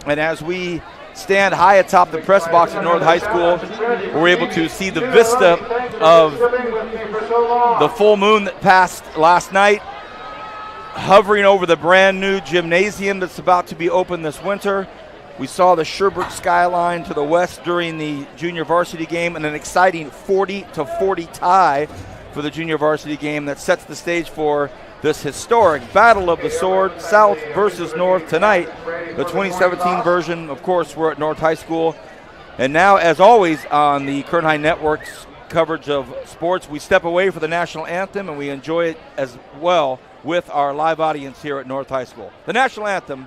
And as we stand high atop the press box at North High School, we're able to see the vista of the full moon that passed last night, hovering over the brand new gymnasium that's about to be open this winter. We saw the Sherbrooke skyline to the west during the junior varsity game, and an exciting 40-40 tie for the junior varsity game that sets the stage for this historic Battle of the Sword, South versus North tonight. The 2017 version, of course, we're at North High School. And now, as always, on the Kern High Network's coverage of sports, we step away for the national anthem, and we enjoy it as well with our live audience here at North High School. The national anthem.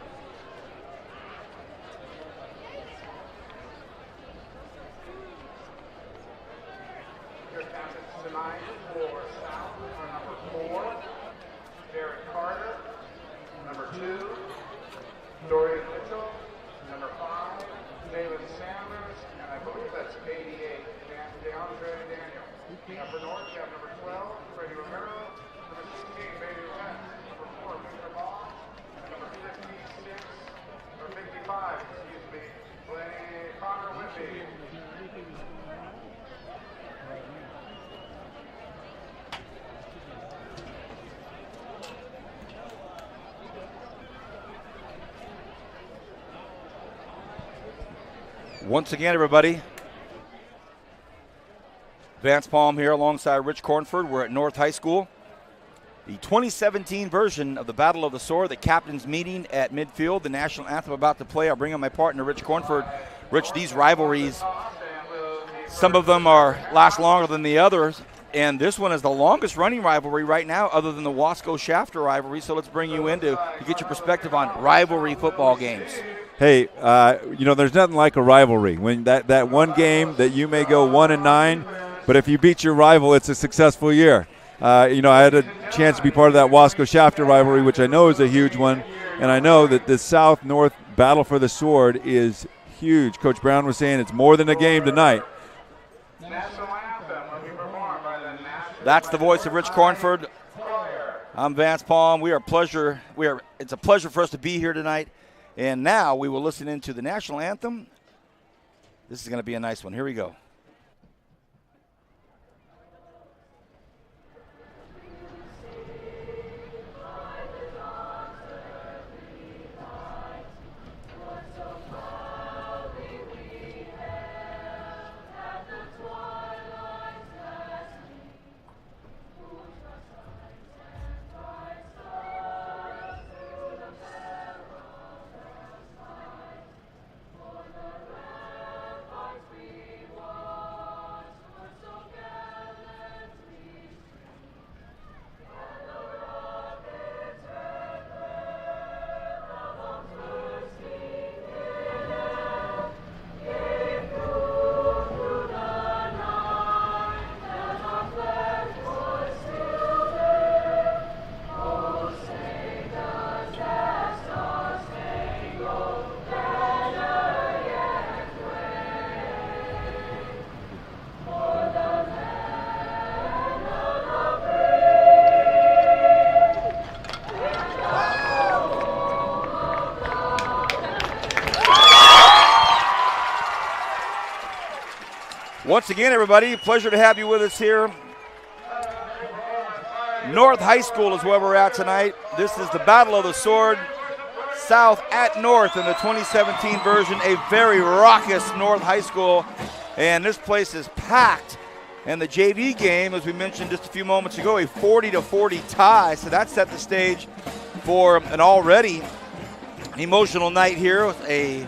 Once again, everybody, Vance Palm here alongside Rich Cornford. We're at North High School. The 2017 version of the Battle of the Sword, the captain's meeting at midfield, the national anthem about to play. I'll bring on my partner, Rich Cornford. Rich, these rivalries, some of them last longer than the others, and this one is the longest running rivalry right now other than the Wasco-Shafter rivalry. So let's bring you in to get your perspective on rivalry football games. Hey, there's nothing like a rivalry. When that one game that you may go 1-9, but if you beat your rival, it's a successful year. I had a chance to be part of that Wasco-Shafter rivalry, which I know is a huge one, and I know that the South-North battle for the sword is huge. Coach Brown was saying it's more than a game tonight. That's the voice of Rich Cornford. I'm Vance Palm. It's a pleasure for us to be here tonight. And now we will listen into the national anthem. This is going to be a nice one. Here we go. Once again, everybody, pleasure to have you with us here. North High School is where we're at tonight. This is the Battle of the Sword, South at North in the 2017 version, a very raucous North High School, and this place is packed. And the JV game, as we mentioned just a few moments ago, a 40-40 tie, so that set the stage for an already emotional night here. A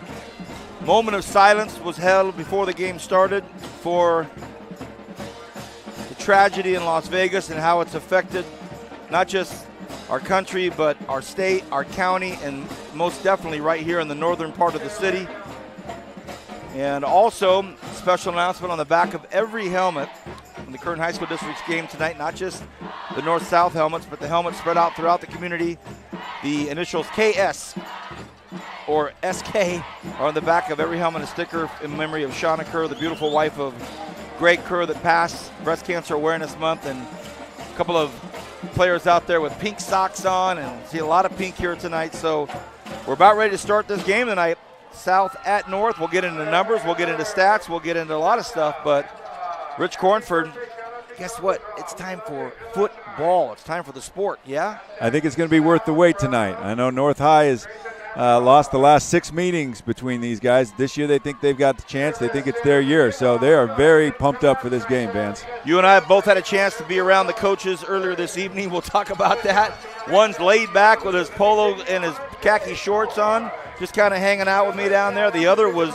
moment of silence was held before the game started for the tragedy in Las Vegas and how it's affected not just our country, but our state, our county, and most definitely right here in the northern part of the city. And also, special announcement on the back of every helmet in the Kern High School District's game tonight, not just the north-south helmets, but the helmets spread out throughout the community. The initials KS or SK are on the back of every helmet, a sticker in memory of Shauna Kerr, the beautiful wife of Greg Kerr that passed Breast Cancer Awareness Month, and a couple of players out there with pink socks on, and see a lot of pink here tonight. So we're about ready to start this game tonight. South at North. We'll get into numbers, we'll get into stats, we'll get into a lot of stuff, but Rich Cornford, guess what? It's time for football. It's time for the sport, yeah? I think it's going to be worth the wait tonight. I know North High has lost the last 6 meetings between these guys. This year they think they've got the chance. They think it's their year. So they are very pumped up for this game, Vance. You and I both had a chance to be around the coaches earlier this evening. We'll talk about that. One's laid back with his polo and his khaki shorts on, just kind of hanging out with me down there. The other was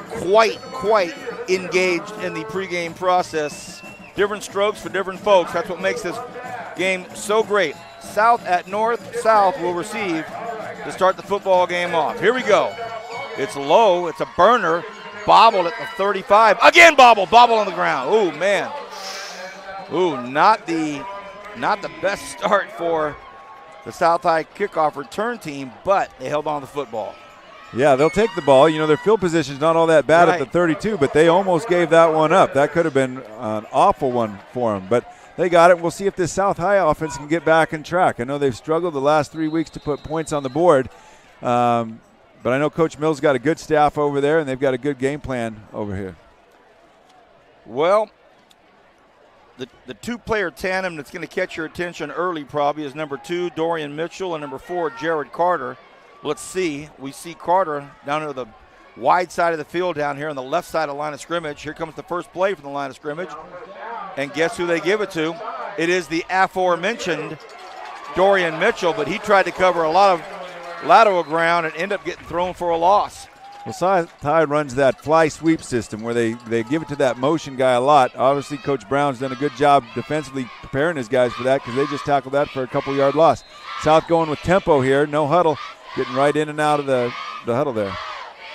quite engaged in the pregame process. Different strokes for different folks. That's what makes this game so great. South at North. South will receive to start the football game off. Here we go. It's low. It's a burner. Bobbled at the 35. Again bobble on the ground. Ooh, man. Ooh, not the best start for the South High kickoff return team, but they held on to the football. Yeah, they'll take the ball. You know, their field position's not all that bad at the 32, but they almost gave that one up. That could have been an awful one for them, but they got it. We'll see if this South High offense can get back on track. I know they've struggled the last 3 weeks to put points on the board, but I know Coach Mills got a good staff over there, and they've got a good game plan over here. Well, the two-player tandem that's going to catch your attention early probably is number 2, Dorian Mitchell, and number 4, Jared Carter. Let's see. We see Carter down to the wide side of the field down here on the left side of the line of scrimmage. Here comes the first play from the line of scrimmage. And guess who they give it to? It is the aforementioned Dorian Mitchell, but he tried to cover a lot of lateral ground and ended up getting thrown for a loss. Well, South High runs that fly sweep system where they give it to that motion guy a lot. Obviously, Coach Brown's done a good job defensively preparing his guys for that because they just tackled that for a couple-yard loss. South going with tempo here, no huddle, getting right in and out of the huddle there.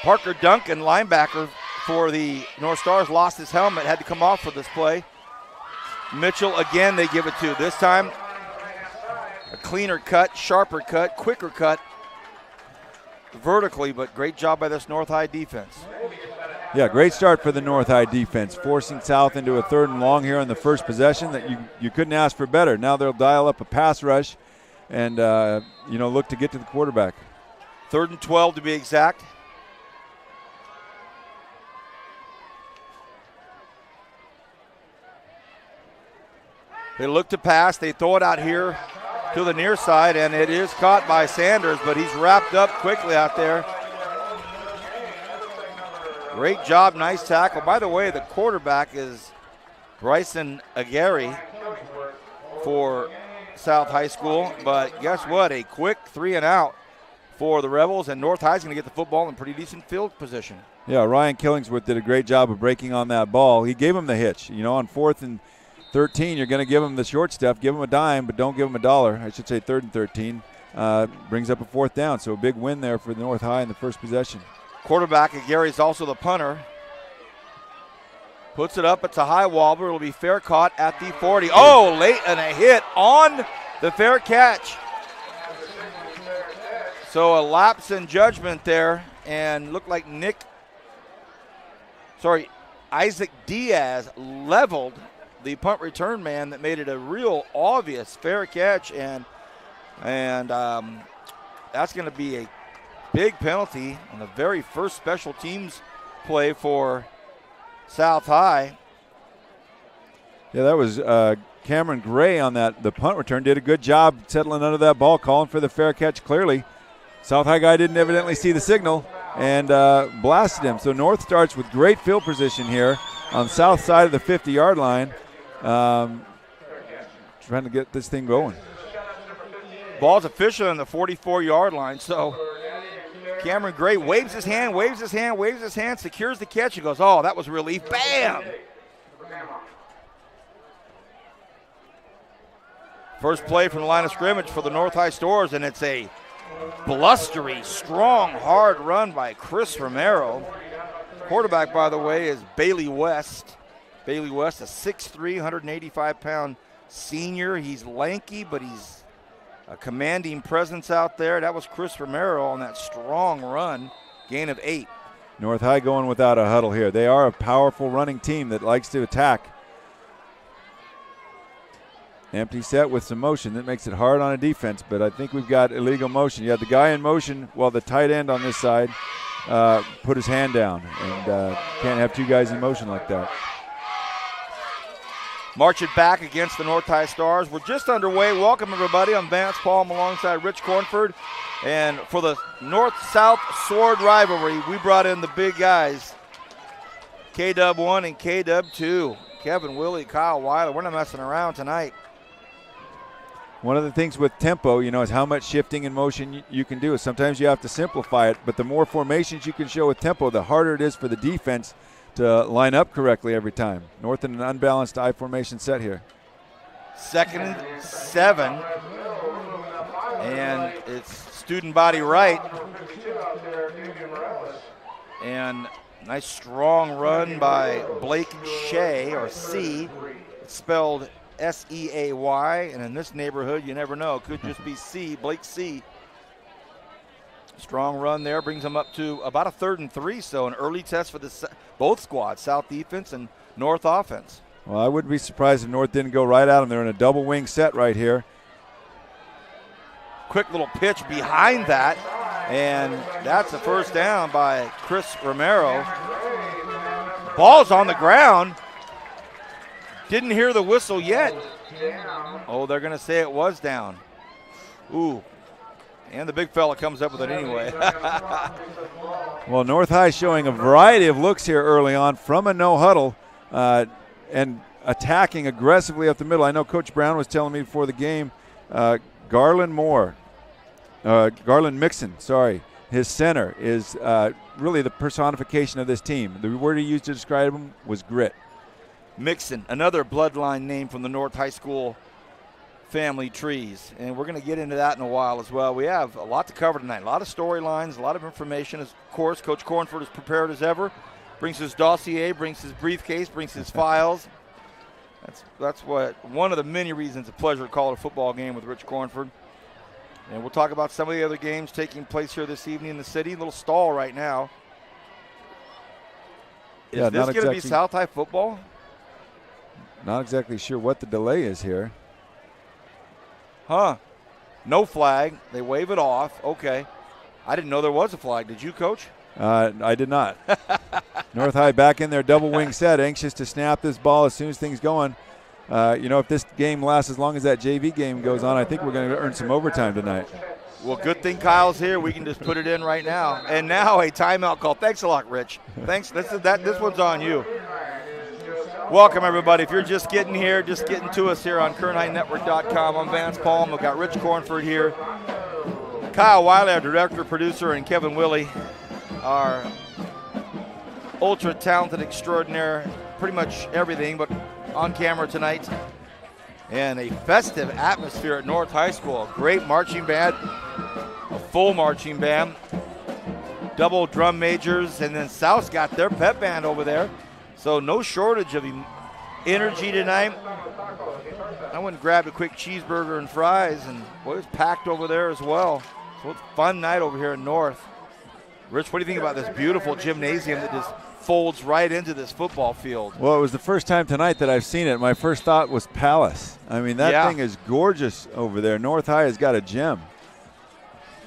Parker Duncan, linebacker for the North Stars, lost his helmet, had to come off for this play. Mitchell, again, they give it to. This time, a cleaner cut, sharper cut, quicker cut vertically, but great job by this North High defense. Yeah, great start for the North High defense, forcing South into a 3rd and long here on the first possession. That you couldn't ask for better. Now they'll dial up a pass rush and, look to get to the quarterback. 3rd and 12 to be exact. They look to pass. They throw it out here to the near side, and it is caught by Sanders, but he's wrapped up quickly out there. Great job, nice tackle. By the way, the quarterback is Bryson Aguirre for South High School, but guess what? A quick 3 and out for the Rebels, and North High's going to get the football in pretty decent field position. Yeah, Ryan Killingsworth did a great job of breaking on that ball. He gave him the hitch. On 4th and 13, you're going to give him the short stuff, give him a dime, but don't give him $1. I should say 3rd and 13. Brings up a 4th down, so a big win there for North High in the first possession. Quarterback Gary's also the punter. Puts it up, it's a high wobbler. It'll be fair caught at the 40. Oh, late and a hit on the fair catch. So a lapse in judgment there, and looked like Isaac Diaz leveled the punt return man that made it a real obvious fair catch, and that's going to be a big penalty on the very first special teams play for South High. Yeah, that was Cameron Gray on the punt return. Did a good job settling under that ball, calling for the fair catch clearly. South High guy didn't evidently see the signal and blasted him. So North starts with great field position here on the south side of the 50-yard line. Trying to get this thing going. Ball's official on the 44-yard line. So Cameron Gray waves his hand, secures the catch, and goes, oh, that was relief. Bam! First play from the line of scrimmage for the North High Stars, and it's a blustery, strong, hard run by Chris Romero. Quarterback, by the way, is Bailey West. Bailey West, a 6'3", 185-pound senior. He's lanky, but he's a commanding presence out there. That was Chris Romero on that strong run, gain of 8. North High going without a huddle here. They are a powerful running team that likes to attack. Empty set with some motion. That makes it hard on a defense, but I think we've got illegal motion. You have the guy in motion while the tight end on this side put his hand down, and can't have two guys in motion like that. March it back against the North High Stars. We're just underway. Welcome, everybody. I'm Vance Palm alongside Rich Cornford. And for the North-South Sword rivalry, we brought in the big guys, K-Dub 1 and K-Dub 2. Kevin Willie, Kyle Weiler. We're not messing around tonight. One of the things with tempo, is how much shifting and motion you can do. Sometimes you have to simplify it, but the more formations you can show with tempo, the harder it is for the defense to line up correctly every time. North in an unbalanced I formation set here. 2nd and 7. And it's student body right. And nice strong run by Blake Shea, or C. It's spelled S-E-A-Y, and in this neighborhood, you never know. Could just be C, Blake C. Strong run there, brings them up to about a 3rd and 3, so an early test for both squads, South defense and North offense. Well, I wouldn't be surprised if North didn't go right at them. They're in a double wing set right here. Quick little pitch behind that, and that's a first down by Chris Romero. Ball's on the ground. Didn't hear the whistle yet. Oh, they're going to say it was down. Ooh. And the big fella comes up with it anyway. Well, North High showing a variety of looks here early on from a no huddle and attacking aggressively up the middle. I know Coach Brown was telling me before the game, Garland Mixon, his center is really the personification of this team. The word he used to describe him was grit. Mixon, another bloodline name from the North High School family trees, and we're going to get into that in a while as well. We have a lot to cover tonight, a lot of storylines, a lot of information. Of course, Coach Cornford is prepared as ever, brings his dossier, brings his briefcase, brings his files. That's what one of the many reasons it's a pleasure to call it a football game with Rich Cornford. And we'll talk about some of the other games taking place here this evening in the city. A little stall right now. Is this going to be South High football? Not exactly sure what the delay is here. Huh. No flag. They wave it off. Okay. I didn't know there was a flag. Did you, Coach? I did not. North High back in their double wing set, anxious to snap this ball as soon as things going. If this game lasts as long as that JV game goes on, I think we're going to earn some overtime tonight. Well, good thing Kyle's here. We can just put it in right now. And now a timeout call. Thanks a lot, Rich. Thanks. This one's on you. Welcome, everybody. If you're just getting here, just getting to us here on KernHighNetwork.com. I'm Vance Palm. We've got Rich Cornford here. Kyle Wiley, our director, producer, and Kevin Willie, our ultra-talented extraordinaire, pretty much everything, but on camera tonight. And a festive atmosphere at North High School. A great marching band, a full marching band, double drum majors, and then South's got their pep band over there. So no shortage of energy tonight. I went and grabbed a quick cheeseburger and fries, and boy, it was packed over there as well. So it's a fun night over here in North. Rich, what do you think about this beautiful gymnasium that just folds right into this football field? Well, it was the first time tonight that I've seen it. My first thought was Palace. I mean, that thing is gorgeous over there. North High has got a gym.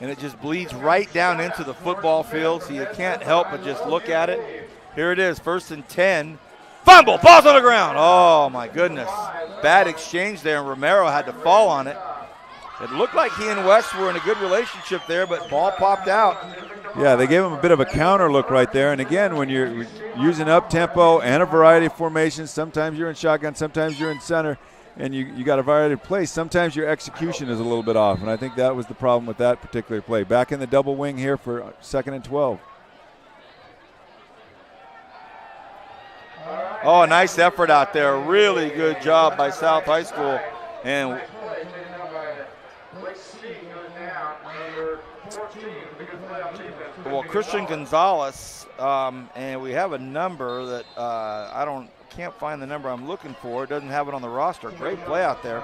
And it just bleeds right down into the football field, so you can't help but just look at it. Here it is, 1st and 10. Fumble, ball's on the ground. Oh, my goodness. Bad exchange there, and Romero had to fall on it. It looked like he and West were in a good relationship there, but ball popped out. Yeah, they gave him a bit of a counter look right there. And, again, when you're using up-tempo and a variety of formations, sometimes you're in shotgun, sometimes you're in center, and you got a variety of plays. Sometimes your execution is a little bit off, and I think that was the problem with that particular play. Back in the double wing here for 2nd and 12. Oh, nice effort out there. Really good job by South High School. And well, Christian Gonzalez, and we have a number that can't find the number I'm looking for. It doesn't have it on the roster. Great play out there.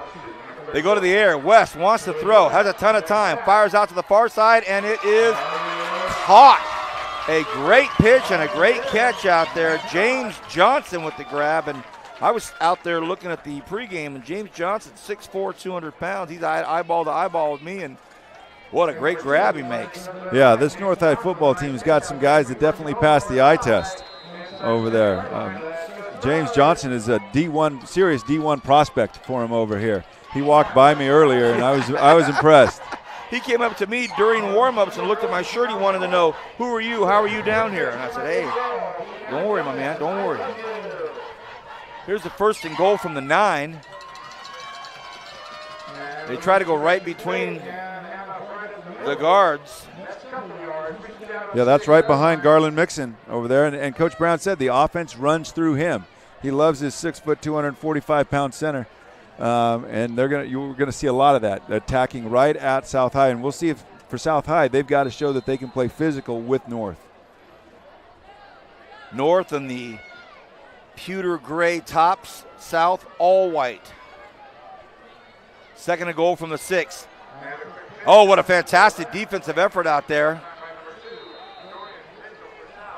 They go to the air. West wants to throw, has a ton of time, fires out to the far side, and it is caught. A great pitch and a great catch out there. James Johnson with the grab, and I was out there looking at the pregame, and James Johnson, 6'4", 200 pounds. He's eyeball to eyeball with me, and What a great grab he makes. Yeah, this North High football team's got some guys that definitely passed the eye test over there. James Johnson is a D1, serious D1 prospect for him over here. He walked by me earlier, and I was impressed. He came up to me during warm-ups and looked at my shirt. He wanted to know, who are you? How are you down here? And I said, hey, don't worry, my man, don't worry. Here's the 1st and goal from the 9. They try to go right between the guards. Yeah, that's right behind Garland Mixon over there. And Coach Brown said the offense runs through him. He loves his 6', 245-pound center. And you're gonna see a lot of that attacking right at South High. And we'll see if for South High they've got to show that they can play physical with North. North in the pewter gray tops, South all white. 2nd and goal from the 6. Oh, what a fantastic defensive effort out there.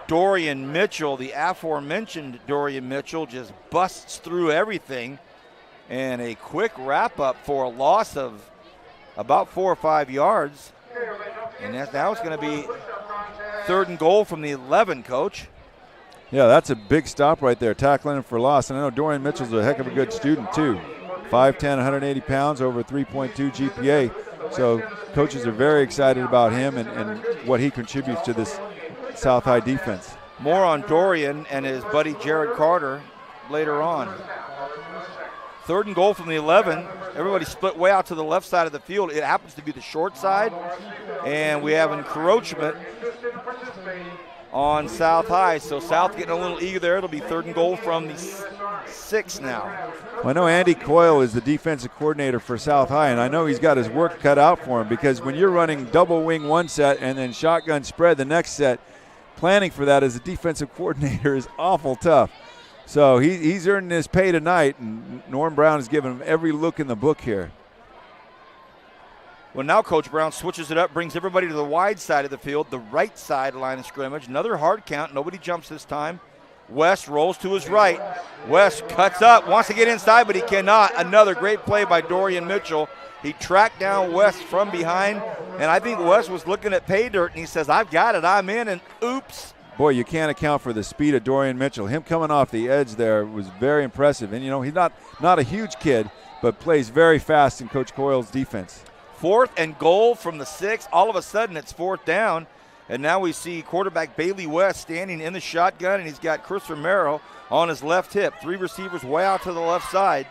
Dorian Mitchell, the aforementioned Dorian Mitchell, just busts through everything. And a quick wrap-up for a loss of about 4 or 5 yards. And now it's going to be 3rd and goal from the 11, Coach. Yeah, that's a big stop right there, tackling him for loss. And I know Dorian Mitchell's a heck of a good student, too. 5'10", 180 pounds, over 3.2 GPA. So coaches are very excited about him and what he contributes to this South High defense. More on Dorian and his buddy Jared Carter later on. 3rd and goal from the 11. Everybody split way out to the left side of the field. It happens to be the short side. And we have encroachment on South High. So South getting a little eager there. It'll be 3rd and goal from the 6 now. Well, I know Andy Coyle is the defensive coordinator for South High, and I know he's got his work cut out for him because when you're running double wing one set and then shotgun spread the next set, planning for that as a defensive coordinator is awful tough. So he's earning his pay tonight, and Norm Brown is giving him every look in the book here. Well, now Coach Brown switches it up, brings everybody to the wide side of the field, the right side line of scrimmage. Another hard count. Nobody jumps this time. West rolls to his right. West cuts up, wants to get inside, but he cannot. Another great play by Dorian Mitchell. He tracked down West from behind, and I think West was looking at pay dirt, and he says, I've got it, I'm in, and oops. Boy, you can't account for the speed of Dorian Mitchell. Him coming off the edge there was very impressive. And, you know, he's not a huge kid, but plays very fast in Coach Coyle's defense. 4th and goal from the 6. All of a sudden, it's 4th down. And now we see quarterback Bailey West standing in the shotgun, and he's got Chris Romero on his left hip. 3 receivers way out to the left side,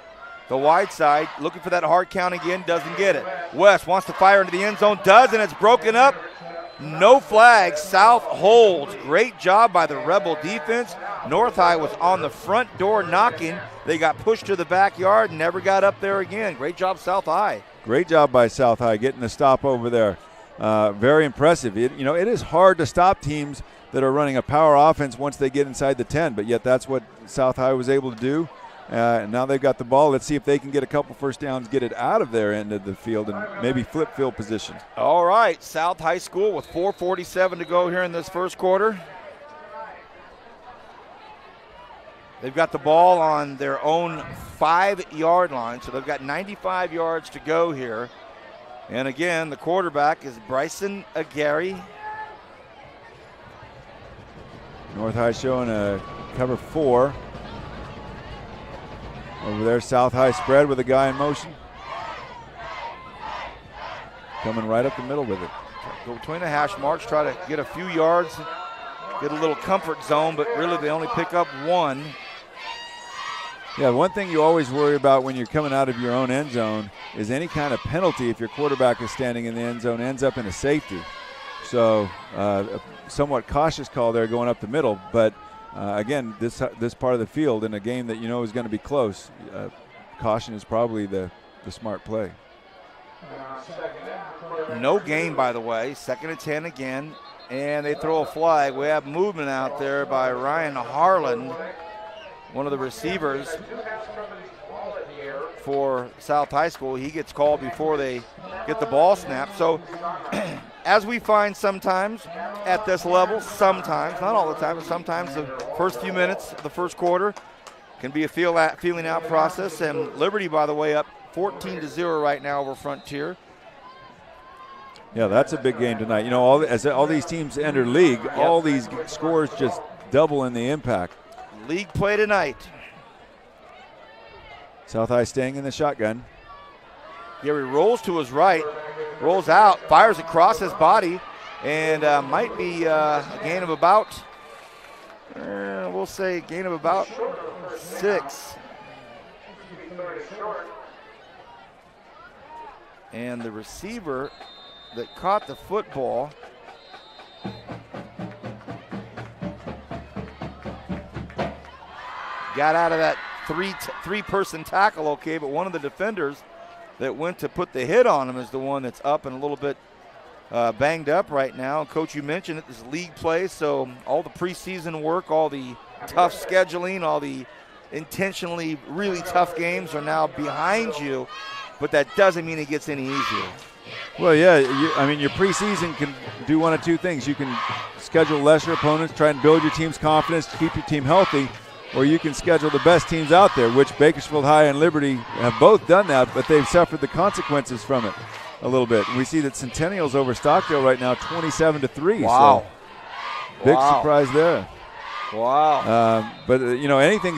the wide side, looking for that hard count again, doesn't get it. West wants to fire into the end zone, does, and it's broken up. No flags. South holds. Great job by the Rebel defense. North High was on the front door knocking. They got pushed to the backyard and never got up there again. Great job, South High. Great job by South High getting the stop over there. Very impressive. It is hard to stop teams that are running a power offense once they get inside the 10, but yet that's what South High was able to do. And now they've got the ball. Let's see if they can get a couple first downs, get it out of their end of the field, and maybe flip field position. All right, South High School with 4:47 to go here in this first quarter. They've got the ball on their own 5-yard line, so they've got 95 yards to go here. And again, the quarterback is Bryson Aguirre. North High showing a cover 4. Over there, South High spread with a guy in motion. Coming right up the middle with it. Go between the hash marks, try to get a few yards, get a little comfort zone, but really they only pick up 1. Yeah, one thing you always worry about when you're coming out of your own end zone is any kind of penalty if your quarterback is standing in the end zone ends up in a safety. So a somewhat cautious call there going up the middle, but again, this part of the field in a game that you know is going to be close, caution is probably the smart play. No gain, by the way. 2nd and 10 again, and they throw a flag. We have movement out there by Ryan Harlan, one of the receivers for South High School. He gets called before they get the ball snapped. So as we find sometimes at this level, sometimes, not all the time, but sometimes the first few minutes of the first quarter can be a feeling out process. And Liberty, by the way, up 14-0 right now over Frontier. Yeah, that's a big game tonight. You know, as all these teams enter league, all these scores just double in the impact. League play tonight. South High staying in the shotgun. Gary rolls to his right, rolls out, fires across his body, and might be a gain of about, we'll say gain of about 6. And the receiver that caught the football got out of that three-person tackle okay, but one of the defenders that went to put the hit on him is the one that's up and a little bit banged up right now. Coach, you mentioned it, this is league play, so all the preseason work, all the tough scheduling, all the intentionally really tough games are now behind you, but that doesn't mean it gets any easier. Well, yeah, your preseason can do one of two things. You can schedule lesser opponents, try and build your team's confidence, keep your team healthy, or you can schedule the best teams out there, which Bakersfield High and Liberty have both done that, but they've suffered the consequences from it a little bit. We see that Centennial's over Stockdale right now 27-3. Wow. So big surprise there. Wow. But anything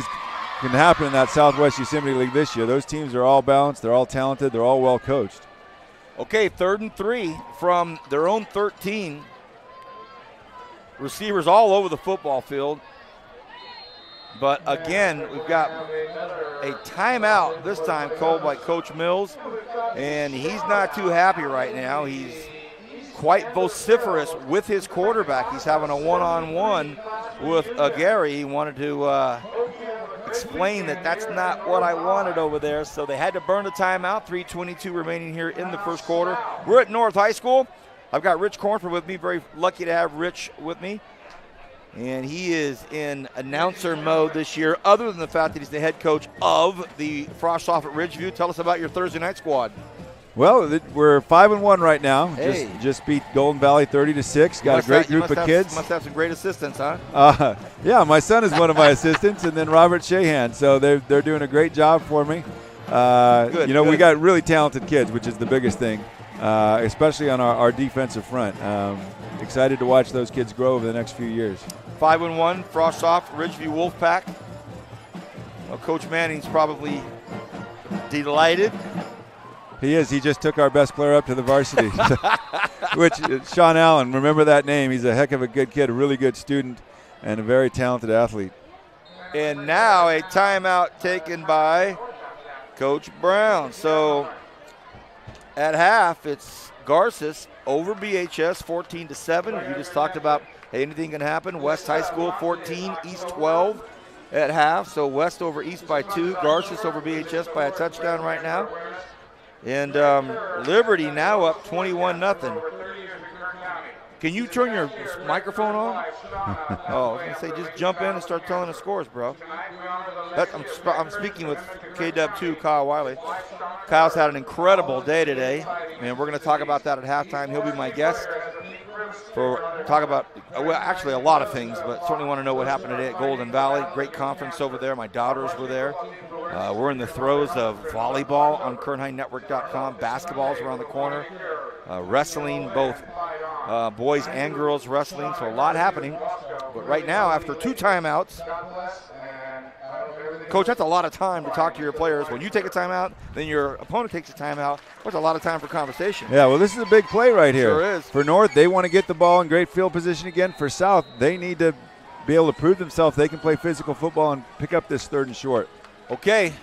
can happen in that Southwest Yosemite League this year. Those teams are all balanced, they're all talented, they're all well coached. Okay, 3rd and 3 from their own 13. Receivers all over the football field. But again, we've got a timeout this time called by Coach Mills, and he's not too happy right now. He's quite vociferous with his quarterback. He's having a one-on-one with Gary. He wanted to explain that that's not what I wanted over there, so they had to burn the timeout. 3:22 remaining here in the first quarter. We're at North High School. I've got Rich Cornford with me. Very lucky to have Rich with me. And he is in announcer mode this year, other than the fact that he's the head coach of the Frostoff at Ridgeview. Tell us about your Thursday night squad. Well, we're 5-1 right now. Hey. Just beat Golden Valley 30-6. Got a great group of kids. Must have some great assistants, huh? Yeah, my son is one of my assistants, and then Robert Shahan. So they're doing a great job for me. Good. We got really talented kids, which is the biggest thing, especially on our defensive front. Excited to watch those kids grow over the next few years. 5-1, Frostoff, Ridgeview Wolfpack. Well, Coach Manning's probably delighted. He is. He just took our best player up to the varsity, which Sean Allen, remember that name. He's a heck of a good kid, a really good student, and a very talented athlete. And now a timeout taken by Coach Brown. So at half, it's Garces over BHS 14-7. You just talked about, hey, anything can happen. West High School 14, East 12 at half. So West over East by 2. Garces over BHS by a touchdown right now. And Liberty now up 21-0. Can you turn your microphone on? Oh, I was going to say, just jump in and start telling the scores, bro. I'm speaking with KW2, Kyle Wiley. Kyle's had an incredible day today, and we're going to talk about that at halftime. He'll be my guest talk about, well, actually a lot of things, but certainly want to know what happened today at Golden Valley. Great conference over there. My daughters were there. We're in the throes of volleyball on KernHighNetwork.com. Basketball's around the corner. Wrestling, both boys and girls wrestling, so a lot happening. But right now, after 2 timeouts, Coach, that's a lot of time to talk to your players. When you take a timeout, then your opponent takes a timeout. That's a lot of time for conversation. Yeah, well, this is a big play right here. Sure is. For North, they want to get the ball in great field position again. For South, they need to be able to prove themselves they can play physical football and pick up this 3rd and short. Okay,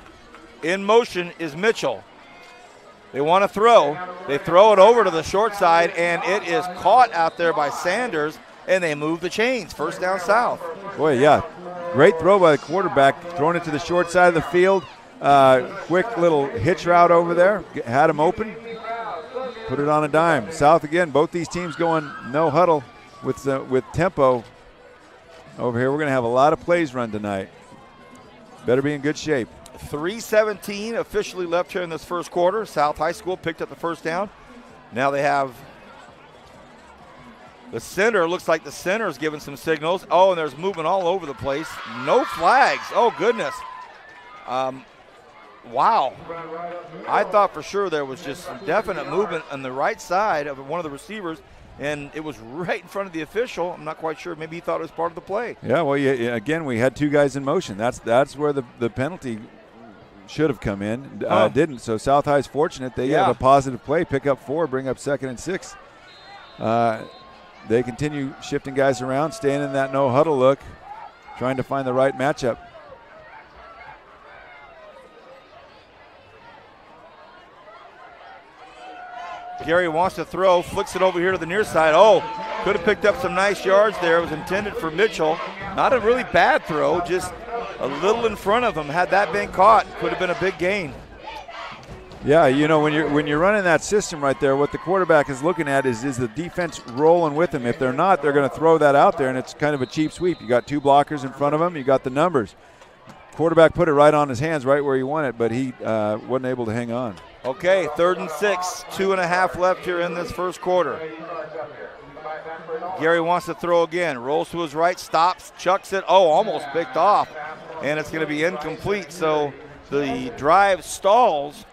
in motion is Mitchell. They want to throw. They throw it over to the short side, and it is caught out there by Sanders, and they move the chains. First down South. Boy, yeah. Great throw by the quarterback, throwing it to the short side of the field. Quick little hitch route over there. Had him open. Put it on a dime. South again, both these teams going no huddle with tempo over here. We're going to have a lot of plays run tonight. Better be in good shape. 3:17 officially left here in this first quarter. South High School picked up the first down. Now they have the center. Looks like the center is giving some signals. Oh, and there's movement all over the place. No flags. Oh, goodness. wow. I thought for sure there was just some definite movement on the right side of one of the receivers, and it was right in front of the official. I'm not quite sure. Maybe he thought it was part of the play. Yeah, well, again, we had 2 guys in motion. That's where the penalty should have come in. Didn't. So South High's fortunate. They have a positive play, pick up 4, bring up 2nd and 6. They continue shifting guys around, staying in that no huddle look, trying to find the right matchup. Gary wants to throw, flicks it over here to the near side. Oh, could have picked up some nice yards there. It was intended for Mitchell. Not a really bad throw, just a little in front of him. Had that been caught, could have been a big gain. Yeah, you know, when you're running that system right there, what the quarterback is looking at is the defense rolling with him. If they're not, they're going to throw that out there, and it's kind of a cheap sweep. You got 2 blockers in front of him. You got the numbers. Quarterback put it right on his hands, right where he wanted it, but he wasn't able to hang on. Okay, 3rd and 6, 2.5 left here in this first quarter. Gary wants to throw again, rolls to his right, stops, chucks it. Oh, almost picked off, and it's going to be incomplete. So the drive stalls,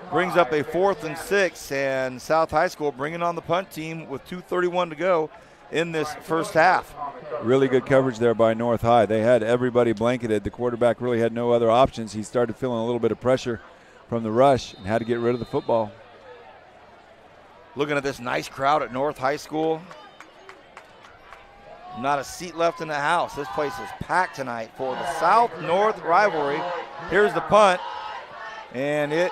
brings up a 4th and 6, and South High School bringing on the punt team with 2:31 to go in this first half. Really good coverage there by North High. They had everybody blanketed. The quarterback really had no other options. He started feeling a little bit of pressure from the rush and had to get rid of the football. Looking at this nice crowd at North High School. Not a seat left in the house. This place is packed tonight for the South-North rivalry. Here's the punt, and it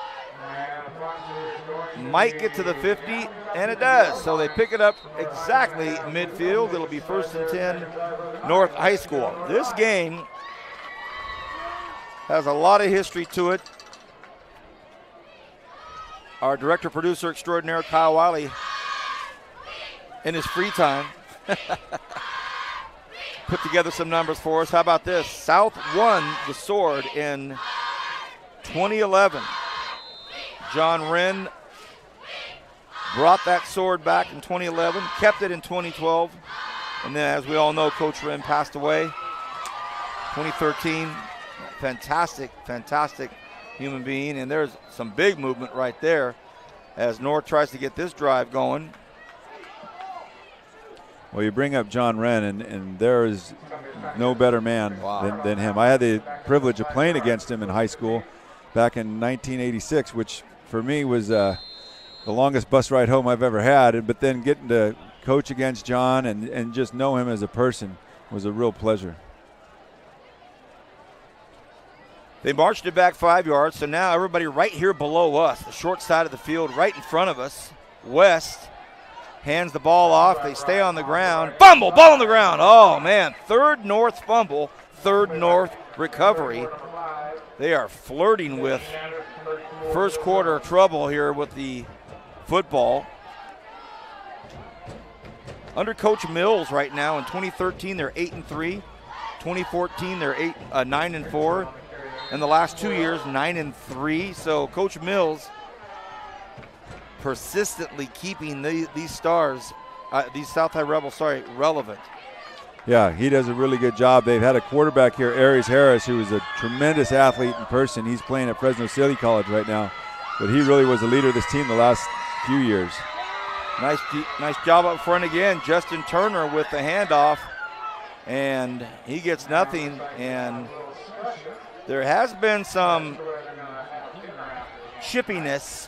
might get to the 50, and it does. So they pick it up exactly midfield. It'll be 1st and 10, North High School. This game has a lot of history to it. Our director, producer extraordinaire, Kyle Wiley, in his free time, put together some numbers for us. How about this? South won the Sword in 2011. John Wren brought that Sword back in 2011, kept it in 2012, and then, as we all know, Coach Wren passed away 2013. Fantastic, fantastic human being, and there's some big movement right there as North tries to get this drive going. Well, you bring up John Wren, and there is no better man than him. I had the privilege of playing against him in high school back in 1986, which for me was the longest bus ride home I've ever had. But then getting to coach against John and just know him as a person was a real pleasure. They marched it back 5 yards, so now everybody right here below us, the short side of the field, right in front of us. West hands the ball off. They stay on the ground. Fumble, ball on the ground. Oh, man, 3rd North fumble, 3rd North recovery. They are flirting with first quarter trouble here with the football. Under Coach Mills right now in 2013, they're 8-3. 2014, they're 9-4. In the last 2 years, 9-3. So Coach Mills persistently keeping these stars, these South High Rebels, relevant. Yeah, he does a really good job. They've had a quarterback here, Aries Harris, who is a tremendous athlete in person. He's playing at Fresno City College right now, but he really was the leader of this team the last few years. Nice job up front again. Justin Turner with the handoff, and he gets nothing. And there has been some chippiness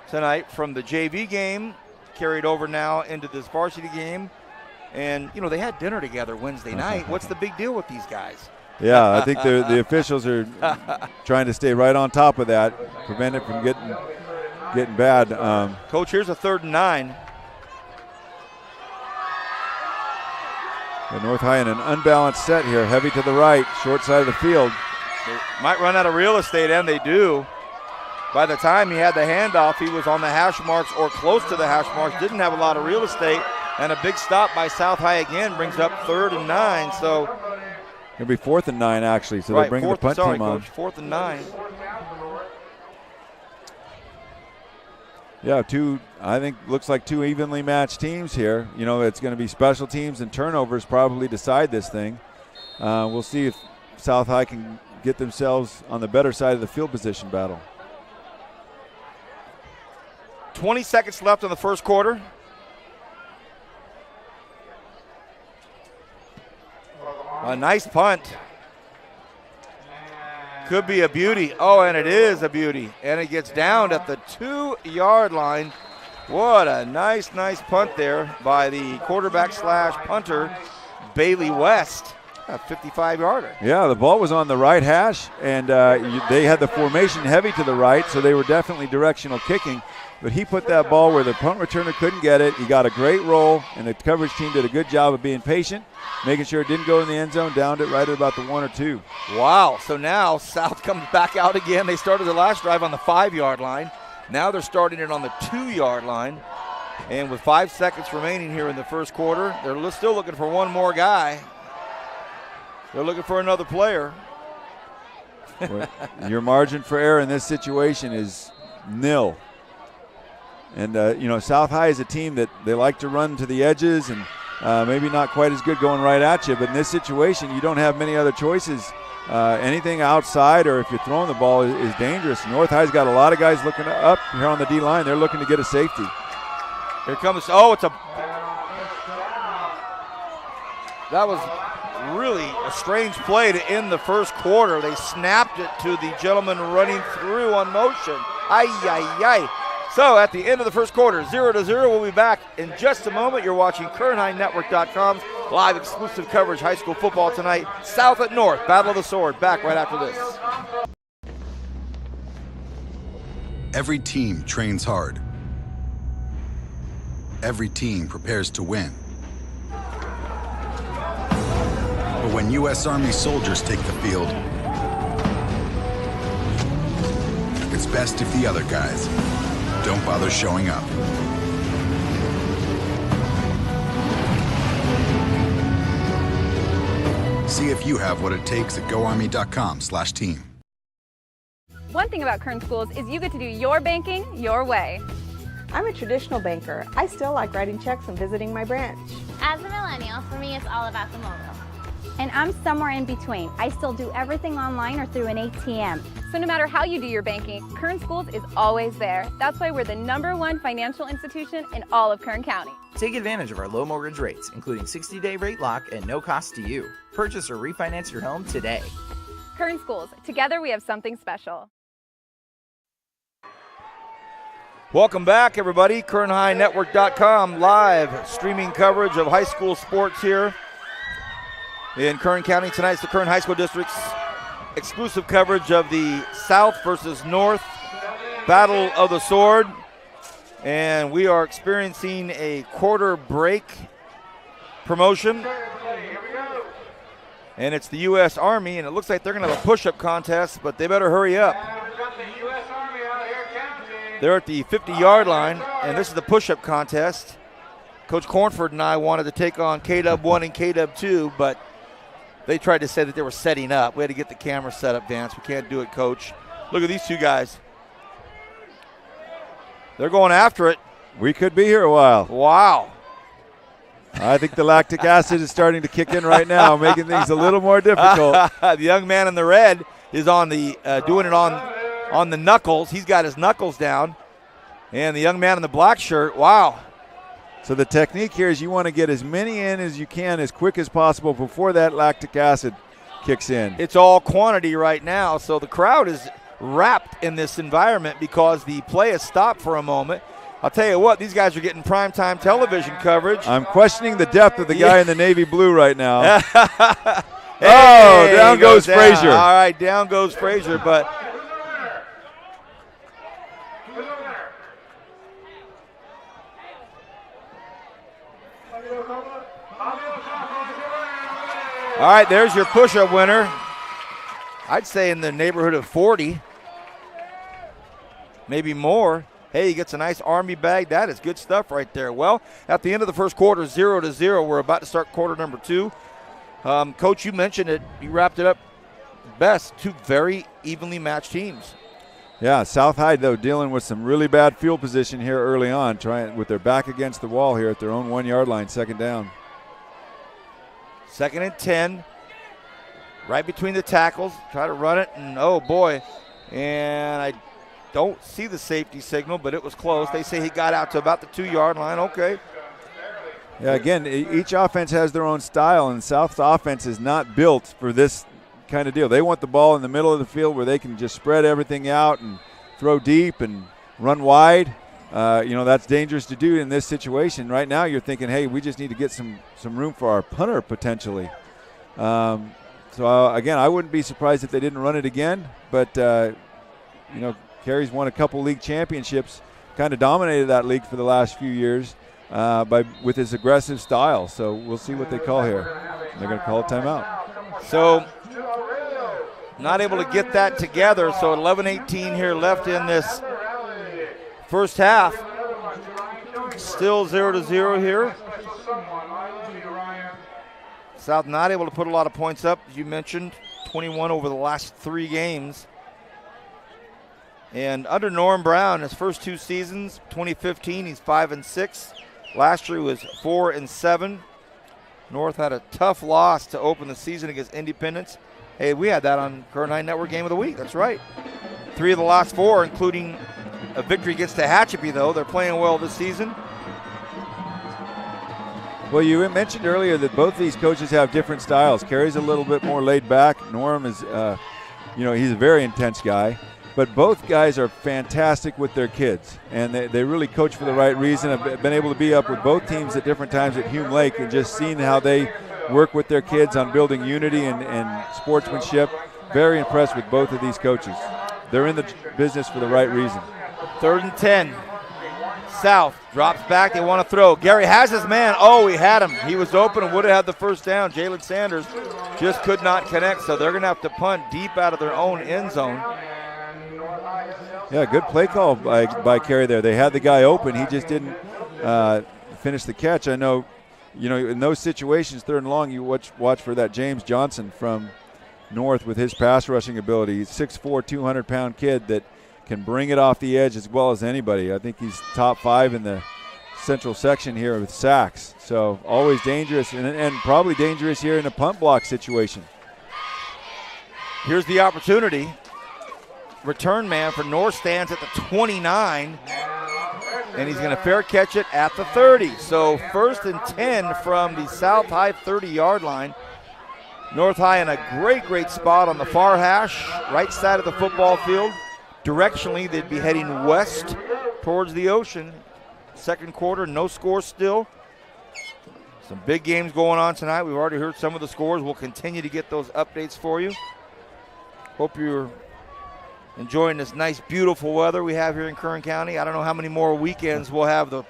tonight from the JV game, carried over now into this varsity game. And, you know, they had dinner together Wednesday night. What's the big deal with these guys? Yeah, I think the officials are trying to stay right on top of that, prevent it from getting bad. Coach, here's a 3rd and 9. North High in an unbalanced set here, heavy to the right, short side of the field. They might run out of real estate, and they do. By the time he had the handoff, he was on the hash marks or close to the hash marks, didn't have a lot of real estate, and a big stop by South High again brings up 3rd and 9. So it'll be 4th and 9 actually, so they'll bring the punt team on. Coach, 4th and 9. Yeah, I think looks like 2 evenly matched teams here. You know, it's going to be special teams and turnovers probably decide this thing. We'll see if South High can get themselves on the better side of the field position battle. 20 seconds left in the first quarter. A nice punt. Could be a beauty. Oh, and it is a beauty. And it gets down at the 2-yard line. What a nice punt there by the quarterback / punter, Bailey West. A 55-yarder. Yeah, the ball was on the right hash, and they had the formation heavy to the right, so they were definitely directional kicking. But he put that ball where the punt returner couldn't get it. He got a great roll, and the coverage team did a good job of being patient, making sure it didn't go in the end zone, downed it right at about the 1 or 2. Wow, so now South comes back out again. They started the last drive on the 5-yard line. Now they're starting it on the 2-yard line. And with 5 seconds remaining here in the first quarter, they're still looking for one more guy. They're looking for another player. Your margin for error in this situation is nil. And, South High is a team that they like to run to the edges and maybe not quite as good going right at you. But in this situation, you don't have many other choices. Anything outside or if you're throwing the ball is dangerous. North High's got a lot of guys looking up here on the D-line. They're looking to get a safety. Here comes, that was really a strange play to end the first quarter. They snapped it to the gentleman running through on motion. So at the end of the first quarter, 0-0. We'll be back in just a moment. You're watching KernHighNetwork.com's live exclusive coverage high school football tonight. South at North, Battle of the Sword. Back right after this. Every team trains hard. Every team prepares to win. But when U.S. Army soldiers take the field, it's best if the other guys don't bother showing up. See if you have what it takes at GoArmy.com/team. One thing about Kern Schools is you get to do your banking your way. I'm a traditional banker. I still like writing checks and visiting my branch. As a millennial, for me, it's all about the mobile. And I'm somewhere in between. I still do everything online or through an ATM. So no matter how you do your banking, Kern Schools is always there. That's why we're the #1 financial institution in all of Kern County. Take advantage of our low mortgage rates, including 60-day rate lock and no cost to you. Purchase or refinance your home today. Kern Schools, together we have something special. Welcome back, everybody. KernHighNetwork.com live streaming coverage of high school sports here in Kern County. Tonight's the Kern High School District's exclusive coverage of the South versus North Battle of the Sword. And we are experiencing a quarter break promotion. And it's the U.S. Army, and it looks like they're going to have a push-up contest, but they better hurry up. They're at the 50-yard line, and this is the push-up contest. Coach Cornford and I wanted to take on K-Dub 1 and K-Dub 2, but they tried to say that they were setting up. We had to get the camera set up, Vance. We can't do it, Coach. Look at these two guys. They're going after it. We could be here a while. Wow. I think the lactic acid is starting to kick in right now, making things a little more difficult. The young man in the red is on the doing it on the knuckles. He's got his knuckles down. And the young man in the black shirt, wow. So the technique here is you want to get as many in as you can as quick as possible before that lactic acid kicks in. It's all quantity right now, so the crowd is wrapped in this environment because the play has stopped for a moment. I'll tell you what, these guys are getting primetime television coverage. I'm questioning the depth of the guy in the navy blue right now. Hey, down goes Frazier. All right, down goes Frazier, but all right, there's your push-up winner. I'd say in the neighborhood of 40, maybe more. Hey, he gets a nice Army bag. That is good stuff right there. Well, at the end of the first quarter, 0-0. We're about to start quarter number 2. Coach, you mentioned it. You wrapped it up best. Two very evenly matched teams. Yeah, South High, though, dealing with some really bad field position here early on, trying with their back against the wall here at their own 1-yard line, second down. 2nd and 10. right between the tackles, try to run it, and oh boy. And I don't see the safety signal, but it was close. They say he got out to about the 2-yard line. Okay. Yeah, again, each offense has their own style, and South's offense is not built for this kind of deal. They want the ball in the middle of the field where they can just spread everything out and throw deep and run wide. That's dangerous to do in this situation. Right now you're thinking, hey, we just need to get some room for our punter potentially. Again, I wouldn't be surprised if they didn't run it again. But, Carey's won a couple league championships, kind of dominated that league for the last few years with his aggressive style. So we'll see what they call here. They're going to call a timeout. So not able to get that together. So 11-18 here left in this first half. Still 0-0 here. South not able to put a lot of points up, as you mentioned, 21 over the last 3 games. And under Norm Brown, his first 2 seasons, 2015, he's 5-6. Last year he was 4-7. North had a tough loss to open the season against Independence. Hey, we had that on Current High Network Game of the Week. That's right. 3 of the last 4, including a victory against Tehachapi, though. They're playing well this season. Well, you mentioned earlier that both these coaches have different styles. Carey's a little bit more laid back. Norm is, he's a very intense guy. But both guys are fantastic with their kids, and they really coach for the right reason. I've been able to be up with both teams at different times at Hume Lake and just seeing how they work with their kids on building unity and sportsmanship. Very impressed with both of these coaches. They're in the business for the right reason. 3rd and 10. South drops back. They want to throw. Gary has his man. Oh, he had him. He was open and would have had the first down. Jalen Sanders just could not connect, so they're going to have to punt deep out of their own end zone. Yeah, good play call by Carey there. They had the guy open. He just didn't finish the catch. I know, in those situations, 3rd and long, you watch for that James Johnson from North with his pass rushing ability. He's 6'4", 200-pound kid that can bring it off the edge as well as anybody. I think he's top 5 in the central section here with sacks. So always dangerous and probably dangerous here in a punt block situation. Here's the opportunity. Return man for North stands at the 29, and he's going to fair catch it at the 30. So 1st and 10 from the South High 30-yard line. North High in a great spot on the far hash, right side of the football field. Directionally, they'd be heading west towards the ocean. 2nd quarter, no score still. Some big games going on tonight. We've already heard some of the scores. We'll continue to get those updates for you. Hope you're enjoying this nice, beautiful weather we have here in Kern County. I don't know how many more weekends we'll have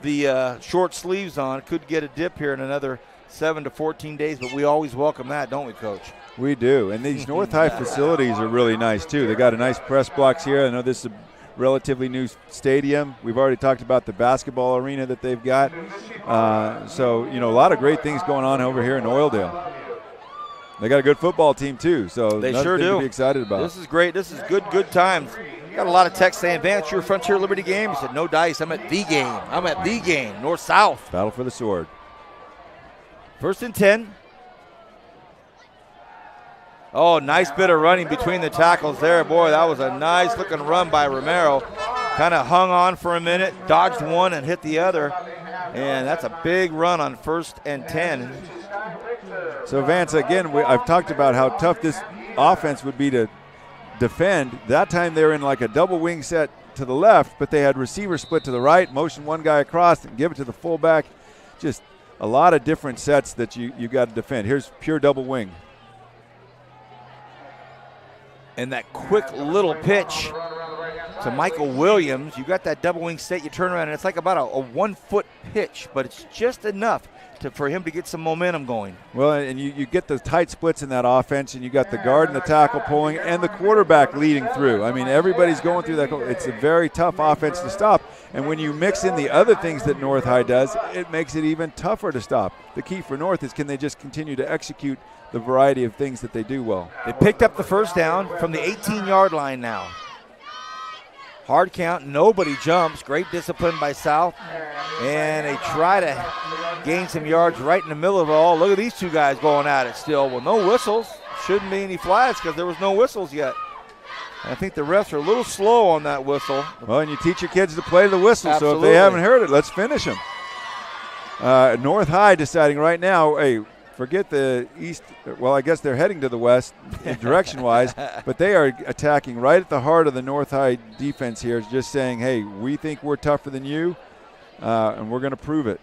the short sleeves on. Could get a dip here in another 7 to 14 days, but we always welcome that, don't we, Coach? We do, and these North High facilities are really nice, too. They got a nice press box here. I know this is a relatively new stadium. We've already talked about the basketball arena that they've got. So, a lot of great things going on over here in Oildale. They got a good football team, too, so they sure do. To be excited about. This is great. This is good times. Got a lot of texts saying, Vance, you're Frontier Liberty game. He said, no dice. I'm at the game. I'm at the game. North-South. Battle for the sword. 1st and 10. Oh, nice bit of running between the tackles there. Boy, that was a nice-looking run by Romero. Kind of hung on for a minute, dodged one and hit the other. And that's a big run on 1st and 10. So, Vance, again, I've talked about how tough this offense would be to defend. That time they were in like a double wing set to the left, but they had receiver split to the right, motion one guy across and give it to the fullback. Just a lot of different sets that you got to defend. Here's pure double wing. And that quick little pitch to Michael Williams. You got that double wing set, you turn around, and it's like about a 1 foot pitch, but it's just enough for him to get some momentum going. Well, and you get the tight splits in that offense, and you got the guard and the tackle pulling and the quarterback leading through. I mean, everybody's going through that. It's a very tough offense to stop. And when you mix in the other things that North High does, it makes it even tougher to stop. The key for North is can they just continue to execute the variety of things that they do well. They picked up the first down from the 18-yard line now. Hard count, nobody jumps. Great discipline by South. And they try to gain some yards right in the middle of it all. Look at these two guys going at it still. Well, no whistles. shouldn't be any flags because there was no whistles yet. I think the refs are a little slow on that whistle. Well, and you teach your kids to play the whistle, Absolutely. So if they haven't heard it, let's finish them. North High deciding right now, hey, forget the east. Well, I guess they're heading to the west direction-wise, but they are attacking right at the heart of the North High defense here, just saying, hey, we think we're tougher than you, and we're going to prove it.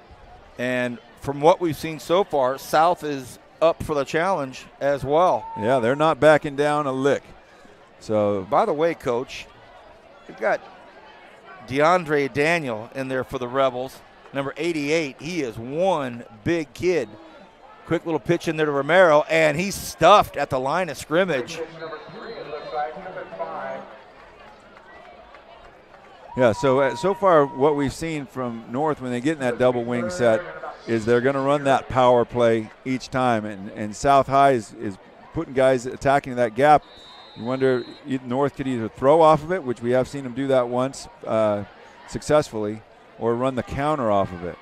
And from what we've seen so far, South is up for the challenge as well. Yeah, they're not backing down a lick. So, by the way, Coach, we've got DeAndre Daniel in there for the Rebels, number 88. He is one big kid. Quick little pitch in there to Romero, and he's stuffed at the line of scrimmage. Yeah, so far what we've seen from North when they get in that double wing set is they're going to run that power play each time, and South High is putting guys attacking that gap. You wonder if North could either throw off of it, which we have seen them do that once successfully, or run the counter off of it.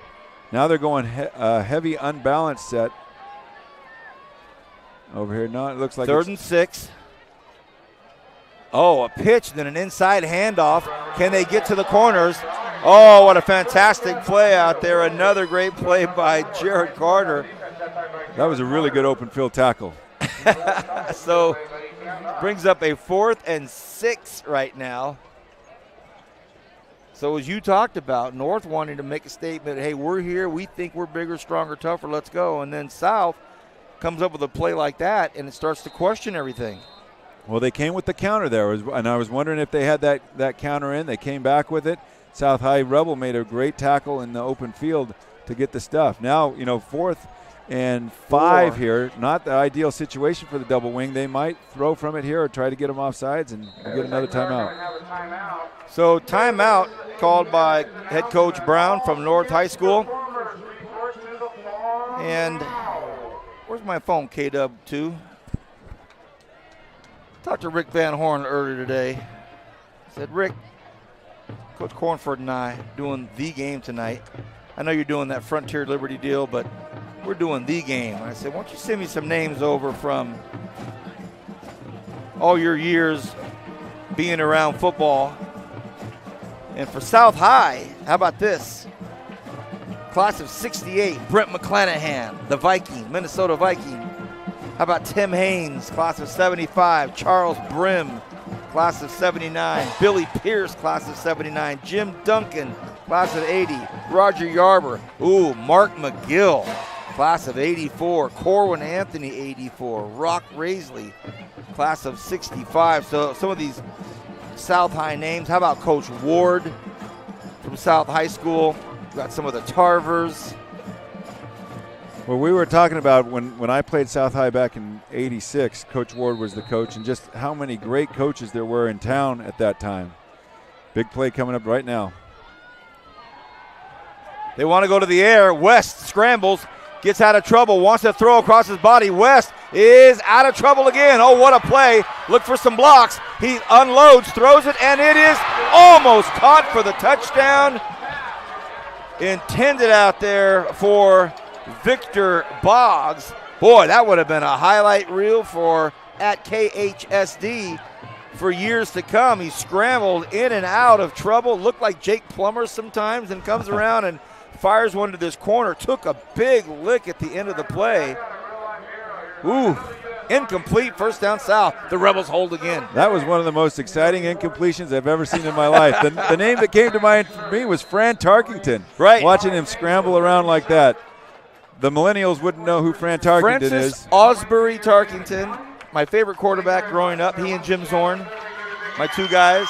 Now they're going heavy unbalanced set over here. No, it looks like 3rd and 6. Oh, a pitch, then an inside handoff. Can they get to the corners? Oh, what a fantastic play out there. Another great play by Jared Carter. That was a really good open field tackle. So brings up a 4th and 6 right now. So as you talked about, North wanting to make a statement, hey, we're here, we think we're bigger, stronger, tougher, let's go. And then South comes up with a play like that, and it starts to question everything. Well, they came with the counter there, and I was wondering if they had that counter in. They came back with it. South High Rebel made a great tackle in the open field to get the stuff. Now, 4th and 5 here, not the ideal situation for the double wing. They might throw from it here or try to get them off sides and get another timeout. So timeout called by head coach Brown from North High School. And where's my phone, KW2? Talked to Rick Van Horn earlier today. I said, Rick, Coach Cornford and I doing the game tonight. I know you're doing that Frontier Liberty deal, but we're doing the game. And I said, why don't you send me some names over from all your years being around football. And for South High, how about this? Class of 68, Brent McClanahan, the Viking, Minnesota Viking. How about Tim Haynes, class of 75, Charles Brim, class of 79, Billy Pierce, class of 79, Jim Duncan, class of 80, Roger Yarber, Mark McGill, class of 84, Corwin Anthony, 84, Rock Raisley, class of 65. So some of these South High names. How about Coach Ward from South High School? We've got some of the Tarvers. Well, we were talking about when I played South High back in '86, Coach Ward was the coach, and just how many great coaches there were in town at that time. Big play coming up right now. They want to go to the air. West scrambles, gets out of trouble, wants to throw across his body. West is out of trouble again. Oh, what a play. Look for some blocks. He unloads, throws it, and it is almost caught for the touchdown. Intended out there for Victor Boggs. Boy, that would have been a highlight reel for at KHSD for years to come. He scrambled in and out of trouble, looked like Jake Plummer sometimes, and comes around and fires one to this corner. Took a big lick at the end of the play. Incomplete, first down South. The Rebels hold again. That was one of the most exciting incompletions I've ever seen in my life. The name that came to mind for me was Fran Tarkington. Right. Watching him scramble around like that. The millennials wouldn't know who Fran Tarkington Francis is. Osbury Tarkington, my favorite quarterback growing up. He and Jim Zorn, my two guys.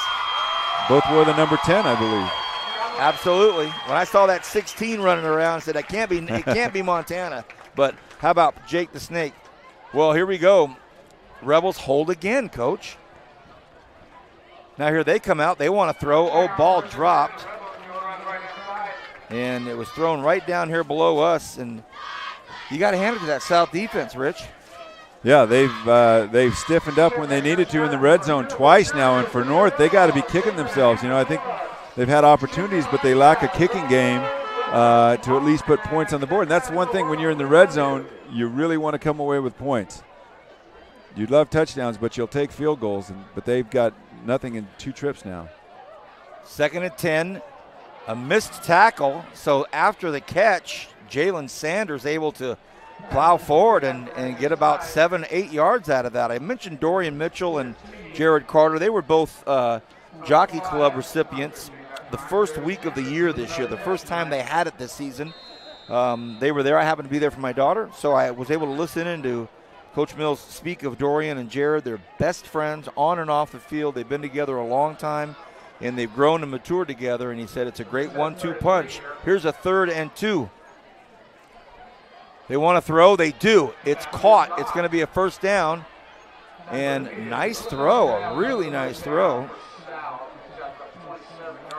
Both wore the number 10, I believe. Absolutely. When I saw that 16 running around, I said, it can't be Montana. But how about Jake the Snake? Well, here we go. Rebels hold again, Coach. Now here they come out. They want to throw. Ball dropped. And it was thrown right down here below us. And you got to hand it to that South defense, Rich. Yeah, they've stiffened up when they needed to in the red zone twice now. And for North, they got to be kicking themselves. I think they've had opportunities, but they lack a kicking game to at least put points on the board. And that's one thing when you're in the red zone, you really want to come away with points. You'd love touchdowns, but you'll take field goals. But they've got nothing in 2 trips now. 2nd and 10, a missed tackle. So after the catch, Jalen Sanders able to plow forward and get about 7-8 yards out of that. I mentioned Dorian Mitchell and Jared Carter. They were both Jockey Club recipients the first week of the year this year, the first time they had it this season. They were there. I happened to be there for my daughter, so I was able to listen into Coach Mills speak of Dorian and Jared. They're best friends on and off the field. They've been together a long time, and they've grown and matured together, and he said it's a great 1-2 punch. Here's a 3rd and 2. They want to throw. They do. It's caught. It's going to be a first down, and nice throw, a really nice throw.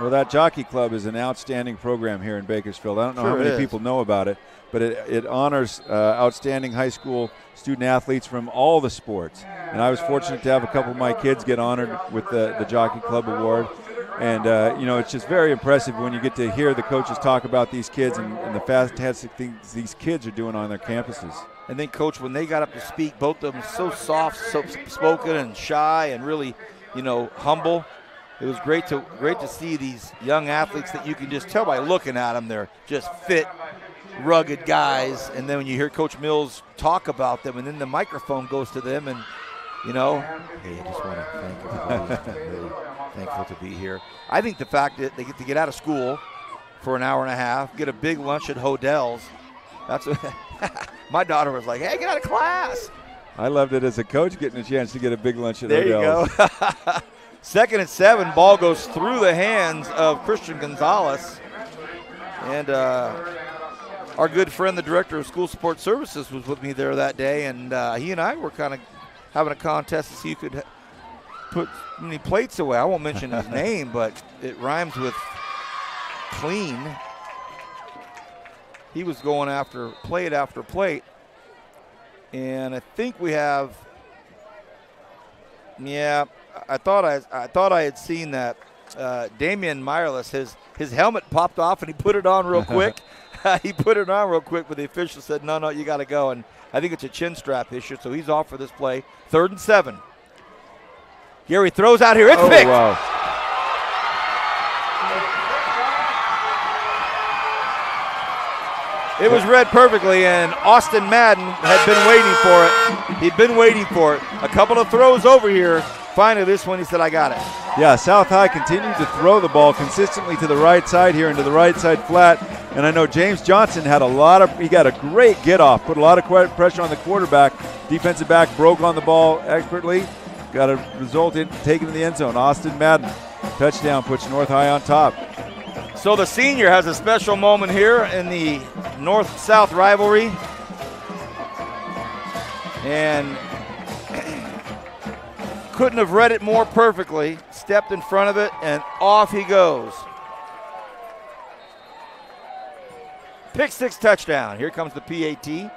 Well, that Jockey Club is an outstanding program here in Bakersfield. I don't know how many people know about it, but it honors outstanding high school student athletes from all the sports. And I was fortunate to have a couple of my kids get honored with the Jockey Club Award. And, it's just very impressive when you get to hear the coaches talk about these kids and the fantastic things these kids are doing on their campuses. I think, Coach, when they got up to speak, both of them so soft, so spoken and shy and really, humble. It was great to see these young athletes that you can just tell by looking at them. They're just fit, rugged guys. And then when you hear Coach Mills talk about them, and then the microphone goes to them, and hey, I just want to thank everybody. I'm really thankful to be here. I think the fact that they get to get out of school for an hour and a half, get a big lunch at Hodell's. That's my daughter was like, "Hey, get out of class." I loved it as a coach, getting a chance to get a big lunch at There Hodell's. you go. 2nd and 7, ball goes through the hands of Christian Gonzalez. And our good friend, the director of school support services, was with me there that day, and he and I were kind of having a contest to see who could put many plates away. I won't mention his name, but it rhymes with clean. He was going after plate, and I think we have. Yeah, I thought I had seen that. Damian Meyerless, his helmet popped off and he put it on real quick. But the official said, no, you got to go. And I think it's a chin strap issue, so he's off for this play. 3rd and 7. Gary throws out here. It's picked. Wow. It was read perfectly, and Austin Madden had been waiting for it. He'd been waiting for it. A couple of throws over here. Finally, this one, he said, I got it. Yeah, South High continued to throw the ball consistently to the right side here, into the right side flat. And I know James Johnson he got a great get off, put a lot of pressure on the quarterback. Defensive back broke on the ball expertly. Got a result in taking to the end zone. Austin Madden, touchdown, puts North High on top. So the senior has a special moment here in the North-South rivalry. And couldn't have read it more perfectly. Stepped in front of it, and off he goes. Pick 6 touchdown. Here comes the PAT.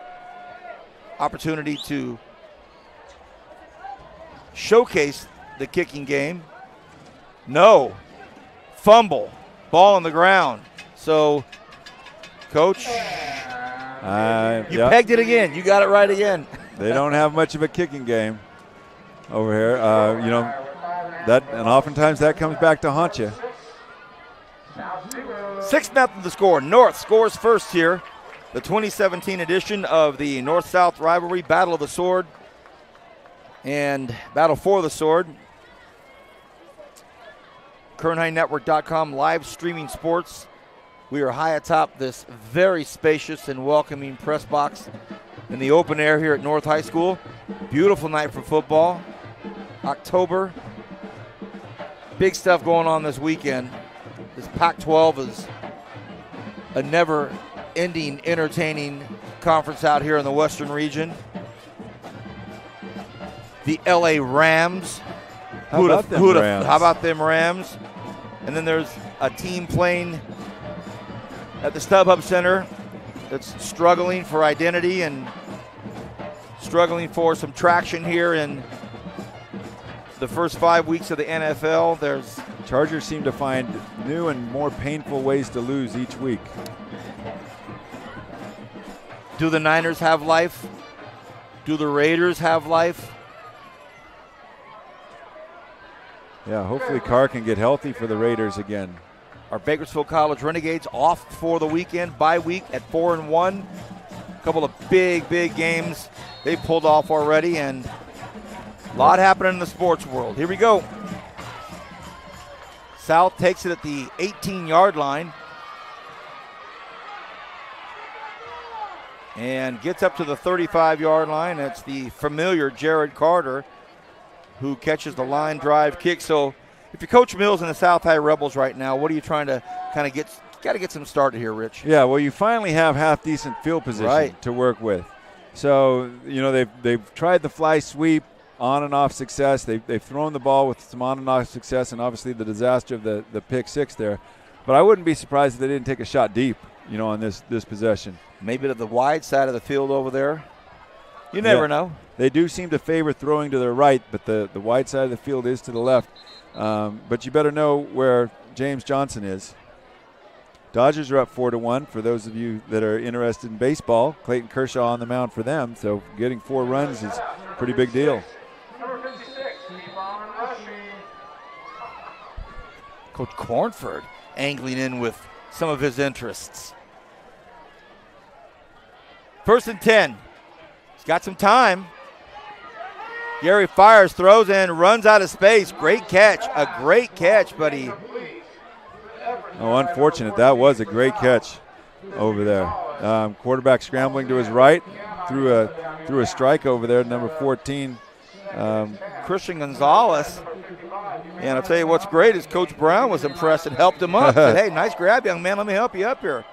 Opportunity to showcase the kicking game. No. Fumble. Ball on the ground. So, Coach, you pegged it again. You got it right again. They don't have much of a kicking game over here. And oftentimes that comes back to haunt you. 6-0 the score. North scores first here. The 2017 edition of the North-South rivalry, Battle of the Sword and Battle for the Sword. KernHighNetwork.com live streaming sports. We are high atop this very spacious and welcoming press box in the open air here at North High School. Beautiful night for football. October. Big stuff going on this weekend. This Pac-12 is a never-ending, entertaining conference out here in the Western region. The LA Rams. How about them Rams? And then there's a team playing at the StubHub Center that's struggling for identity and struggling for some traction here in the first 5 weeks of the NFL. Chargers seem to find new and more painful ways to lose each week. Do the Niners have life? Do the Raiders have life? Yeah, hopefully Carr can get healthy for the Raiders again. Our Bakersfield College Renegades off for the weekend, bye week at 4-1. A couple of big games they pulled off already, and a lot happening in the sports world. Here we go. South takes it at the 18-yard line and gets up to the 35-yard line. That's the familiar Jared Carter who catches the line drive kick. So if you're Coach Mills and the South High Rebels right now, what are you trying to kind of got to get some started here, Rich? Yeah, well, you finally have half-decent field position to work with. So, they've tried the fly sweep, on and off success. They've thrown the ball with some on and off success, and obviously the disaster of the pick six there. But I wouldn't be surprised if they didn't take a shot deep, on this possession. Maybe to the wide side of the field over there. You never know. They do seem to favor throwing to their right, but the wide side of the field is to the left. But you better know where James Johnson is. Dodgers are up 4-1 for those of you that are interested in baseball. Clayton Kershaw on the mound for them, so getting 4 runs is a pretty big deal. Coach Cornford angling in with some of his interests. 1st and 10. He's got some time. Gary fires, throws in, runs out of space. Great catch. A great catch, but he... Oh, unfortunate. That was a great catch over there. Quarterback scrambling to his right. Threw a strike over there, number 14. Christian Gonzalez. And I'll tell you what's great is Coach Brown was impressed and helped him up. Said, hey, nice grab, young man. Let me help you up here.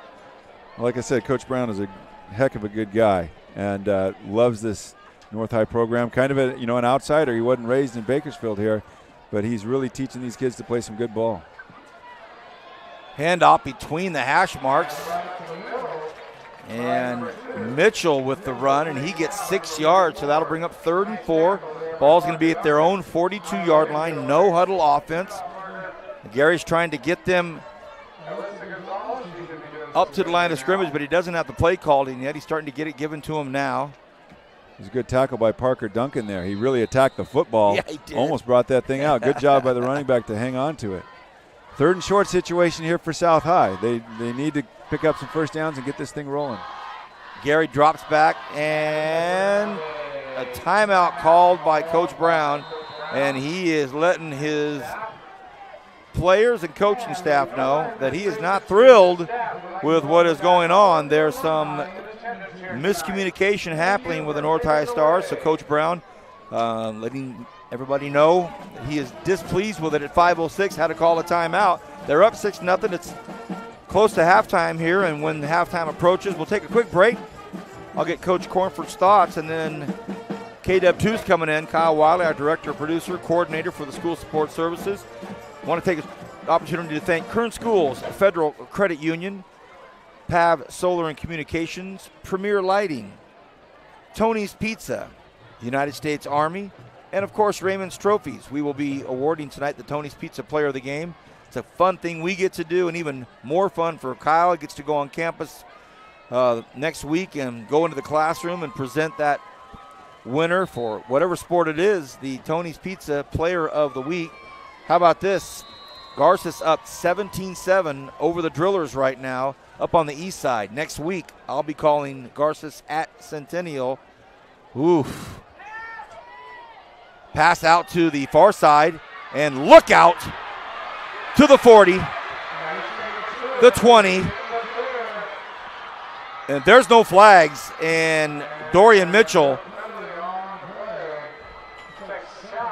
Like I said, Coach Brown is a heck of a good guy and loves this North High program. Kind of an outsider. He wasn't raised in Bakersfield here, but he's really teaching these kids to play some good ball. Handoff between the hash marks. And Mitchell with the run, and he gets 6 yards, so that'll bring up 3rd and 4. Ball's going to be at their own 42-yard line. No huddle offense. Gary's trying to get them up to the line of scrimmage, but he doesn't have the play called in yet. He's starting to get it given to him now. It was a good tackle by Parker Duncan there. He really attacked the football. Yeah, he did. Almost brought that thing out. Good job by the running back to hang on to it. 3rd and short situation here for South High. They need to pick up some first downs and get this thing rolling. Gary drops back, and a timeout called by Coach Brown, and he is letting his players and coaching staff know that he is not thrilled with what is going on. There's some miscommunication happening with the North High Stars, so Coach Brown letting everybody know that he is displeased with it at 5:06, had to call a timeout. They're up 6-0. It's close to halftime here, and when halftime approaches, we'll take a quick break. I'll get Coach Cornford's thoughts, and then KW2's coming in. Kyle Wiley, our director, producer, coordinator for the school support services. I want to take an opportunity to thank Kern Schools, Federal Credit Union, PAV Solar and Communications, Premier Lighting, Tony's Pizza, United States Army, and of course Raymond's Trophies. We will be awarding tonight the Tony's Pizza Player of the Game. It's a fun thing we get to do, and even more fun for Kyle. He gets to go on campus next week and go into the classroom and present that winner for whatever sport it is, the Tony's Pizza Player of the Week. How about this? Garces up 17-7 over the Drillers right now up on the east side. Next week, I'll be calling Garces at Centennial. Oof. Pass out to the far side, and look out to the 40, the 20, and there's no flags, and Dorian Mitchell,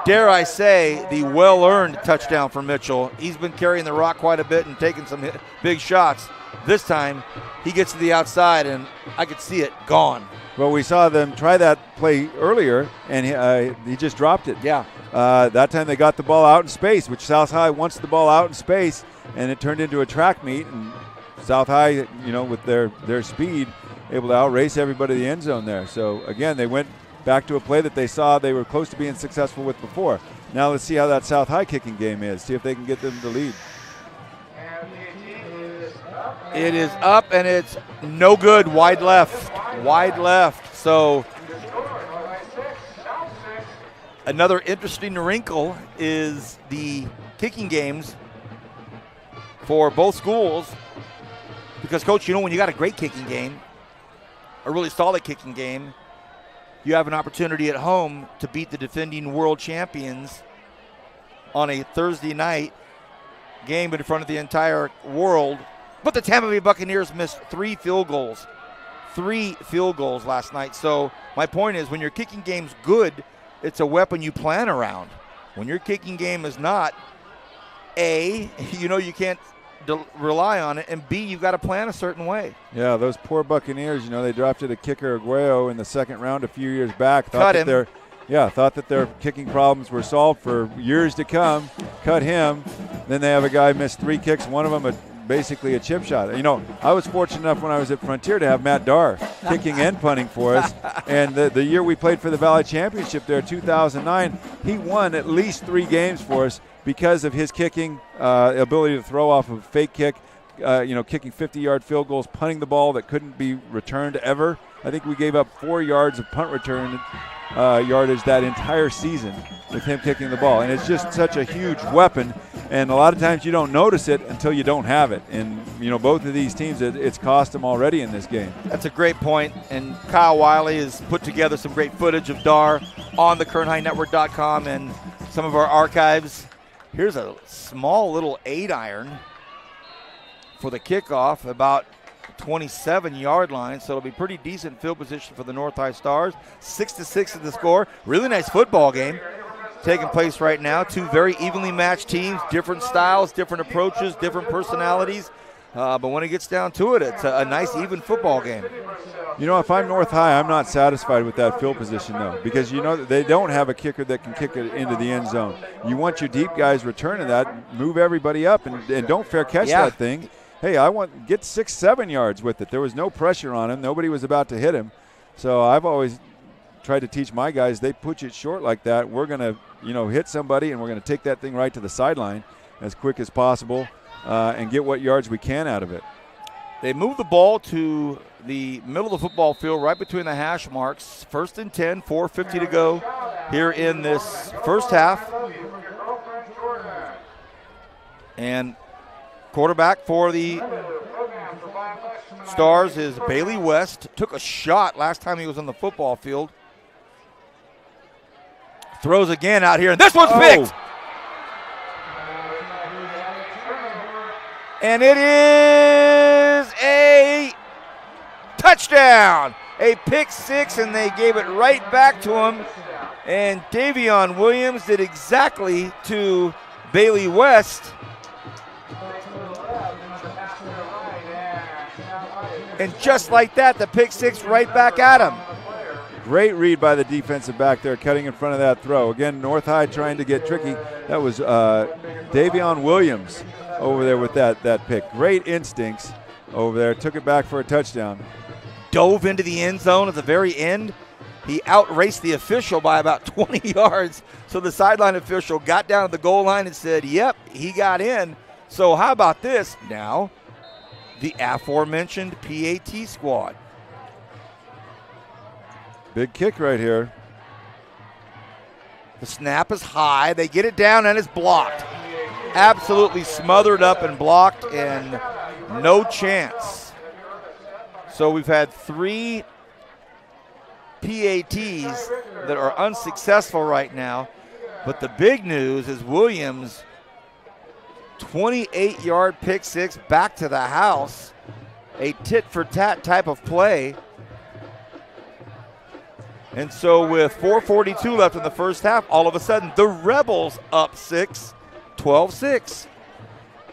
dare I say, the well-earned touchdown for Mitchell. He's been carrying the rock quite a bit and taking some big shots. This time, he gets to the outside, and I could see it gone. Well, we saw them try that play earlier, and he just dropped it. Yeah. That time they got the ball out in space, which South High wants the ball out in space, and it turned into a track meet. And South High, with their speed, able to outrace everybody in the end zone there. So, again, they went back to a play that they saw they were close to being successful with before. Now let's see how that South High kicking game is, see if they can get them to lead. It is up, and it's no good. Wide left. So Another interesting wrinkle is the kicking games for both schools. Because, Coach, when you got a great kicking game, a really solid kicking game, you have an opportunity at home to beat the defending world champions on a Thursday night game in front of the entire world. But the Tampa Bay Buccaneers missed 3 field goals last night. So my point is, when your kicking game's good, it's a weapon you plan around. When your kicking game is not, A, you can't rely on it, and B, you've got to plan a certain way. Yeah, those poor Buccaneers, they drafted a kicker, Aguayo, in the second round a few years back. Cut him. Thought that their kicking problems were solved for years to come. Cut him. Then they have a guy miss 3 kicks, one of them basically a chip shot. I was fortunate enough when I was at Frontier to have Matt Darr kicking and punting for us. And the year we played for the Valley Championship there, 2009, he won at least 3 games for us because of his kicking, ability to throw off a fake kick, kicking 50-yard field goals, punting the ball that couldn't be returned ever. I think we gave up 4 yards of punt return yardage that entire season with him kicking the ball. And it's just such a huge weapon. And a lot of times you don't notice it until you don't have it. And, both of these teams, it's cost them already in this game. That's a great point. And Kyle Wiley has put together some great footage of Darr on the KernHighNetwork.com and some of our archives. Here's a small little 8-iron for the kickoff, about 27-yard line, so it'll be pretty decent field position for the North High Stars. 6-6 is the score. Really nice football game taking place right now. 2 very evenly matched teams, different styles, different approaches, different personalities. But when it gets down to it, it's a nice, even football game. If I'm North High, I'm not satisfied with that field position, though, because they don't have a kicker that can kick it into the end zone. You want your deep guys returning that, move everybody up, and don't fair catch that thing. Hey, get 6-7 yards with it. There was no pressure on him. Nobody was about to hit him. So I've always tried to teach my guys, they put it short like that, we're going to, hit somebody, and we're going to take that thing right to the sideline as quick as possible and get what yards we can out of it. They move the ball to the middle of the football field, right between the hash marks. 1st and 10, 4:50 to go here in this first half. And quarterback for the Stars is Bailey West. Took a shot last time he was on the football field. Throws again out here, and this one's picked. And it is a touchdown. A pick 6, and they gave it right back to him. And Davion Williams did exactly to Bailey West. And just like that, the pick 6 right back at him. Great read by the defensive back there, cutting in front of that throw. Again, North High trying to get tricky. That was Davion Williams over there with that pick. Great instincts over there. Took it back for a touchdown. Dove into the end zone at the very end. He outraced the official by about 20 yards. So the sideline official got down to the goal line and said, yep, he got in. So how about this? Now, the aforementioned PAT squad. Big kick right here. The snap is high. They get it down, and it's blocked. Absolutely smothered up and blocked, and no chance. So we've had 3 PATs that are unsuccessful right now. But the big news is Williams, 28-yard pick 6 back to the house. A tit-for-tat type of play. And so with 4:42 left in the first half, all of a sudden the Rebels up 6, 12-6.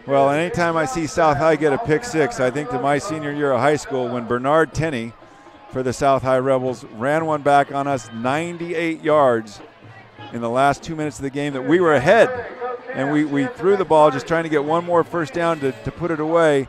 Well, anytime I see South High get a pick 6, I think to my senior year of high school when Bernard Tenney for the South High Rebels ran one back on us 98 yards in the last 2 minutes of the game that we were ahead. And we threw the ball just trying to get one more first down to put it away.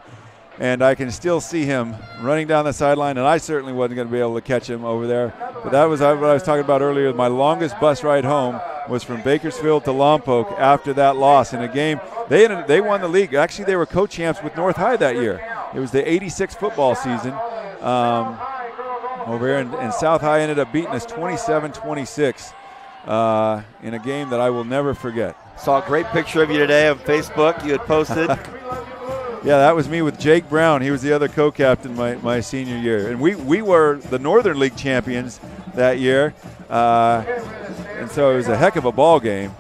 And I can still see him running down the sideline, and I certainly wasn't going to be able to catch him over there. But that was what I was talking about earlier. My longest bus ride home was from Bakersfield to Lompoc after that loss in a game. They won the league. Actually, they were co-champs with North High that year. It was the 86 football season over here, and South High ended up beating us 27-26 in a game that I will never forget. Saw a great picture of you today on Facebook. You had posted. Yeah, that was me with Jake Brown. He was the other co-captain my senior year. And we were the Northern League champions that year. And so it was a heck of a ball game.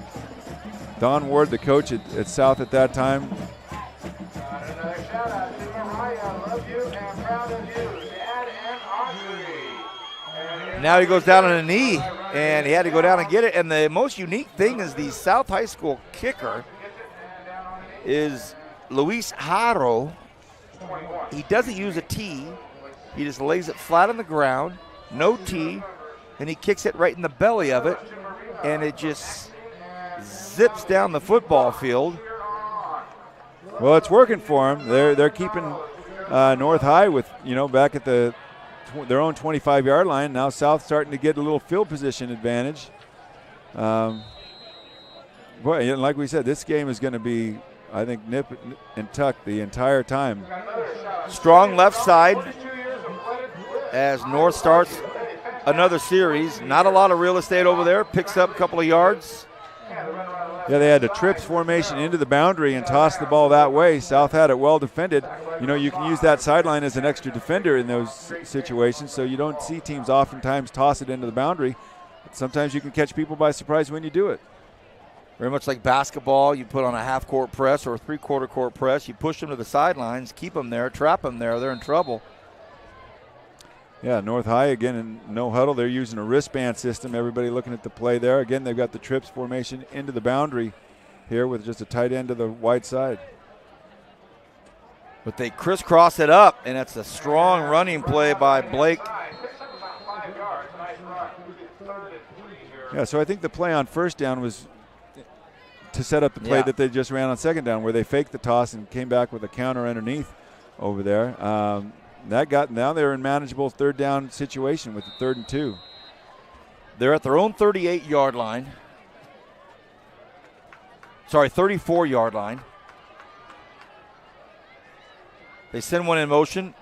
Don Ward, the coach at South at that time. Now he goes down on a knee, and he had to go down and get it. And the most unique thing is the South High School kicker is Luis Haro. He doesn't use a tee. He just lays it flat on the ground, no tee, and he kicks it right in the belly of it, and it just zips down the football field. Well, it's working for them. They're keeping North High with, back at their own 25-yard line. Now South starting to get a little field position advantage. Boy, and like we said, this game is going to be, I think, nip and tuck the entire time. Strong left side as North starts another series. Not a lot of real estate over there. Picks up a couple of yards. Yeah, they had a trips formation into the boundary and tossed the ball that way. South had it well defended. You can use that sideline as an extra defender in those situations, so you don't see teams oftentimes toss it into the boundary. But sometimes you can catch people by surprise when you do it. Very much like basketball, you put on a half-court press or a three-quarter court press. You push them to the sidelines, keep them there, trap them there. They're in trouble. Yeah, North High, again, in no huddle. They're using a wristband system. Everybody looking at the play there. Again, they've got the trips formation into the boundary here with just a tight end to the wide side. But they crisscross it up, and it's a strong running play by Blake. Yeah, so I think the play on first down was to set up the play that they just ran on second down, where they faked the toss and came back with a counter underneath over there. Now they're in manageable third down situation with the 3rd and 2. They're at their own 38-yard line. 34-yard line. They send one in motion.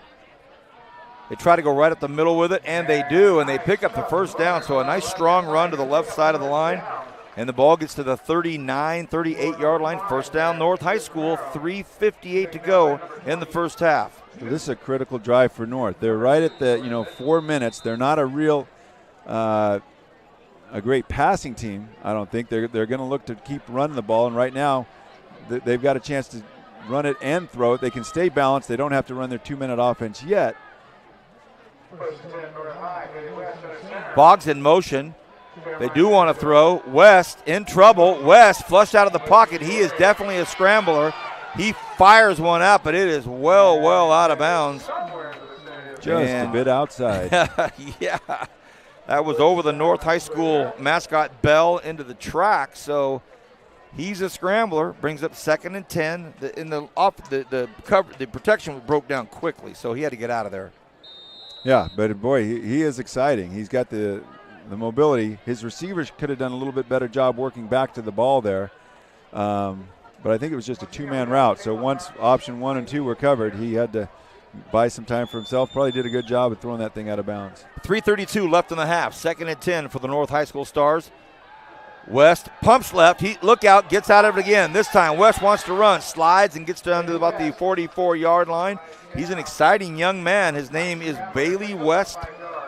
They try to go right up the middle with it, and they do, and they pick up the first down. So a nice strong run to the left side of the line, and the ball gets to the 38-yard line. First down, North High School, 3:58 to go in the first half. So this is a critical drive for North. They're right at the 4 minutes. They're not a real a great passing team, I don't think. They're going to look to keep running the ball, and right now they've got a chance to run it and throw it. They can stay balanced. They don't have to run their 2-minute offense yet. Boggs in motion. They do want to throw. West in trouble. West flushed out of the pocket. He is definitely a scrambler. He fires one out, but it is well out of bounds. Just a bit outside. Yeah. That was over the North High School mascot Bell into the track. So he's a scrambler. Brings up 2nd and 10. The protection broke down quickly, so he had to get out of there. Yeah, but boy, he is exciting. He's got the mobility. His receivers could have done a little bit better job working back to the ball there. But I think it was just a 2-man route. So once option 1 and 2 were covered, he had to buy some time for himself. Probably did a good job of throwing that thing out of bounds. 3:32 left in the half. 2nd and 10 for the North High School Stars. West pumps left. Look out, gets out of it again. This time West wants to run, slides and gets down to about the 44-yard line. He's an exciting young man. His name is Bailey West,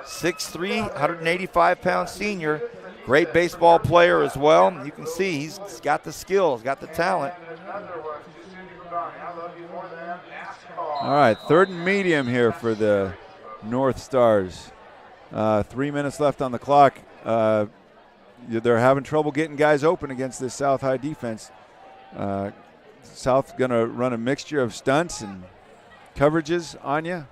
6'3", 185-pound senior. Great baseball player as well. You can see he's got the skills, got the talent. All right, 3rd and medium here for the North Stars. 3 minutes left on the clock. They're having trouble getting guys open against this South High defense. South's going to run a mixture of stunts and coverages on you.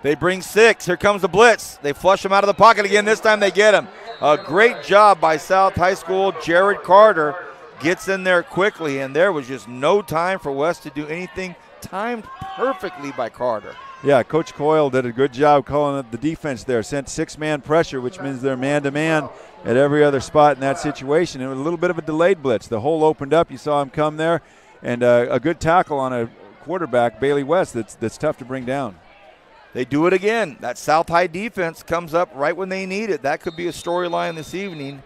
They bring 6. Here comes the blitz. They flush him out of the pocket again. This time they get him. A great job by South High School. Jared Carter gets in there quickly, and there was just no time for West to do anything. Timed perfectly by Carter. Yeah, Coach Coyle did a good job calling up the defense there. Sent 6-man pressure, which means they're man-to-man at every other spot in that situation. It was a little bit of a delayed blitz. The hole opened up. You saw him come there. And a good tackle on a quarterback, Bailey West, that's tough to bring down. They do it again. That South High defense comes up right when they need it. That could be a storyline this evening.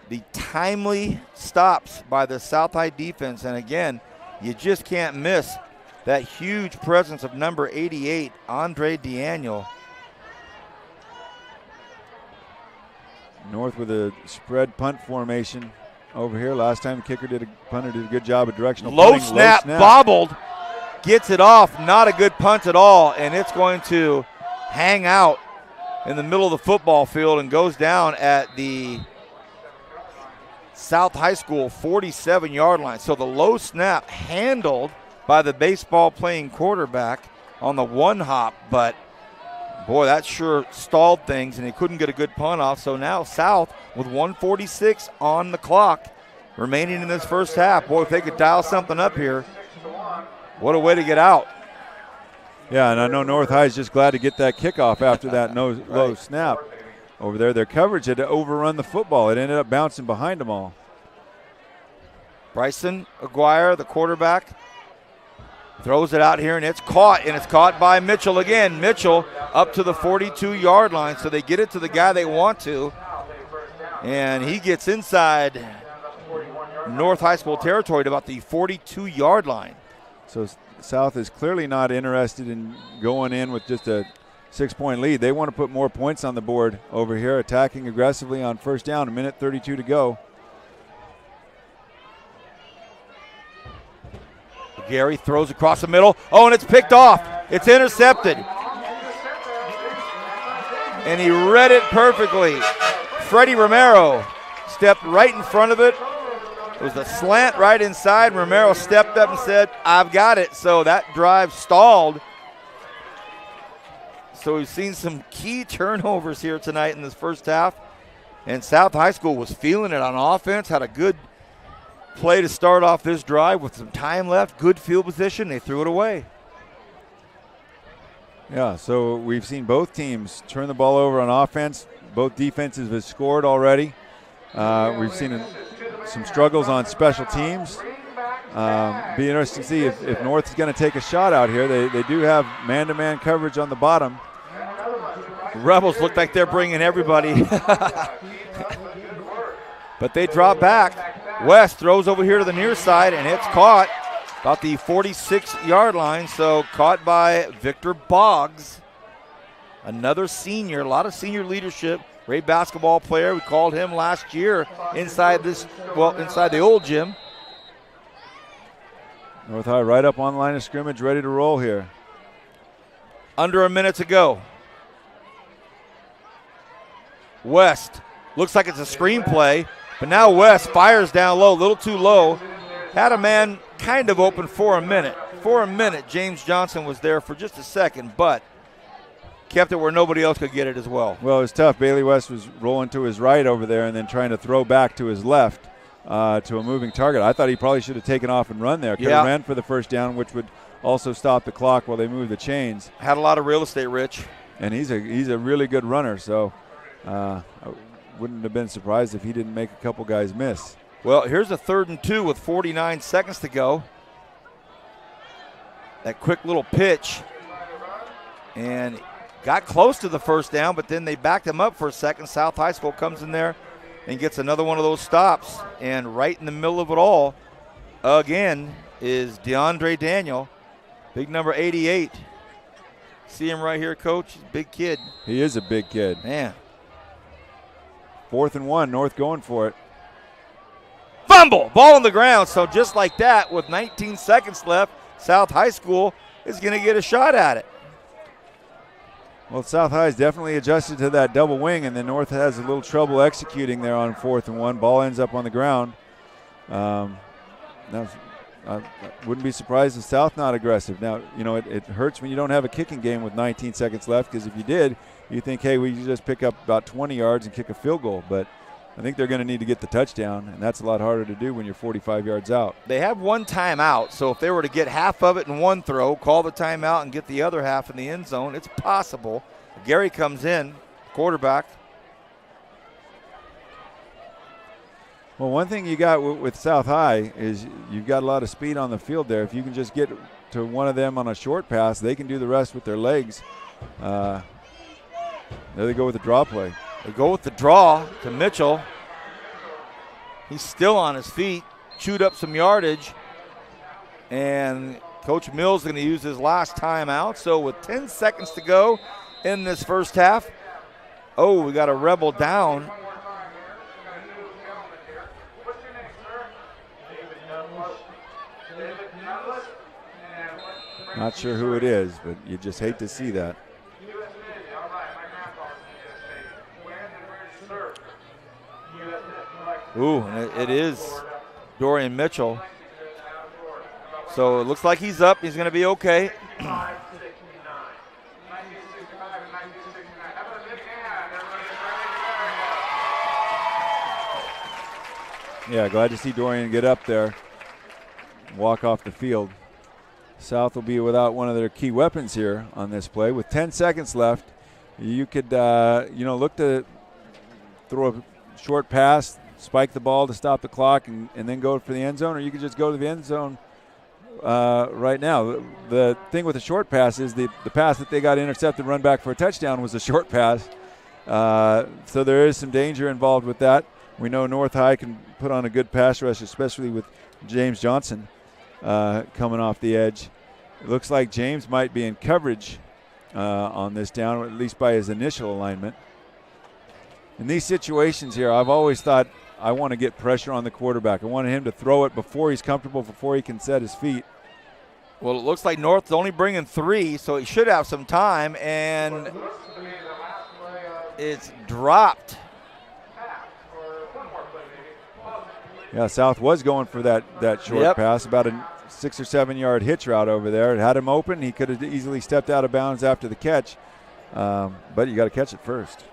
the timely stops by the South High defense. And again, you just can't miss that huge presence of number 88, Andre Daniel. North with a spread punt formation over here. Last time the punter did a good job of directional punting. Low snap, bobbled, gets it off. Not a good punt at all, and it's going to hang out in the middle of the football field and goes down at the South High School 47-yard line. So the low snap handled by the baseball playing quarterback on the one hop, but boy, that sure stalled things, and he couldn't get a good punt off. So now South with 1:46 on the clock remaining in this first half. Boy, if they could dial something up here, what a way to get out. Yeah, and I know North High is just glad to get that kickoff after that low snap over there. Their coverage had to overrun the football. It ended up bouncing behind them all. Bryson Aguirre, the quarterback, throws it out here, and it's caught by Mitchell again. Mitchell up to the 42-yard line, so they get it to the guy they want to, and he gets inside North High School territory to about the 42-yard line. So South is clearly not interested in going in with just a 6-point lead. They want to put more points on the board over here, attacking aggressively on first down, 1:32 to go. Gary throws across the middle. Oh, and it's picked off. It's intercepted. And he read it perfectly. Freddie Romero stepped right in front of it. It was a slant right inside. Romero stepped up and said, I've got it. So that drive stalled. So we've seen some key turnovers here tonight in this first half. And South High School was feeling it on offense, had a good play to start off this drive with some time left, good field position. They threw it away. Yeah, so we've seen both teams turn the ball over on offense. Both defenses have scored already. We've seen some struggles on special teams. Be interesting to see if North is going to take a shot out here. They do have man-to-man coverage on the bottom. Rebels look like they're bringing everybody. But they drop back. West throws over here to the near side, and it's caught about the 46-yard line. So caught by Victor Boggs, another senior. A lot of senior leadership. Great basketball player. We called him last year inside the old gym. North High right up on the line of scrimmage, ready to roll here. Under a minute to go. West looks like it's a screenplay. But now West fires down low, a little too low. Had a man kind of open for a minute. For a minute, James Johnson was there for just a second, but kept it where nobody else could get it as well. Well, it was tough. Bailey West was rolling to his right over there and then trying to throw back to his left to a moving target. I thought he probably should have taken off and run there. Could have ran for the first down, which would also stop the clock while they move the chains. Had a lot of real estate, Rich. And he's a really good runner, so wouldn't have been surprised if he didn't make a couple guys miss. Well, here's a 3rd and 2 with 49 seconds to go. That quick little pitch. And got close to the first down, but then they backed him up for a second. South High School comes in there and gets another one of those stops. And right in the middle of it all, again, is DeAndre Daniel, big number 88. See him right here, Coach? He's a big kid. He is a big kid. Man. 4th and 1, North going for it. Fumble, ball on the ground. So just like that, with 19 seconds left, South High School is going to get a shot at it. Well, South High is definitely adjusted to that double wing, and then North has a little trouble executing there on 4th and 1. Ball ends up on the ground. I wouldn't be surprised if South not aggressive. Now, it hurts when you don't have a kicking game with 19 seconds left, because if you did, you think, hey, we just pick up about 20 yards and kick a field goal. But I think they're going to need to get the touchdown, and that's a lot harder to do when you're 45 yards out. They have one timeout, so if they were to get half of it in one throw, call the timeout and get the other half in the end zone, it's possible. Gary comes in, quarterback. Well, one thing you got with South High is you've got a lot of speed on the field there. If you can just get to one of them on a short pass, they can do the rest with their legs. There they go with the draw play. They go with the draw to Mitchell. He's still on his feet, chewed up some yardage, and Coach Mills is going to use his last timeout. So with 10 seconds to go in this first half, oh, we got a Rebel down. Not sure who it is, but you just hate to see that. Ooh, and it is Dorian Mitchell. So it looks like he's up. He's going to be okay. Yeah, glad to see Dorian get up there, walk off the field. South will be without one of their key weapons here on this play. With 10 seconds left, you could, look to throw a short pass, spike the ball to stop the clock, and then go for the end zone, or you could just go to the end zone right now. The thing with the short pass is the pass that they got intercepted, run back for a touchdown, was a short pass. So there is some danger involved with that. We know North High can put on a good pass rush, especially with James Johnson coming off the edge. It looks like James might be in coverage on this down, or at least by his initial alignment. In these situations here, I've always thought I want to get pressure on the quarterback. I want him to throw it before he's comfortable, before he can set his feet. Well, it looks like North's only bringing 3, so he should have some time, and it's dropped. Yeah, South was going for that short pass, about a 6 or 7 yard hitch route over there. It had him open. He could have easily stepped out of bounds after the catch, but you got to catch it first.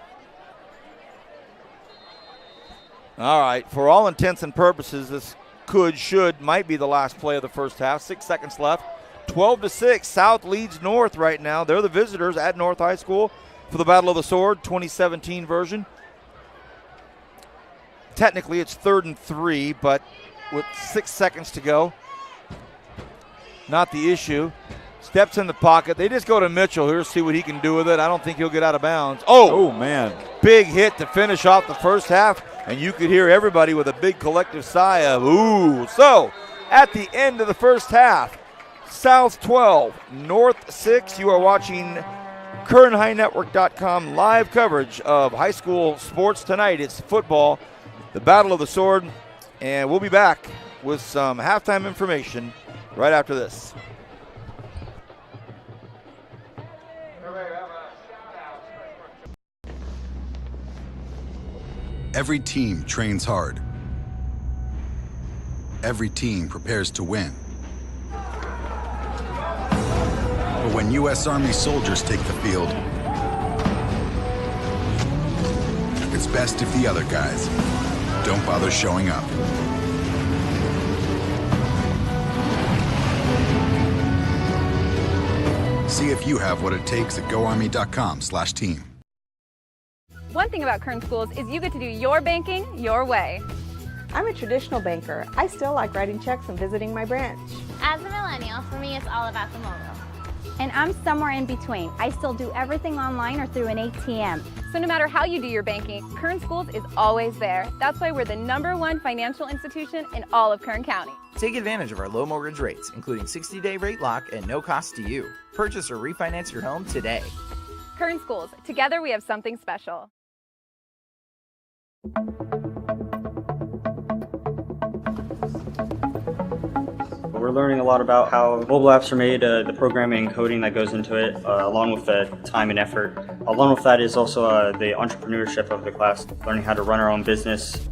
All right, for all intents and purposes, this might be the last play of the first half. 6 seconds left. 12-6. South leads North right now. They're the visitors at North High School for the Battle of the Sword 2017 version. Technically, it's 3rd and 3, but with 6 seconds to go, not the issue. Steps in the pocket. They just go to Mitchell here, see what he can do with it. I don't think he'll get out of bounds. Oh man. Big hit to finish off the first half, and you could hear everybody with a big collective sigh of ooh. So, at the end of the first half, South 12, North 6. You are watching KernHighNetwork.com live coverage of high school sports tonight. It's football, the Battle of the Sword, and we'll be back with some halftime information right after this. Every team trains hard. Every team prepares to win. But when U.S. Army soldiers take the field, it's best if the other guys don't bother showing up. See if you have what it takes at GoArmy.com/team. One thing about Kern Schools is you get to do your banking your way. I'm a traditional banker. I still like writing checks and visiting my branch. As a millennial, for me, it's all about the mobile. And I'm somewhere in between. I still do everything online or through an ATM. So no matter how you do your banking, Kern Schools is always there. That's why we're the #1 financial institution in all of Kern County. Take advantage of our low mortgage rates, including 60-day rate lock and no cost to you. Purchase or refinance your home today. Kern Schools, together we have something special. We're learning a lot about how mobile apps are made, the programming and coding that goes into it, along with the time and effort. Along with that is also the entrepreneurship of the class, learning how to run our own business.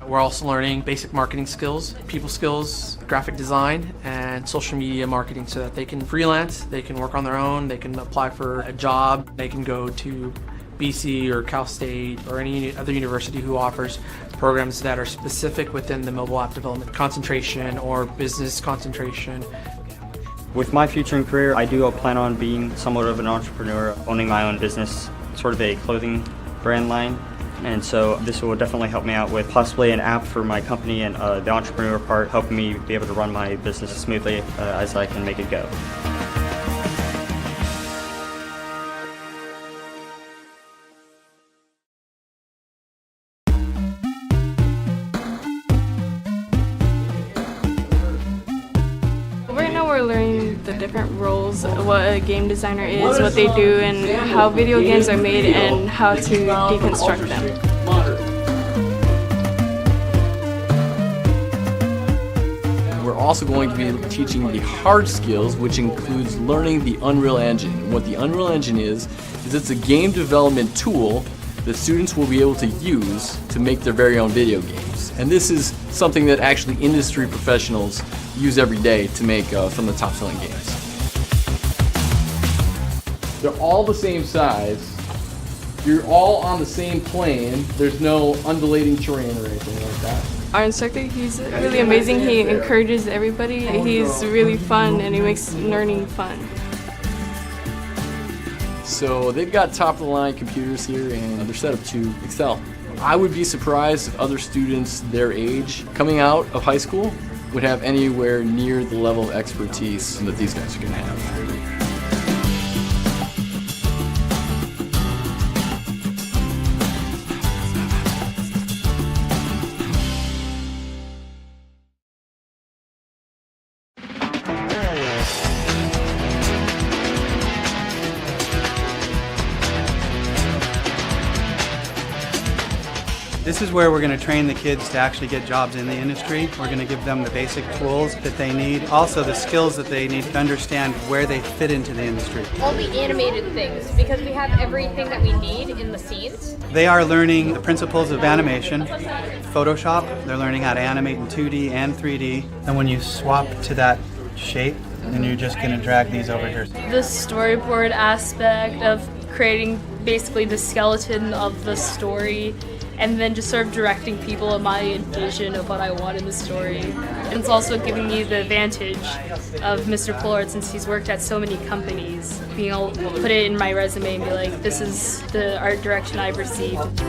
We're also learning basic marketing skills, people skills, graphic design, and social media marketing so that they can freelance, they can work on their own, they can apply for a job, they can go to BC or Cal State or any other university who offers programs that are specific within the mobile app development concentration or business concentration. With my future and career, I do plan on being somewhat of an entrepreneur, owning my own business, sort of a clothing brand line. And so this will definitely help me out with possibly an app for my company, and the entrepreneur part helping me be able to run my business as smoothly as I can make it go. are learning the different roles, what a game designer is, what they do, and how video games are made, and how to deconstruct them. We're also going to be teaching the hard skills, which includes learning the Unreal Engine. What the Unreal Engine is it's a game development tool that students will be able to use to make their very own video games. And this is something that actually industry professionals use every day to make some of the top-selling games. They're all the same size. You're all on the same plane. There's no undulating terrain or anything like that. Our instructor, he's really amazing. He encourages everybody. He's really fun and he makes learning fun. So they've got top-of-the-line computers here and they're set up to excel. I would be surprised if other students their age coming out of high school would have anywhere near the level of expertise that these guys are going to have. This is where we're going to train the kids to actually get jobs in the industry. We're going to give them the basic tools that they need, also the skills that they need to understand where they fit into the industry. All the animated things, because we have everything that we need in the scenes. They are learning the principles of animation, Photoshop. They're learning how to animate in 2D and 3D. And when you swap to that shape, then you're just going to drag these over here. The storyboard aspect of creating basically the skeleton of the story, and then just sort of directing people in my vision of what I want in the story. And it's also giving me the advantage of Mr. Pollard, since he's worked at so many companies, being able to put it in my resume and be like, this is the art direction I've received.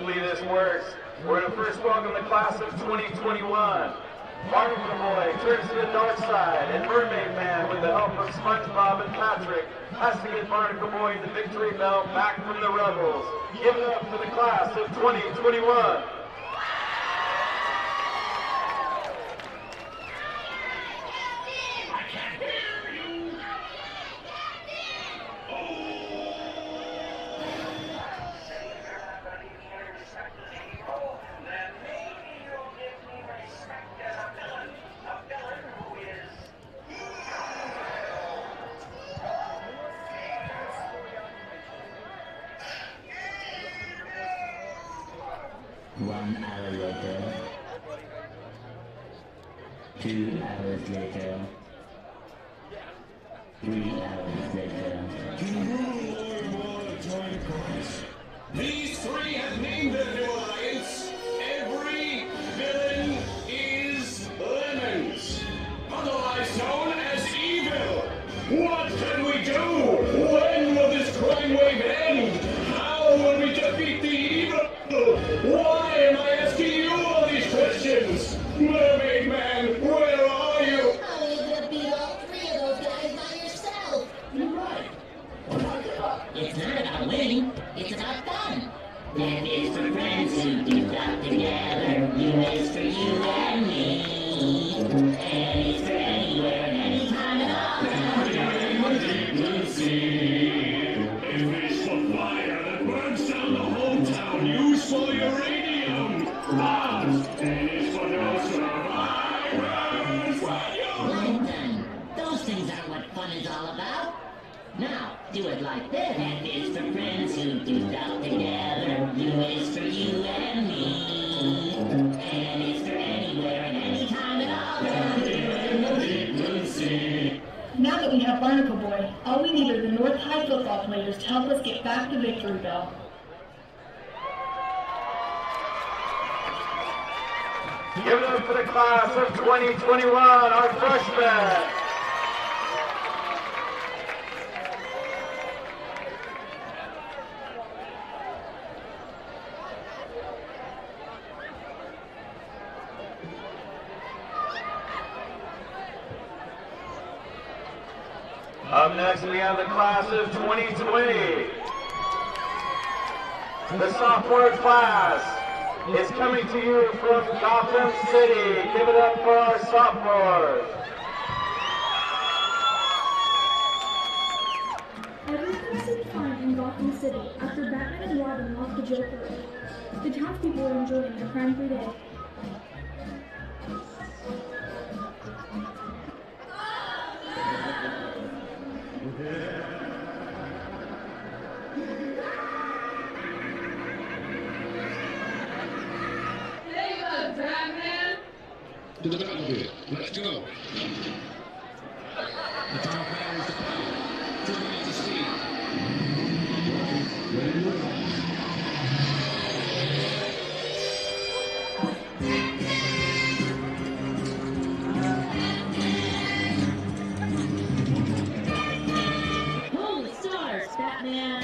hopefully this works. We're going to first welcome the class of 2021. Barnacle Boy turns to the dark side, and Mermaid Man, with the help of SpongeBob and Patrick, has to get Barnacle Boy the victory belt back from the rebels. Give it up for the class of 2021. One hour later, 2 hours later, 3 hours later. These three have named their new alliance. Every villain is Lemons, otherwise known as evil. What can we do? When will this crime wave end? How will we defeat the evil? Why am I asking you all these questions? Mermaid Man, where are you? How are you gonna beat all three of those guys by yourself? You're right. It's not about winning, it's about fun. That is for friends who do stuff together. U is for you and me. And it's for anywhere and anytime at all. A fish for fire that burns down the whole town. Use for uranium. And it's for no survivors. Well done. Those things aren't what fun is all about. Now, do it like this. That is for friends who do stuff together. U is for you and me. And it's for anywhere and anytime at all. Now that we have Barnacle Boy, all we need are the North High football players to help us get back to Victory Bell. Give it up for the class of 2021, our freshmen. Up next, we have the class of 2020. The sophomore class is coming to you from Gotham City. Give it up for our sophomores. Everything seemed fine in Gotham City after Batman and Robin lost the Joker. The townspeople were enjoying a crime-free day. To the battlefield. Let's go. The top man is the power. Turn on the speed. Holy stars, Batman!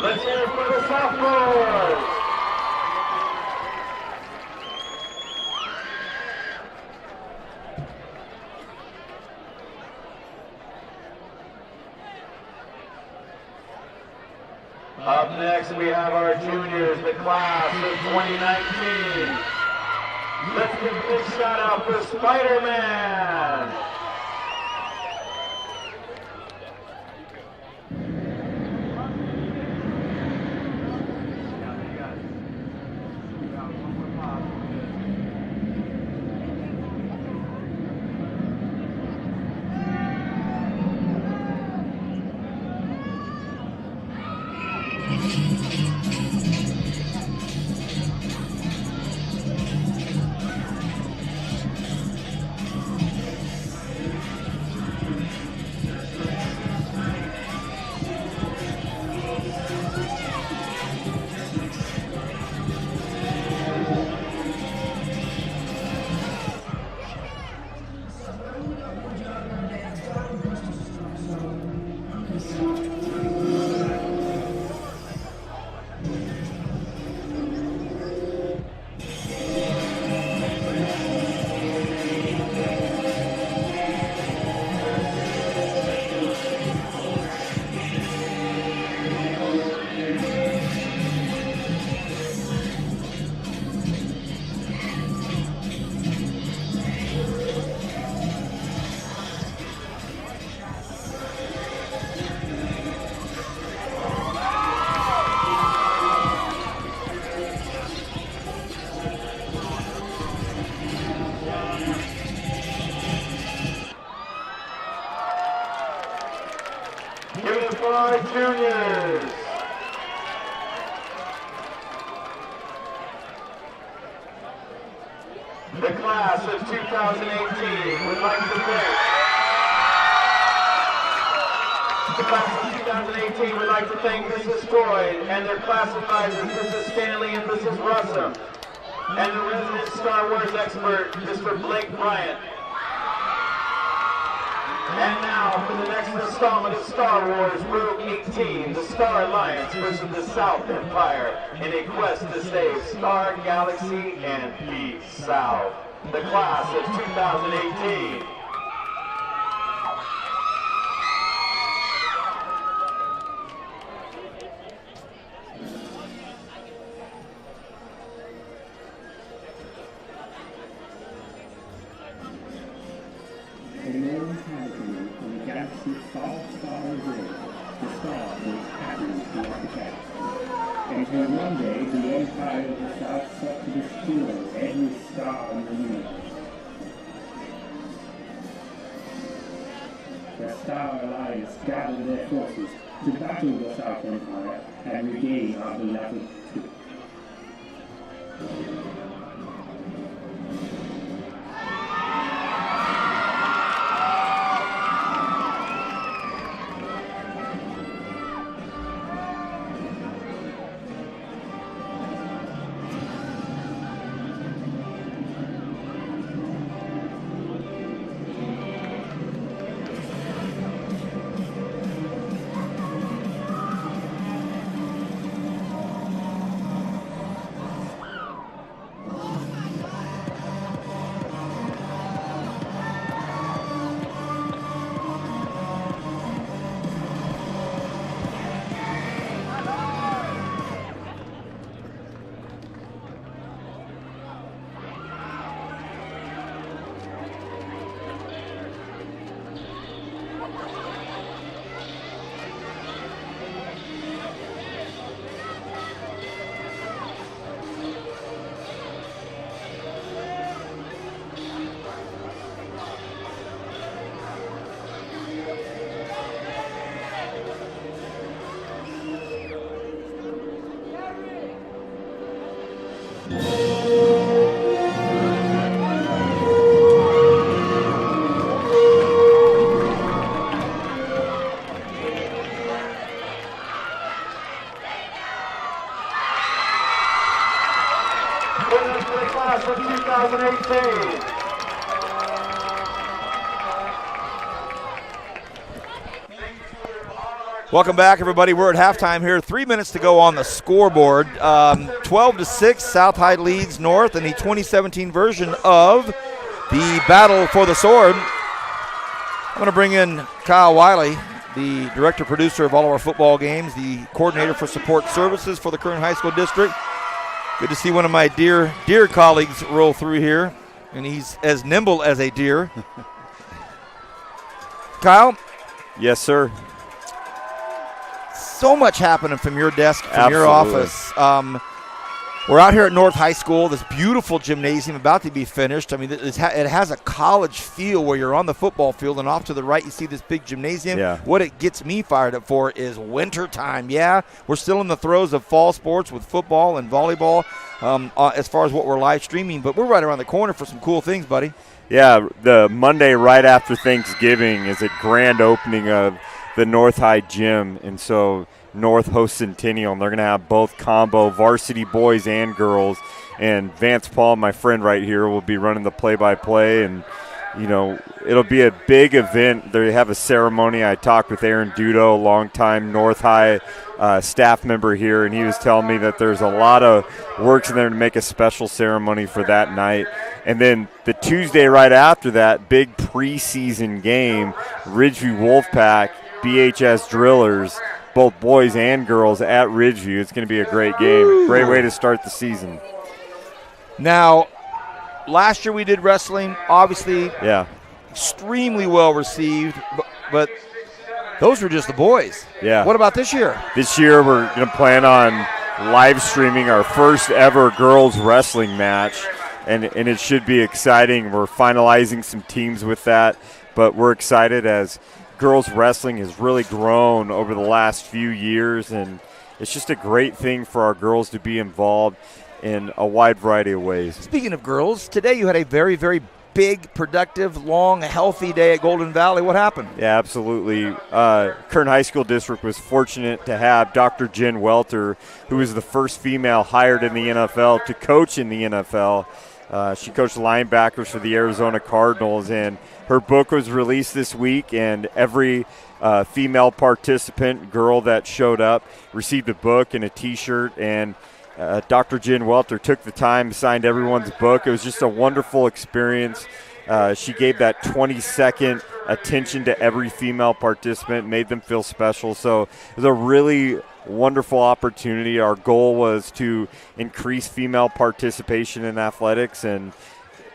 Let's hear it for the sophomores. Up next, we have our juniors, the class of 2019. Let's give a big shout out for Spider-Man. Juniors. The class of 2018 would like to thank. The class of 2018 would like to thank Mrs. Floyd and their class advisors, Mrs. Stanley and Mrs. Russell, and the resident Star Wars expert, Mr. Blake Bryant. And now for the next installment of Star Wars Rogue 18, the Star Alliance versus the South Empire in a quest to save Star Galaxy and Peace South. The class of 2018. Until one day, the Empire of the South sought to destroy every star in the universe. The Star Alliance gathered their forces to battle the South Empire and regain our beloved truth. Class of 2018. Welcome back, everybody. We're at halftime here. 3 minutes to go on the scoreboard. 12-6, South High leads North in the 2017 version of the Battle for the Sword. I'm going to bring in Kyle Wiley, the director producer of all of our football games, the coordinator for support services for the Kern High School District. Good to see one of my dear colleagues roll through here, and he's as nimble as a deer. Kyle? Yes, sir. So much happening from your desk, from your Absolutely. office. We're out here at North High School, this beautiful gymnasium about to be finished. I mean, it has a college feel where you're on the football field, and off to the right you see this big gymnasium. Yeah. What it gets me fired up for is winter time. Yeah, we're still in the throes of fall sports with football and volleyball as far as what we're live streaming, but we're right around the corner for some cool things, buddy. Yeah, the Monday right after Thanksgiving is a grand opening of the North High Gym, and so North hosts Centennial, and they're going to have both combo varsity boys and girls. And Vance Paul, my friend right here, will be running the play-by-play, and you know it'll be a big event. They have a ceremony. I talked with Aaron Dudo, a longtime North High staff member here, and he was telling me that there's a lot of works in there to make a special ceremony for that night. And then the Tuesday right after that, big preseason game, Ridgeview Wolfpack, BHS Drillers, both boys and girls at Ridgeview. It's going to be a great game. Great way to start the season. Now, last year we did wrestling, obviously extremely well received, but those were just the boys. Yeah. What about this year? This year we're going to plan on live streaming our first ever girls wrestling match, and it should be exciting. We're finalizing some teams with that, but we're excited as girls wrestling has really grown over the last few years, and it's just a great thing for our girls to be involved in a wide variety of ways. Speaking of girls, today you had a very, very big, productive, long, healthy day at Golden Valley. What happened? Yeah, absolutely. Kern High School District was fortunate to have Dr. Jen Welter, who was the first female hired in the NFL to coach in the NFL. She coached linebackers for the Arizona Cardinals, and her book was released this week, and every female participant, girl that showed up, received a book and a T-shirt, and Dr. Jen Welter took the time, signed everyone's book. It was just a wonderful experience. She gave that 20-second attention to every female participant, made them feel special. So it was a really wonderful opportunity. Our goal was to increase female participation in athletics and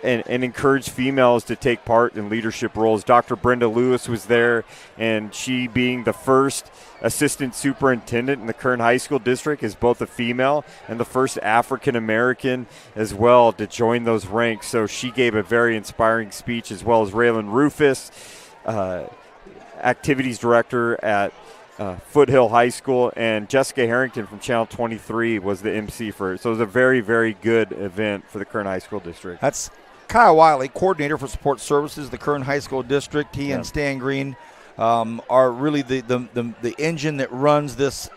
encourage females to take part in leadership roles. Dr. Brenda Lewis was there, and she, being the first assistant superintendent in the Kern High School District, is both a female and the first African-American as well to join those ranks. So she gave a very inspiring speech, as well as Raylan Rufus, activities director at Foothill High School, and Jessica Harrington from Channel 23 was the MC for it. So it was a very, very good event for the Kern High School District. That's Kyle Wiley, coordinator for support services, the Kern High School District. He and Stan Green are really the engine that runs this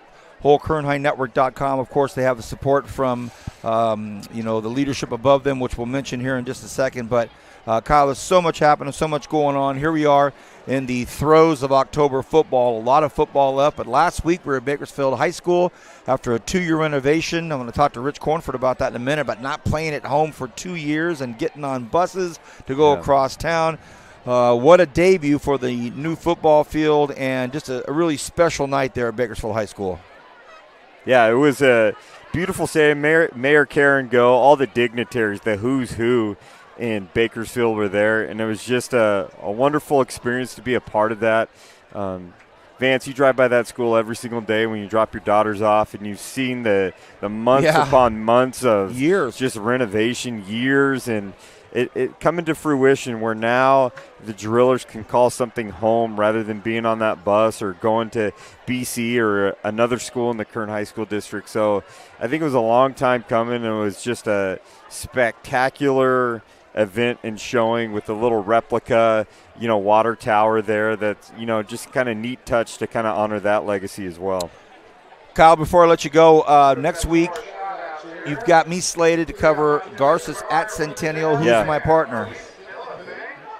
whole KernHighNetwork.com. Of course, they have the support from the leadership above them, which we'll mention here in just a second. But Kyle, there's so much happening, so much going on. Here we are in the throes of October football. A lot of football left, but last week we were at Bakersfield High School after a 2-year renovation. I'm going to talk to Rich Cornford about that in a minute, but not playing at home for 2 years and getting on buses to go across town. What a debut for the new football field, and just a really special night there at Bakersfield High School. Yeah, it was a beautiful stadium. Mayor Karen Go, all the dignitaries, the who's who in Bakersfield were there, and it was just a wonderful experience to be a part of that. Vance, you drive by that school every single day when you drop your daughters off, and you've seen the months upon months of years, just renovation, years, and it coming to fruition where now the drillers can call something home rather than being on that bus or going to BC or another school in the Kern High School District. So I think it was a long time coming. It was just a spectacular event and showing with a little replica, water tower there. That's, just kind of neat touch to kind of honor that legacy as well. Kyle, before I let you go, next week you've got me slated to cover Garces at Centennial. Who's my partner?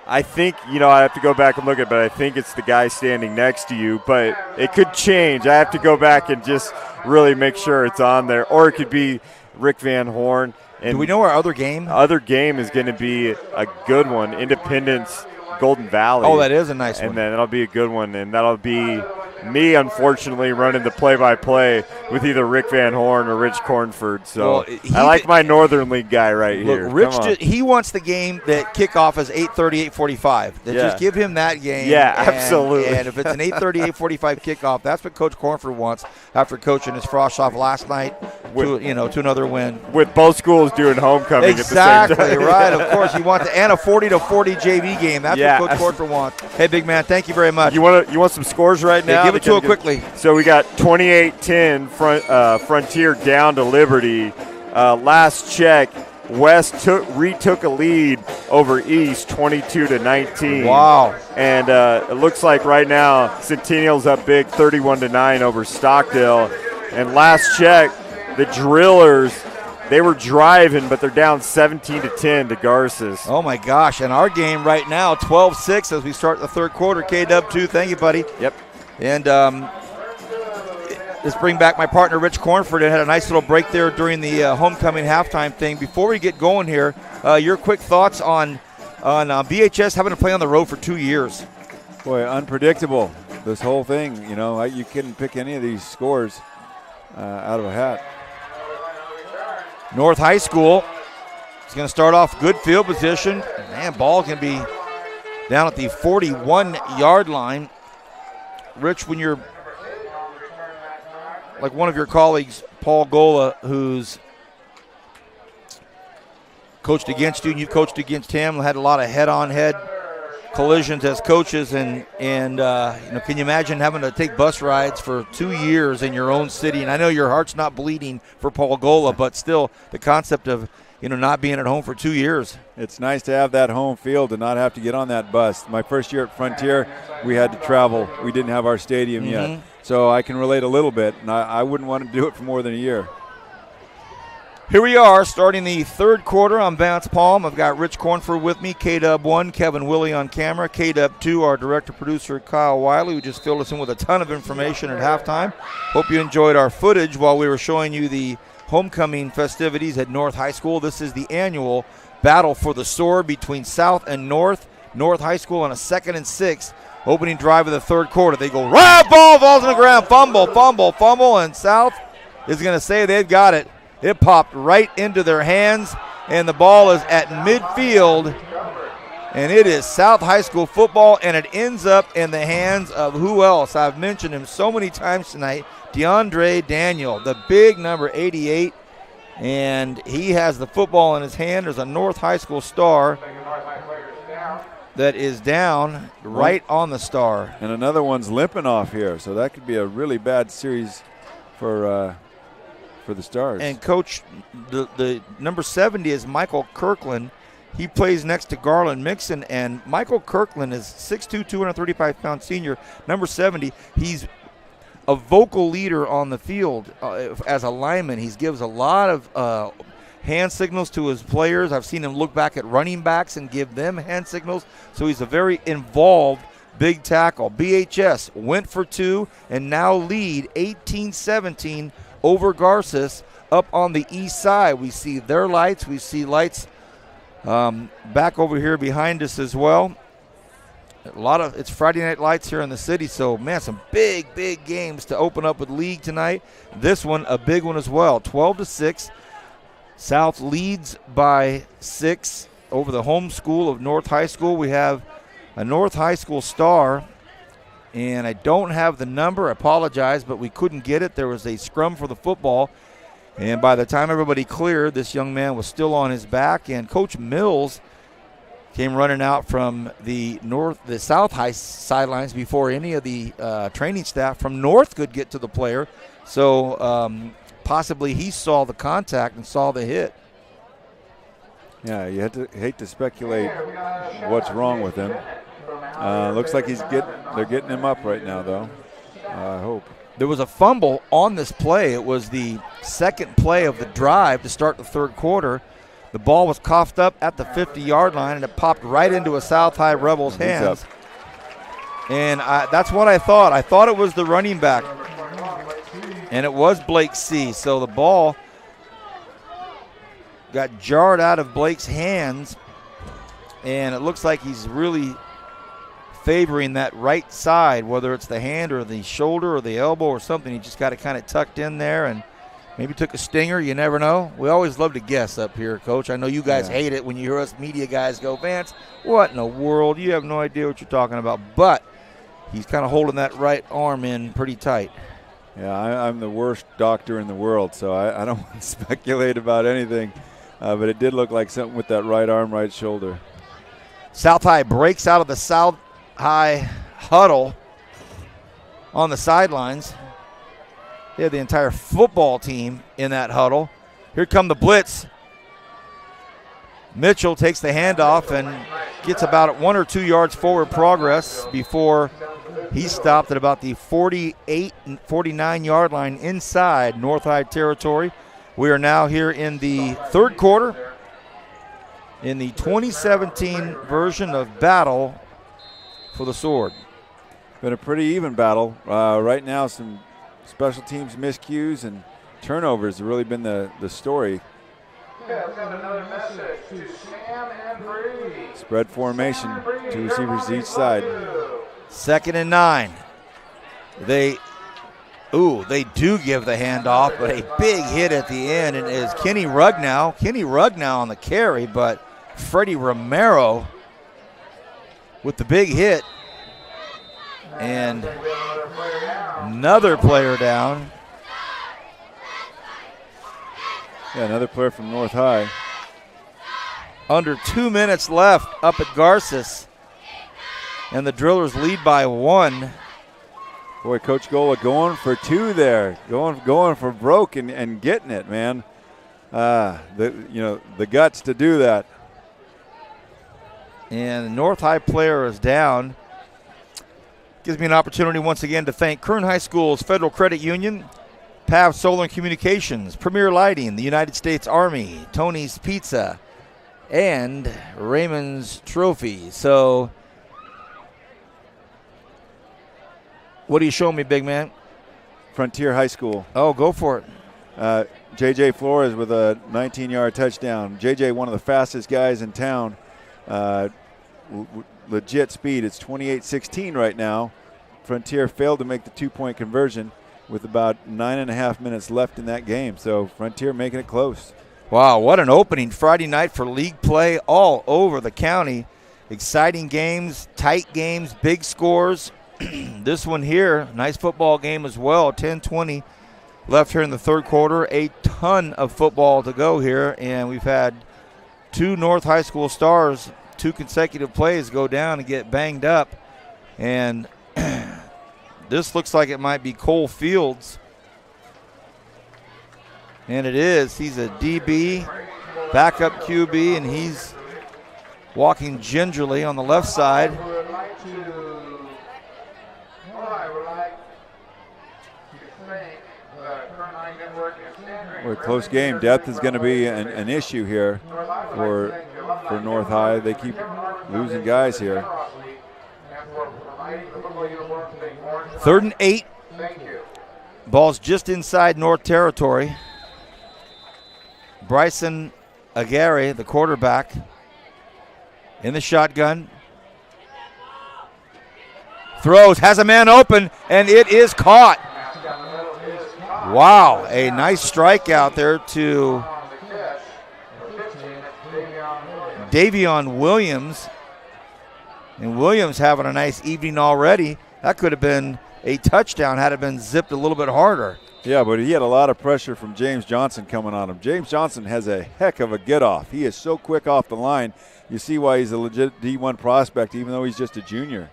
I think, I have to go back and look at it, but I think it's the guy standing next to you. But it could change. I have to go back and just really make sure it's on there. Or it could be Rick Van Horn. And do we know our other game? Other game is going to be a good one. Independence Golden Valley. Oh, that is a nice and one. then that'll be a good one, and that'll be me, unfortunately, running the play-by-play with either Rick Van Horn or Rich Cornford. So I like my Northern League guy right here. Rich, he wants the game that kickoff is 8:30, 8:45. Just give him that game. Yeah, and, absolutely. And if it's an 8:30, 8:45 kickoff, that's what Coach Cornford wants after coaching his Frost off last night to another win. With both schools doing homecoming Exactly, at the same time. right. Of course, you want and a 40-40 JV game. That's what Coach Cornford wants. Hey, big man, thank you very much. You want some scores right now? Give it to him quickly. So we got 28-10 Frontier down to Liberty. Last check, West retook a lead over East 22-19. Wow. And it looks like right now Centennial's up big 31-9 over Stockdale. And last check, the Drillers, they were driving, but they're down 17-10 to Garces. Oh, my gosh. And our game right now, 12-6 as we start the third quarter. K-Dub 2, thank you, buddy. Yep. And let's bring back my partner, Rich Cornford, and had a nice little break there during the homecoming halftime thing. Before we get going here, your quick thoughts on BHS having to play on the road for 2 years. Boy, unpredictable, this whole thing. You couldn't pick any of these scores out of a hat. North High School is going to start off good field position. Man, ball can be down at the 41-yard line. Rich, when you're like one of your colleagues, Paul Gola, who's coached against you and you've coached against him, had a lot of head-on-head collisions as coaches, and can you imagine having to take bus rides for 2 years in your own city? And I know your heart's not bleeding for Paul Gola, but still the concept of not being at home for 2 years. It's nice to have that home field and not have to get on that bus. My first year at Frontier, we had to travel. We didn't have our stadium yet. So I can relate a little bit, and I wouldn't want to do it for more than a year. Here we are, starting the third quarter. I'm Vance Palm. I've got Rich Cornford with me, K-Dub 1, Kevin Willie on camera, K-Dub 2, our director-producer Kyle Wiley, who just filled us in with a ton of information at halftime. Hope you enjoyed our footage while we were showing you the homecoming festivities at North High School. This is the annual battle for the sword between South and North. North High School on a 2nd and 6, opening drive of the third quarter. They go right, ball falls on the ground, fumble, and South is going to say they've got it. It popped right into their hands, and the ball is at midfield, and it is South High School football, and it ends up in the hands of who else? I've mentioned him so many times tonight, DeAndre Daniel, the big number 88, and he has the football in his hand. There's a North High School star that is down right on the star. And another one's limping off here, so that could be a really bad series for the Stars. And Coach, the number 70 is Michael Kirkland. He plays next to Garland Mixon, and Michael Kirkland is 6'2", 235-pound senior, number 70. He's a vocal leader on the field as a lineman. He gives a lot of hand signals to his players. I've seen him look back at running backs and give them hand signals. So he's a very involved big tackle. BHS went for 2 and now lead 18-17 over Garces up on the east side. We see their lights. We see lights back over here behind us as well. It's Friday night lights here in the city, so man, some big games to open up with league tonight. This one a big one as well. 12-6. South leads by 6 over the home school of North High School. We have a North High School star, and I don't have the number. I apologize, but we couldn't get it. There was a scrum for the football, and by the time everybody cleared, this young man was still on his back, and Coach Mills came running out from the South High sidelines before any of the training staff from North could get to the player. So possibly he saw the contact and saw the hit. Yeah, you hate to speculate what's wrong with him. Looks like they're getting him up right now, though. I hope. There was a fumble on this play. It was the second play of the drive to start the third quarter. The ball was coughed up at the 50-yard line, and it popped right into a South High Rebels hands. And that's what I thought. I thought it was the running back, and it was Blake C. So the ball got jarred out of Blake's hands, and it looks like he's really favoring that right side, whether it's the hand or the shoulder or the elbow or something. He just got it kind of tucked in there and maybe took a stinger. You never know. We always love to guess up here, Coach. I know you guys hate it when you hear us media guys go, Vance, what in the world? You have no idea what you're talking about. But he's kind of holding that right arm in pretty tight. Yeah, I'm the worst doctor in the world, so I don't want to speculate about anything. But it did look like something with that right arm, right shoulder. South High breaks out of the South High huddle on the sidelines. They had the entire football team in that huddle. Here come the blitz. Mitchell takes the handoff and gets about 1 or 2 yards forward progress before he stopped at about the 48 and 49-yard line inside North High territory. We are now here in the third quarter in the 2017 version of Battle for the Sword. Been a pretty even battle. Right now, some special teams miscues and turnovers have really been the story. Spread formation, 2 receivers each side. 2nd and 9. They do give the handoff, but a big hit at the end, and it is Kenny Rugnow. Kenny Rugnow on the carry, but Freddie Romero with the big hit. And another player down. Yeah, another player from North High. Under 2 minutes left up at Garces. And the Drillers lead by 1. Boy, Coach Gola going for 2 there. Going for broke and getting it, man. The guts to do that. And the North High player is down. Gives me an opportunity once again to thank Kern High School's Federal Credit Union, PAV Solar and Communications, Premier Lighting, the United States Army, Tony's Pizza, and Raymond's Trophy. So, what are you showing me, big man? Frontier High School. Oh, go for it. J.J. Flores with a 19-yard touchdown. J.J., one of the fastest guys in town. Legit speed. It's 28-16 right now. Frontier failed to make the 2-point conversion with about 9.5 minutes left in that game. So Frontier making it close. Wow, what an opening Friday night for league play all over the county. Exciting games, tight games, big scores. This one here, nice football game as well. 10-20 left here in the third quarter. A ton of football to go here, and we've had 2 North High School stars, 2 consecutive plays go down and get banged up. And this looks like it might be Cole Fields. And it is. He's a DB, backup QB, and he's walking gingerly on the left side. Well, a close game. Depth is going to be an issue here for North High. They keep losing guys here. 3rd and 8. Ball's just inside North territory. Bryson Aguirre, the quarterback, in the shotgun. Throws, has a man open, and it is caught. Wow, a nice strikeout there to Davion Williams. And Williams having a nice evening already. That could have been a touchdown had it been zipped a little bit harder. Yeah, but he had a lot of pressure from James Johnson coming on him. James Johnson has a heck of a get-off. He is so quick off the line. You see why he's a legit D1 prospect, even though he's just a junior.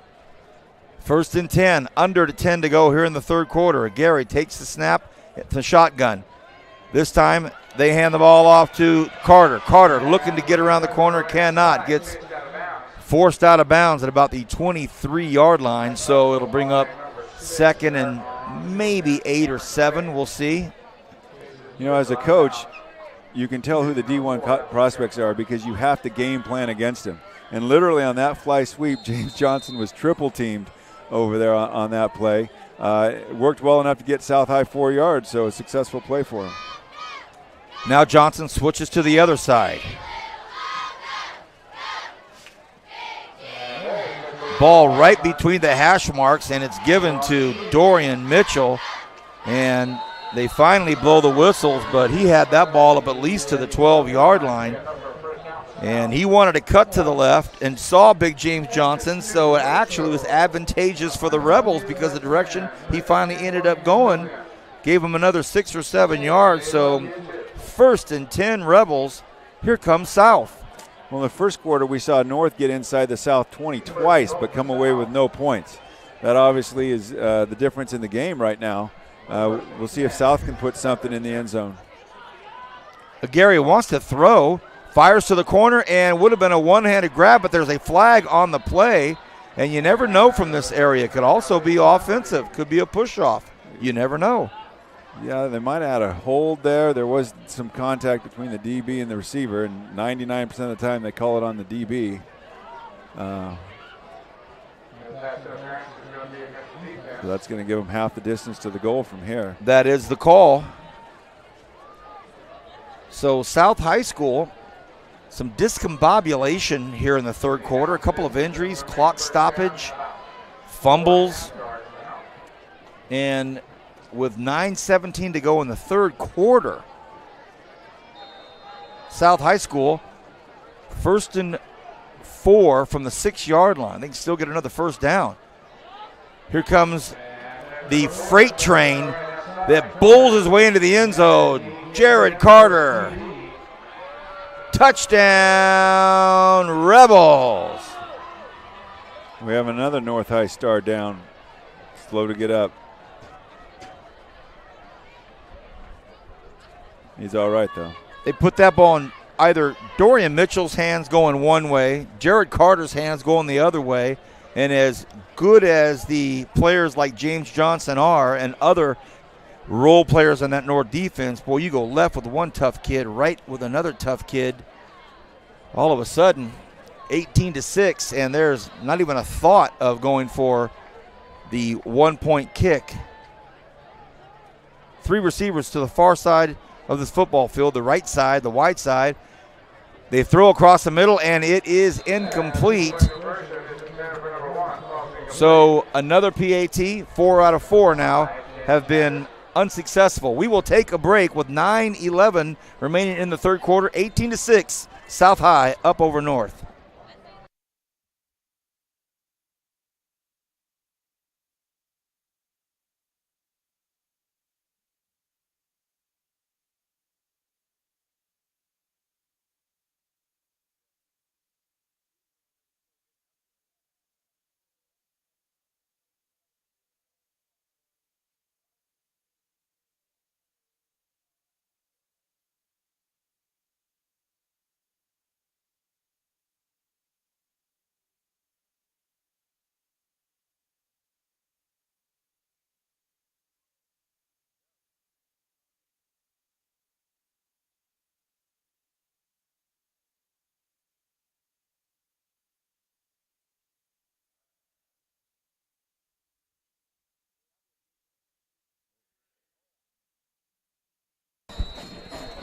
1st and 10, under 10 to go here in the third quarter. Gary takes the snap, the shotgun. This time they hand the ball off to Carter. Carter looking to get around the corner, cannot. Gets forced out of bounds at about the 23-yard line, so it'll bring up 2nd and maybe 8 or 7. We'll see. You know, as a coach, you can tell who the D1 prospects are because you have to game plan against them. And literally on that fly sweep, James Johnson was triple teamed over there on that play. It worked well enough to get South High 4 yards, so a successful play for him. Now Johnson switches to the other side. Ball right between the hash marks, and it's given to Dorian Mitchell. And they finally blow the whistles, but he had that ball up at least to the 12-yard line. And he wanted to cut to the left and saw Big James Johnson, so it actually was advantageous for the Rebels because the direction he finally ended up going gave him another 6 or 7 yards. So 1st and 10 Rebels. Here comes South. Well, in the first quarter, we saw North get inside the South 20 twice, but come away with no points. That obviously is the difference in the game right now. We'll see if South can put something in the end zone. Gary wants to throw, fires to the corner, and would have been a one-handed grab, but there's a flag on the play, and you never know from this area. It could also be offensive, could be a push-off. You never know. Yeah, they might have had a hold there. There was some contact between the DB and the receiver, and 99% of the time they call it on the DB. So that's going to give them half the distance to the goal from here. That is the call. So South High School, some discombobulation here in the third quarter. A couple of injuries, clock stoppage, fumbles, and with 9:17 to go in the third quarter, South High School, 1st and 4 from the 6-yard line. They can still get another first down. Here comes the freight train that bowls his way into the end zone. Jared Carter. Touchdown, Rebels. We have another North High star down. Slow to get up. He's all right, though. They put that ball in either Dorian Mitchell's hands going one way, Jared Carter's hands going the other way, and as good as the players like James Johnson are and other role players in that North defense, boy, you go left with one tough kid, right with another tough kid. All of a sudden, 18-6, and there's not even a thought of going for the 1-point kick. 3 receivers to the far side of this football field, the right side, the wide side. They throw across the middle, and it is incomplete. So another PAT, 4 out of 4 now have been unsuccessful. We will take a break with 9:11 remaining in the third quarter. 18-6, South High up over North.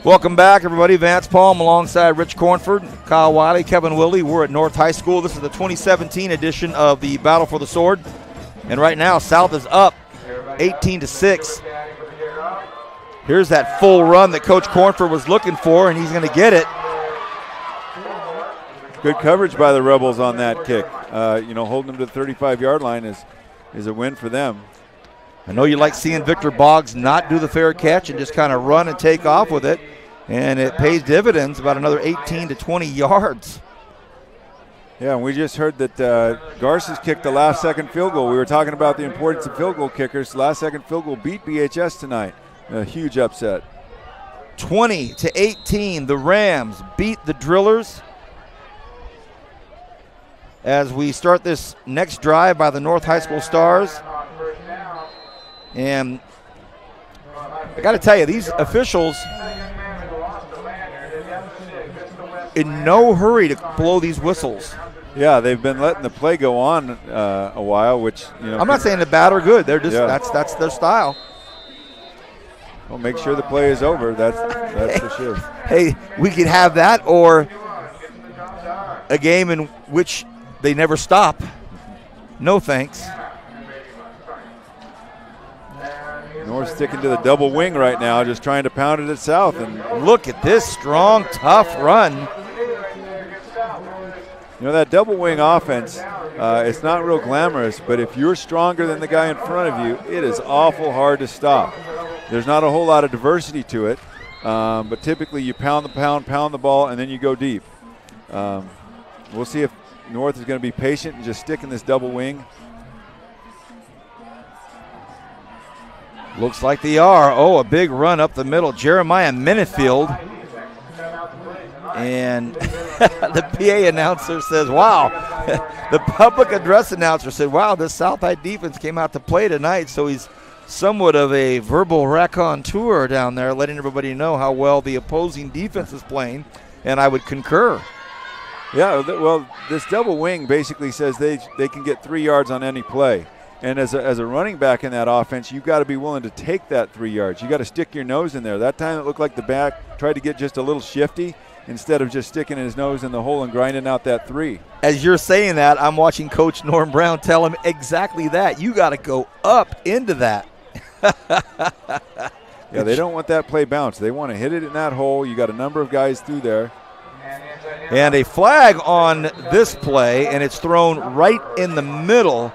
Welcome back, everybody. Vance Palm alongside Rich Cornford, Kyle Wiley, Kevin Willie. We're at North High School. This is the 2017 edition of the Battle for the Sword. And right now, South is up 18-6. Here's that full run that Coach Cornford was looking for, and he's going to get it. Good coverage by the Rebels on that kick. Holding them to the 35-yard line is a win for them. I know you like seeing Victor Boggs not do the fair catch and just kind of run and take off with it, and it pays dividends, about another 18 to 20 yards. Yeah, and we just heard that Garces kicked the last-second field goal. We were talking about the importance of field goal kickers. Last-second field goal beat BHS tonight. A huge upset. 20-18, the Rams beat the Drillers. As we start this next drive by the North High School Stars. And I got to tell you, these officials in no hurry to blow these whistles. Yeah, they've been letting the play go on a while, which I'm not saying they're bad or good. They're just that's their style. Well, make sure the play is over. That's for sure. Hey, we could have that, or a game in which they never stop. No thanks. North sticking to the double wing right now, just trying to pound it at South. And look at this strong, tough run. You know, that double wing offense, it's not real glamorous, but if you're stronger than the guy in front of you, it is awful hard to stop. There's not a whole lot of diversity to it, but typically you pound the ball, and then you go deep. We'll see if North is going to be patient and just stick in this double wing. Looks like they are. Oh, a big run up the middle. Jeremiah Minifield. And the PA announcer says, wow. The public address announcer said, wow, this South High defense came out to play tonight. So he's somewhat of a verbal raconteur down there, letting everybody know how well the opposing defense is playing. And I would concur. Yeah, well, this double wing basically says they can get 3 yards on any play. And as a running back in that offense, you've got to be willing to take that 3 yards. You got to stick your nose in there. That time it looked like the back tried to get just a little shifty instead of just sticking his nose in the hole and grinding out that 3. As you're saying that, I'm watching Coach Norm Brown tell him exactly that. You got to go up into that. Yeah, they don't want that play bounce. They want to hit it in that hole. You got a number of guys through there. And a flag on this play, and it's thrown right in the middle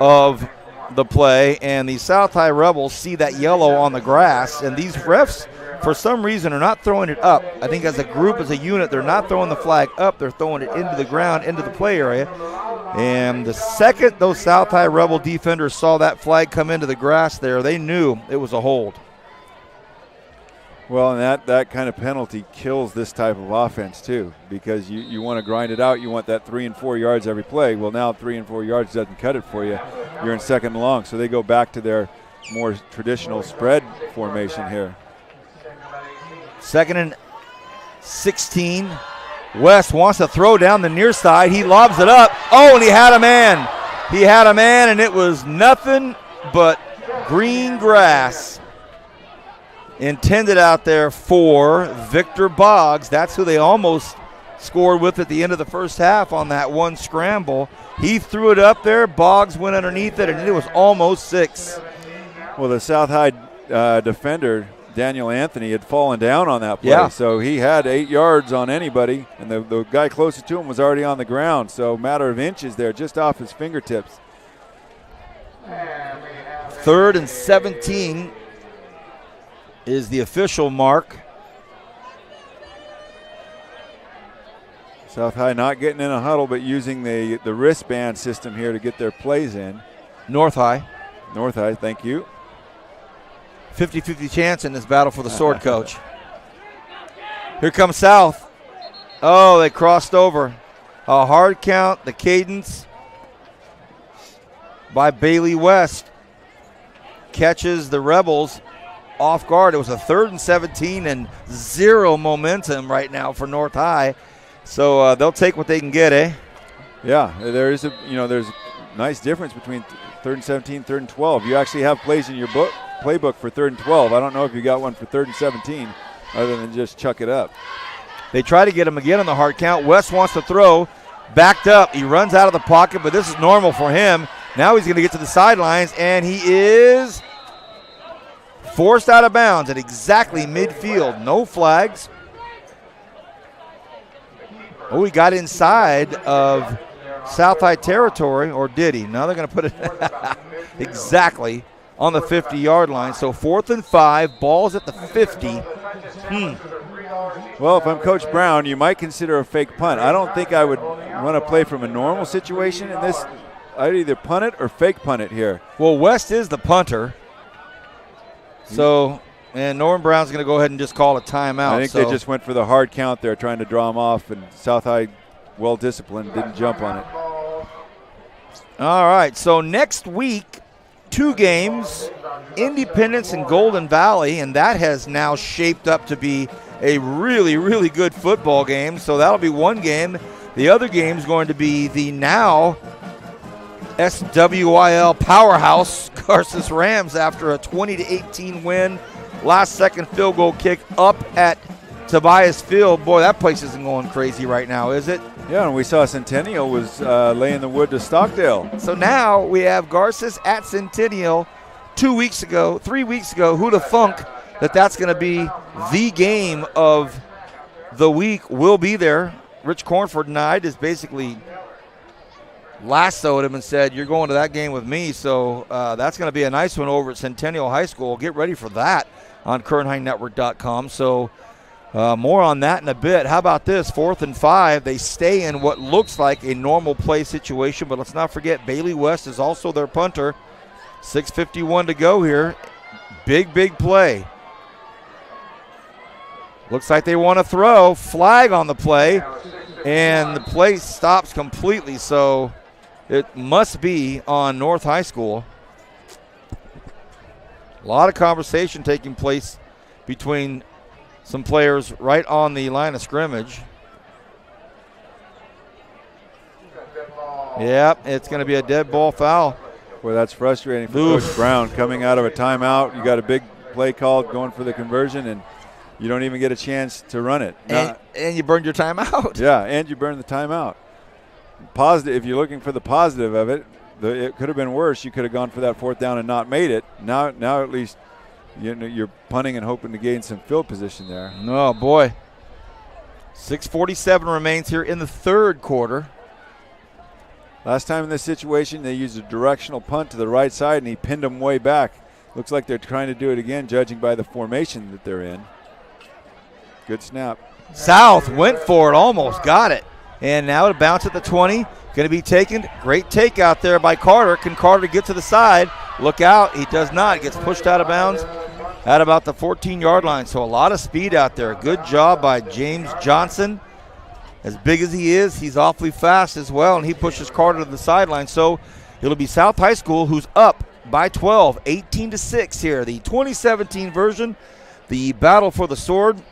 of the play, and the South High Rebels see that yellow on the grass, and these refs for some reason are not throwing it up. I think as a group, as a unit, they're not throwing the flag up, they're throwing it into the ground, into the play area. And the second those South High Rebel defenders saw that flag come into the grass there, they knew it was a hold. Well, and that kind of penalty kills this type of offense too, because you want to grind it out. You want that 3 and 4 yards every play. Well, now 3 and 4 yards doesn't cut it for you. You're in 2nd and long, so they go back to their more traditional spread formation here. 2nd and 16. West wants to throw down the near side. He lobs it up. Oh, and he had a man. He had a man, and it was nothing but green grass intended out there for Victor Boggs. That's who they almost scored with at the end of the first half on that one scramble. He threw it up there. Boggs went underneath it, and it was almost 6. Well, the South High defender, Daniel Anthony, had fallen down on that play. Yeah. So he had 8 yards on anybody, and the guy closest to him was already on the ground. So a matter of inches there, just off his fingertips. 3rd and 17 is the official mark. South High not getting in a huddle, but using the wristband system here to get their plays in. North High, thank you. 50-50 chance in this battle for the sword, Coach. Here comes South. Oh, they crossed over. A hard count, the cadence by Bailey West catches the Rebels off guard. It was a 3rd and 17 and 0 momentum right now for North High. So they'll take what they can get, eh? Yeah, there's a nice difference between 3rd and 17, 3rd and 12. You actually have plays in your playbook for 3rd and 12. I don't know if you got one for 3rd and 17 other than just chuck it up. They try to get him again on the hard count. West wants to throw, backed up. He runs out of the pocket, but this is normal for him. Now he's going to get to the sidelines, and he is forced out of bounds at exactly midfield. No flags. Oh, he got inside of South High territory, or did he? Now they're going to put it exactly on the 50-yard line. So 4th and 5, ball's at the 50. Well, if I'm Coach Brown, you might consider a fake punt. I don't think I would run a play from a normal situation in this. I'd either punt it or fake punt it here. Well, West is the punter. So, and Norm Brown's going to go ahead and just call a timeout. I think they just went for the hard count there, trying to draw him off, and South High, well-disciplined, didn't jump on it. All right, so next week, 2 games, Independence and Golden Valley, and that has now shaped up to be a really, really good football game. So that'll be one game. The other game is going to be the now SWIL powerhouse Garces Rams after a 20-18 win. Last-second field goal kick up at Tobias Field. Boy, that place isn't going crazy right now, is it? Yeah, and we saw Centennial was laying the wood to Stockdale. So now we have Garces at Centennial 3 weeks ago. Who'd have thunk that's going to be the game of the week? Will be there. Rich Cornford and I just basically lassoed him and said, you're going to that game with me. So that's going to be a nice one over at Centennial High School. Get ready for that on KernHighNetwork.com. So more on that in a bit. How about this? 4th and 5. They stay in what looks like a normal play situation, but let's not forget Bailey West is also their punter. 6:51 to go here. Big play. Looks like they want to throw. Flag on the play, and the play stops completely, so it must be on North High School. A lot of conversation taking place between some players right on the line of scrimmage. Yep, it's going to be a dead ball foul. Boy, that's frustrating for Coach Brown. Coming out of a timeout, you got a big play called going for the conversion, and you don't even get a chance to run it. And you burned your timeout. Yeah, and you burned the timeout. Positive, if you're looking for the positive of it, it could have been worse. You could have gone for that 4th down and not made it. Now at least you're punting and hoping to gain some field position there. Oh, boy. 6:47 remains here in the 3rd quarter. Last time in this situation, they used a directional punt to the right side, and he pinned them way back. Looks like they're trying to do it again, judging by the formation that they're in. Good snap. South went for it, almost got it. And now it bounce at the 20. Going to be taken. Great take out there by Carter. Can Carter get to the side? Look out. He does not. Gets pushed out of bounds at about the 14-yard line. So a lot of speed out there. Good job by James Johnson. As big as he is, he's awfully fast as well, and he pushes Carter to the sideline. So it'll be South High School who's up by 12, 18-6 here. The 2017 version, the battle for the sword.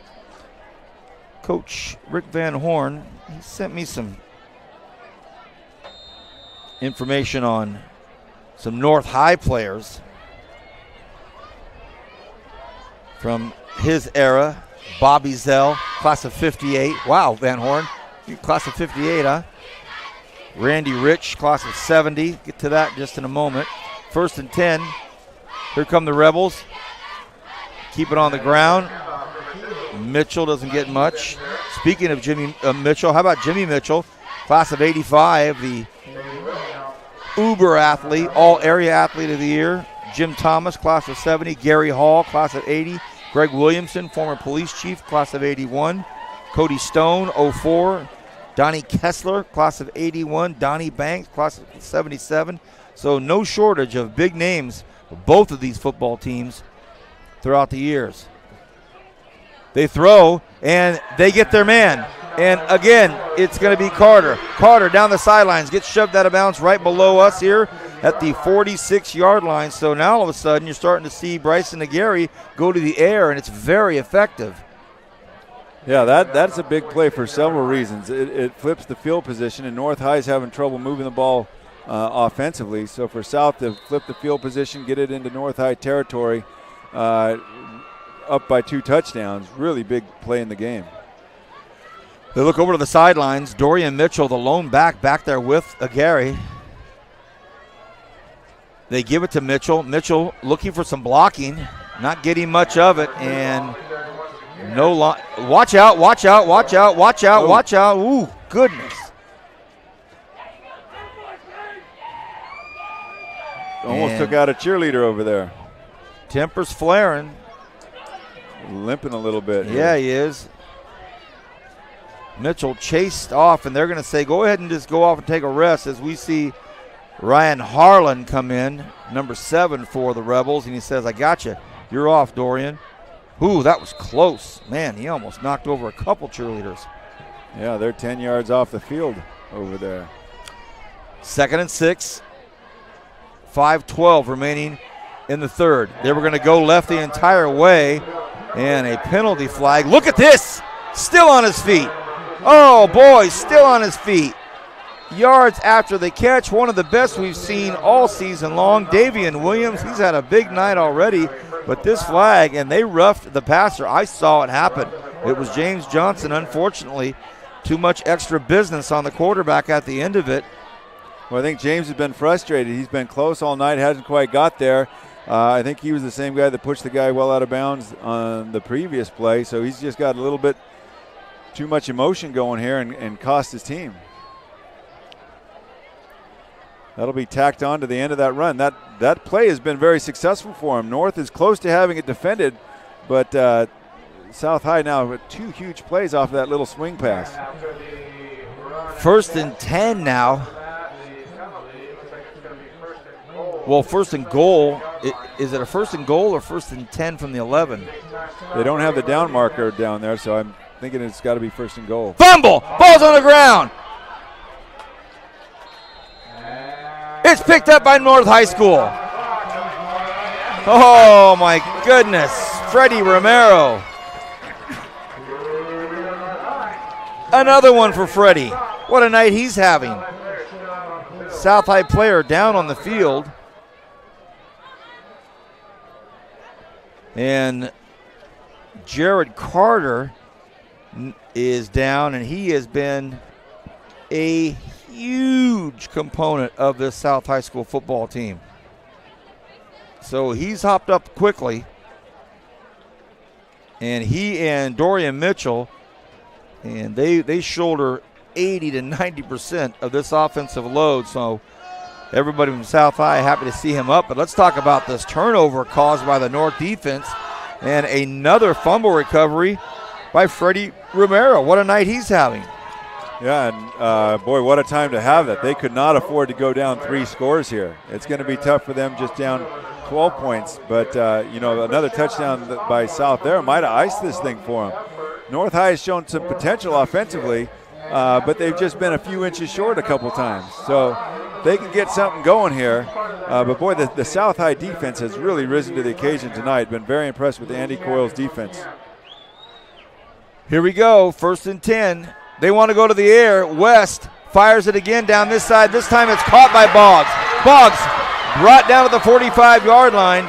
Coach Rick Van Horn, he sent me some information on some North High players from his era. Bobby Zell, class of 58. Wow, Van Horn, class of 58, huh? Randy Rich, class of 70. Get to that in just in a moment. 1st and 10. Here come the Rebels. Keep it on the ground. Mitchell doesn't get much. Speaking of Jimmy Mitchell, how about Jimmy Mitchell, class of 85, the uber athlete, all-area athlete of the year. Jim Thomas, class of 70. Gary Hall, class of 80. Greg Williamson, former police chief, class of 81. Cody Stone, 04. Donnie Kessler, class of 81. Donnie Banks, class of 77. So no shortage of big names for both of these football teams throughout the years. They throw, and they get their man. And again, it's going to be Carter. Carter down the sidelines, gets shoved out of bounds right below us here at the 46-yard line. So now all of a sudden you're starting to see Bryson Aguirre go to the air, and it's very effective. Yeah, that's a big play for several reasons. It flips the field position, and North High's having trouble moving the ball offensively. So for South to flip the field position, get it into North High territory, up by 2 touchdowns, really big play in the game. They look over to the sidelines. Dorian Mitchell, the lone back there with Aguirre. They give it to Mitchell. Mitchell looking for some blocking, not getting much of it, and no line. Watch out, watch out, watch out, watch out, watch out. Ooh, goodness. Almost took out a cheerleader over there. Tempers flaring. Limping a little bit. Yeah, he is. Mitchell chased off, and they're going to say, go ahead and just go off and take a rest as we see Ryan Harlan come in, number 7 for the Rebels, and he says, I got you. You're off, Dorian. Ooh, that was close. Man, he almost knocked over a couple cheerleaders. Yeah, they're 10 yards off the field over there. 2nd and 6. 5:12 remaining in the 3rd. They were going to go left the entire way, and a penalty flag. Look at this. Still on his feet. Oh, boy, still on his feet. Yards after the catch, one of the best we've seen all season long. Davian Williams, he's had a big night already, but this flag, and they roughed the passer. I saw it happen. It was James Johnson, unfortunately, too much extra business on the quarterback at the end of it. Well, I think James has been frustrated. He's been close all night, hasn't quite got there. I think he was the same guy that pushed the guy well out of bounds on the previous play, so he's just got a little bit too much emotion going here and cost his team. That'll be tacked on to the end of that run. That play has been very successful for him. North is close to having it defended, but South High now with 2 huge plays off of that little swing pass. 1st and 10 now. Well, 1st and goal. Is it a 1st and goal or 1st and 10 from the 11? They don't have the down marker down there, so I'm thinking it's got to be 1st and goal. Fumble! Ball's on the ground. It's picked up by North High School. Oh, my goodness. Freddie Romero. Another one for Freddie. What a night he's having. South High player down on the field. And Jared Carter is down, and he has been a huge component of this South High School football team. So he's hopped up quickly. And he and Dorian Mitchell, and they shoulder 80 to 90% of this offensive load. So everybody from South High happy to see him up. But let's talk about this turnover caused by the North defense and another fumble recovery by Freddie Romero. What a night he's having. Yeah, and boy, what a time to have that. They could not afford to go down 3 scores here. It's going to be tough for them just down 12 points. But, another touchdown by South there might have iced this thing for them. North High has shown some potential offensively, but they've just been a few inches short a couple times. So they can get something going here. But, boy, the South High defense has really risen to the occasion tonight. Been very impressed with Andy Coyle's defense. Here we go, 1st and 10. They want to go to the air. West fires it again down this side. This time it's caught by Boggs. Boggs brought down to the 45-yard line.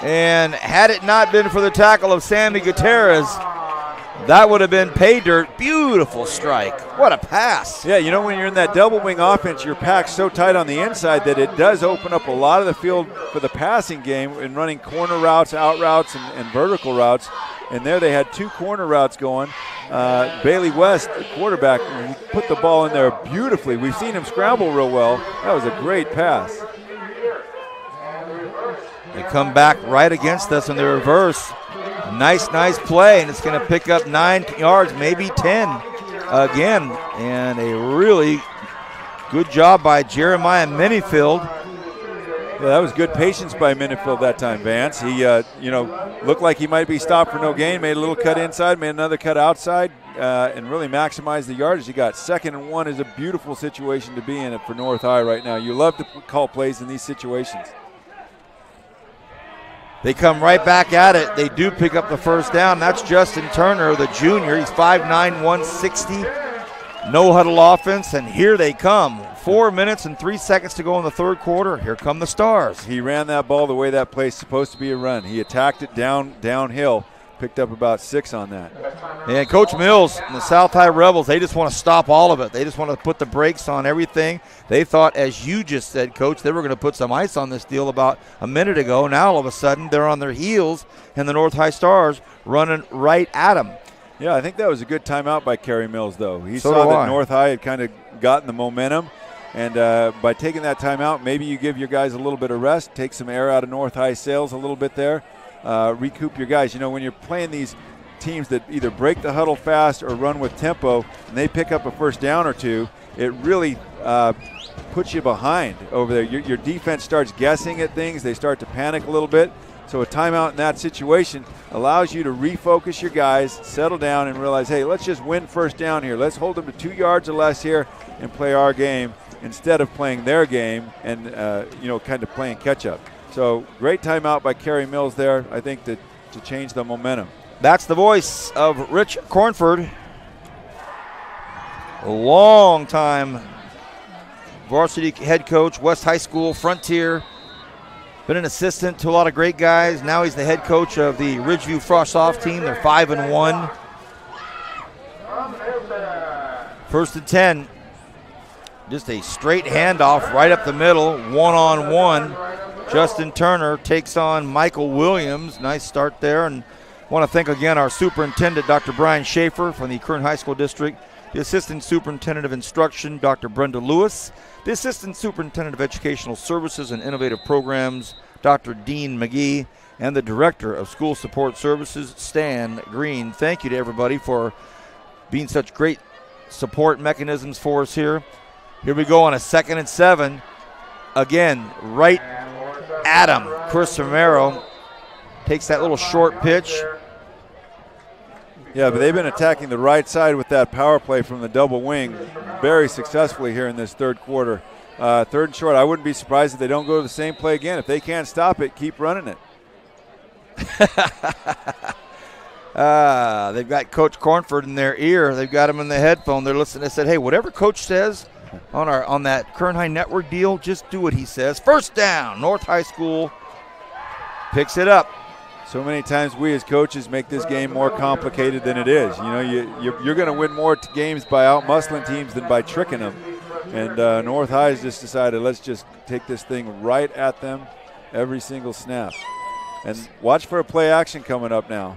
And had it not been for the tackle of Sammy Gutierrez, that would have been pay dirt. Beautiful strike. What a pass. Yeah, when you're in that double wing offense, you're packed so tight on the inside that it does open up a lot of the field for the passing game in running corner routes, out routes, and vertical routes. And there they had 2 corner routes going. Bailey West, the quarterback, put the ball in there beautifully. We've seen him scramble real well. That was a great pass. They come back right against us in the reverse. Nice play, and it's going to pick up 9 yards, maybe 10 again. And a really good job by Jeremiah Minifield. Yeah, that was good patience by Minifield that time, Vance. He, looked like he might be stopped for no gain, made a little cut inside, made another cut outside, and really maximized the yardage he got. 2nd and 1 is a beautiful situation to be in for North High right now. You love to call plays in these situations. They come right back at it. They do pick up the 1st down. That's Justin Turner, the junior. He's 5'9", 160. No huddle offense, and here they come. 4 minutes and 3 seconds to go in the 3rd quarter. Here come the Stars. He ran that ball the way that play's supposed to be a run. He attacked it downhill, picked up about 6 on that. And Coach Mills and the South High Rebels, they just want to stop all of it. They just want to put the brakes on everything. They thought, as you just said, Coach, they were going to put some ice on this deal about a minute ago. Now all of a sudden they're on their heels, and the North High Stars running right at them. Yeah, I think that was a good timeout by Kerry Mills, though. He saw that North High had kind of gotten the momentum. And by taking that timeout, maybe you give your guys a little bit of rest, take some air out of North High sails a little bit there, recoup your guys. When you're playing these teams that either break the huddle fast or run with tempo, and they pick up a 1st down or 2, it really puts you behind over there. Your defense starts guessing at things. They start to panic a little bit. So a timeout in that situation allows you to refocus your guys, settle down, and realize, hey, let's just win 1st down here. Let's hold them to 2 yards or less here and play our game instead of playing their game and, kind of playing catch-up. So great timeout by Kerry Mills there, I think, to change the momentum. That's the voice of Rich Cornford. A long-time varsity head coach, West High School, Frontier. Been an assistant to a lot of great guys. Now he's the head coach of the Ridgeview Frost Soft team. They're 5-1. First and 10. Just a straight handoff right up the middle, one-on-one. Justin Turner takes on Michael Williams. Nice start there. And I want to thank again our superintendent, Dr. Brian Schaefer from the Kern High School District, the assistant superintendent of instruction, Dr. Brenda Lewis, the assistant superintendent of educational services and innovative programs, Dr. Dean McGee, and the director of school support services, Stan Green. Thank you to everybody for being such great support mechanisms for us here. Here we go on a 2nd and 7. Again, right at him. Chris Romero takes that little short pitch. Yeah, but they've been attacking the right side with that power play from the double wing very successfully here in this third quarter. 3rd and short, I wouldn't be surprised if they don't go to the same play again. If they can't stop it, keep running it. They've got Coach Cornford in their ear. They've got him in the headphone. They're listening. They said, hey, whatever Coach says on that Kern High Network deal, just do what he says. First down, North High School picks it up. So many times we as coaches make this game more complicated than it is. You know, you're going to win more games by out-muscling teams than by tricking them. And North High has just decided, let's just take this thing right at them every single snap. And watch for a play action coming up now,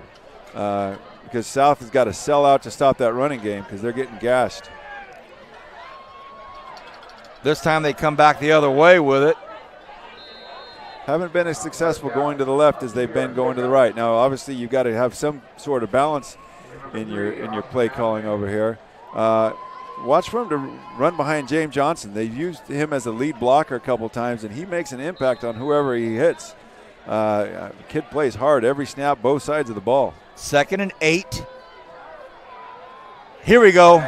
because South has got to sell out to stop that running game because they're getting gashed. This time they come back the other way with it. Haven't been as successful going to the left as they've been going to the right. Now, obviously, you've got to have some sort of balance in your play calling over here. Watch for him to run behind James Johnson. They've used him as a lead blocker a couple times, and he makes an impact on whoever he hits. Kid plays hard every snap, both sides of the ball. 2nd and 8. Here we go.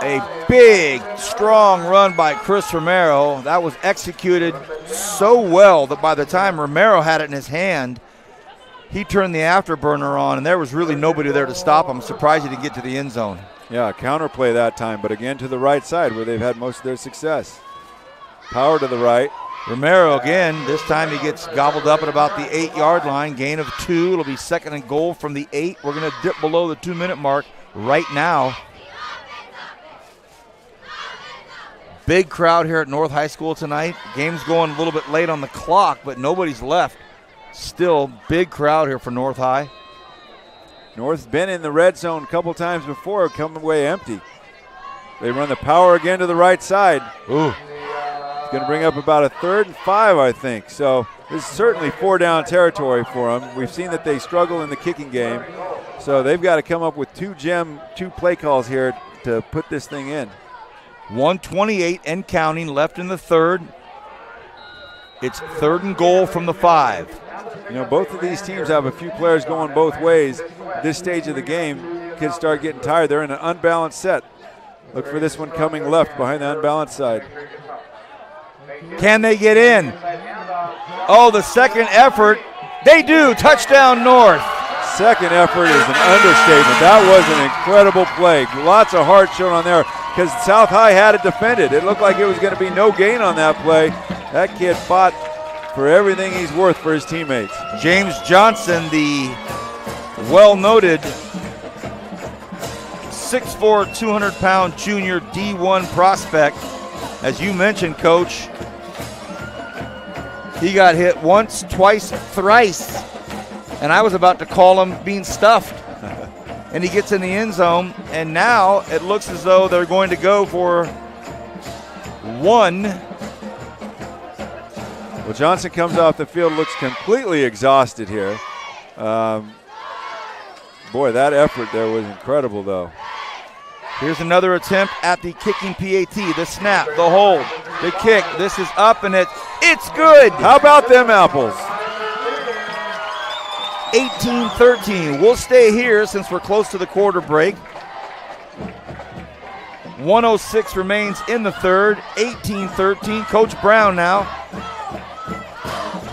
A big, strong run by Chris Romero. That was executed so well that by the time Romero had it in his hand, he turned the afterburner on, and there was really nobody there to stop him. I'm surprised he didn't get to the end zone. Yeah, counterplay that time, but again to the right side where they've had most of their success. Power to the right. Romero again, this time he gets gobbled up at about the 8-yard line, gain of 2. It'll be 2nd and goal from the 8. We're going to dip below the 2-minute mark right now. Big crowd here at North High School tonight. Game's going a little bit late on the clock, but nobody's left. Still big crowd here for North High. North's been in the red zone a couple times before, coming away empty. They run the power again to the right side. Ooh. It's going to bring up about a 3rd and 5, I think. So this is certainly 4-down territory for them. We've seen that they struggle in the kicking game. So they've got to come up with two play calls here to put this thing in. 1:28 and counting left in the third. It's 3rd and goal from the 5. You know, both of these teams have a few players going both ways. At this stage of the game, kids start getting tired. They're in an unbalanced set. Look for this one coming left behind the unbalanced side. Can they get in? Oh, the second effort. They do. Touchdown North. Second effort is an understatement. That was an incredible play. Lots of heart shown on there because South High had it defended. It looked like it was going to be no gain on that play. That kid fought for everything he's worth for his teammates. James Johnson, the well-noted 6'4", 200-pound junior D1 prospect. As you mentioned, Coach, he got hit once, twice, thrice, and I was about to call him being stuffed. And he gets in the end zone, and now it looks as though they're going to go for 1. Well, Johnson comes off the field, looks completely exhausted here. Boy, that effort there was incredible, though. Here's another attempt at the kicking PAT. The snap, the hold, the kick. This is up, and it's good. How about them apples? 18-13. We'll stay here since we're close to the quarter break. 1:06 remains in the third. 18-13. Coach Brown now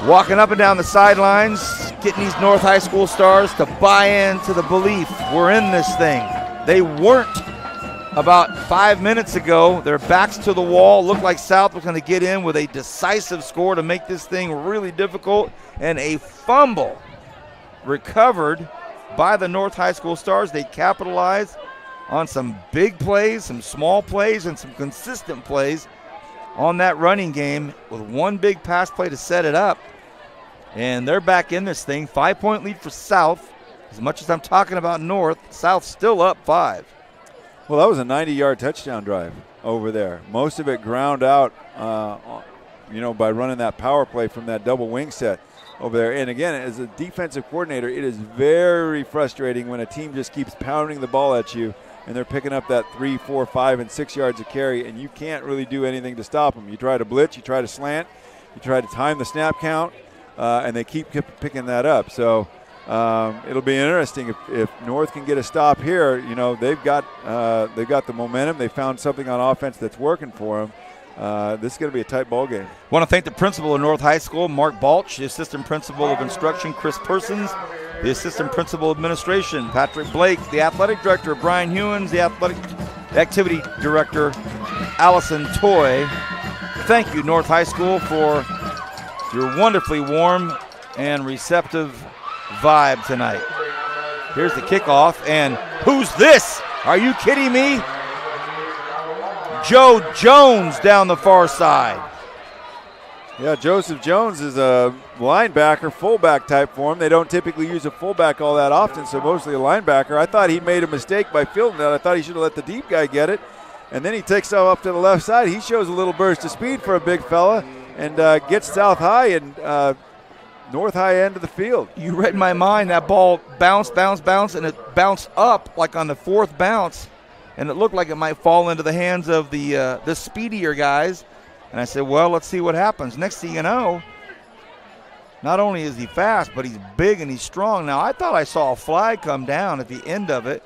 walking up and down the sidelines, getting these North High School stars to buy into the belief we're in this thing. They weren't about 5 minutes ago. Their backs to the wall. Looked like South was going to get in with a decisive score to make this thing really difficult, and a fumble recovered by the North High School Stars. They capitalized on some big plays, some small plays, and some consistent plays on that running game with one big pass play to set it up. And they're back in this thing. 5-point lead for South. As much as I'm talking about North, South still up 5. Well, that was a 90-yard touchdown drive over there. Most of it ground out, by running that power play from that double wing set over there. And again, as a defensive coordinator, it is very frustrating when a team just keeps pounding the ball at you and they're picking up that 3, 4, 5, and 6 yards of carry, and you can't really do anything to stop them. You try to blitz, you try to slant, you try to time the snap count, and they keep picking that up. So it'll be interesting if North can get a stop here. They've got the momentum. They found something on offense that's working for them. This is going to be a tight ball game. Want to thank the principal of North High School, Mark Balch, the assistant principal of instruction, Chris Persons, the assistant principal of administration, Patrick Blake, the athletic director, Brian Hewins, the athletic activity director, Allison Toy. Thank you, North High School, for your wonderfully warm and receptive vibe tonight. Here's the kickoff, and who's this? Are you kidding me? Joe Jones down the far side. Yeah, Joseph Jones is a linebacker, fullback type for him. They don't typically use a fullback all that often, so mostly a linebacker. I thought he made a mistake by fielding that. I thought he should have let the deep guy get it. And then he takes off up to the left side. He shows a little burst of speed for a big fella and gets South High and North High end of the field. You read my mind. That ball bounced, and it bounced up like on the fourth bounce, and it looked like it might fall into the hands of the speedier guys. And I said, well, let's see what happens. Next thing you know, not only is he fast, but he's big and he's strong. Now, I thought I saw a flag come down at the end of it,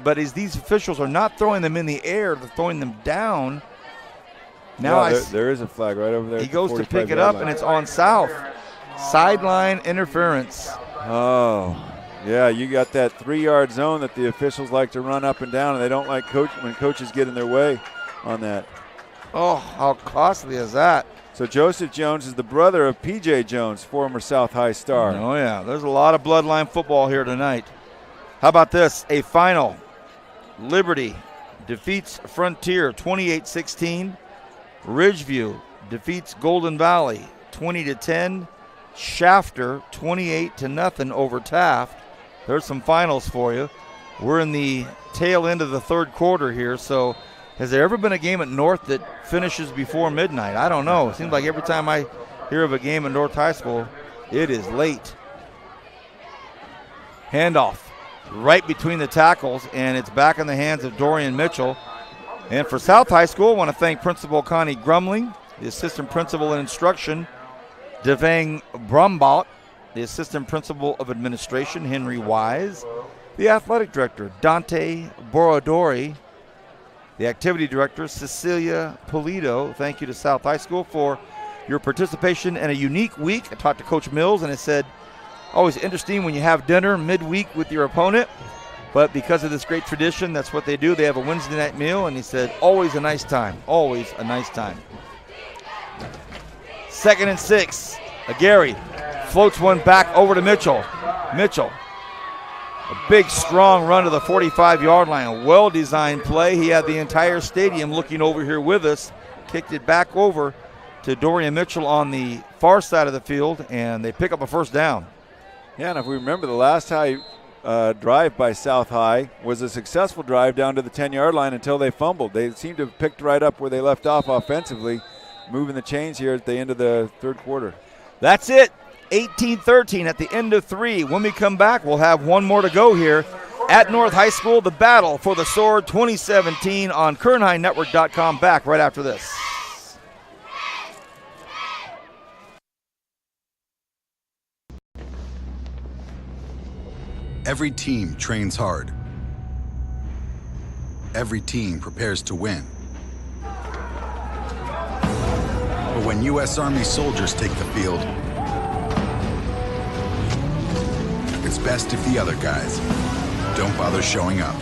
but as these officials are not throwing them in the air, they're throwing them down. Now there is a flag right over there. He goes to pick it up, and it's on South. Sideline interference. Oh, yeah, you got that 3-yard zone that the officials like to run up and down, and they don't like when coaches get in their way on that. Oh, how costly is that? So Joseph Jones is the brother of P.J. Jones, former South High star. Oh, yeah, there's a lot of bloodline football here tonight. How about this? A final. Liberty defeats Frontier 28-16. Ridgeview defeats Golden Valley 20-10. Shafter 28-0 over Taft. There's some finals for you. We're in the tail end of the third quarter here, so has there ever been a game at North that finishes before midnight? I don't know. It seems like every time I hear of a game at North High School, it is late. Handoff right between the tackles, and it's back in the hands of Dorian Mitchell. And for South High School, I want to thank Principal Connie Grumling, the assistant principal in instruction, Devang Brumbot, the assistant principal of administration, Henry Wise, the athletic director, Dante Borodori, the activity director, Cecilia Polito. Thank you to South High School for your participation in a unique week. I talked to Coach Mills, and I said, always interesting when you have dinner midweek with your opponent, but because of this great tradition, that's what they do. They have a Wednesday night meal, and he said, always a nice time, always a nice time. 2nd and 6. Aguirre floats one back over to Mitchell. Mitchell, a big, strong run to the 45-yard line. A well-designed play. He had the entire stadium looking over here with us. Kicked it back over to Dorian Mitchell on the far side of the field, and they pick up a first down. Yeah, and if we remember, the last high drive by South High was a successful drive down to the 10-yard line until they fumbled. They seem to have picked right up where they left off offensively, moving the chains here at the end of the third quarter. That's it. 18-13 at the end of 3. When we come back, we'll have one more to go here at North High School. The Battle for the Sword 2017 on KernHighNetwork.com. Back right after this. Every team trains hard. Every team prepares to win. But when U.S. Army soldiers take the field, it's best if the other guys don't bother showing up.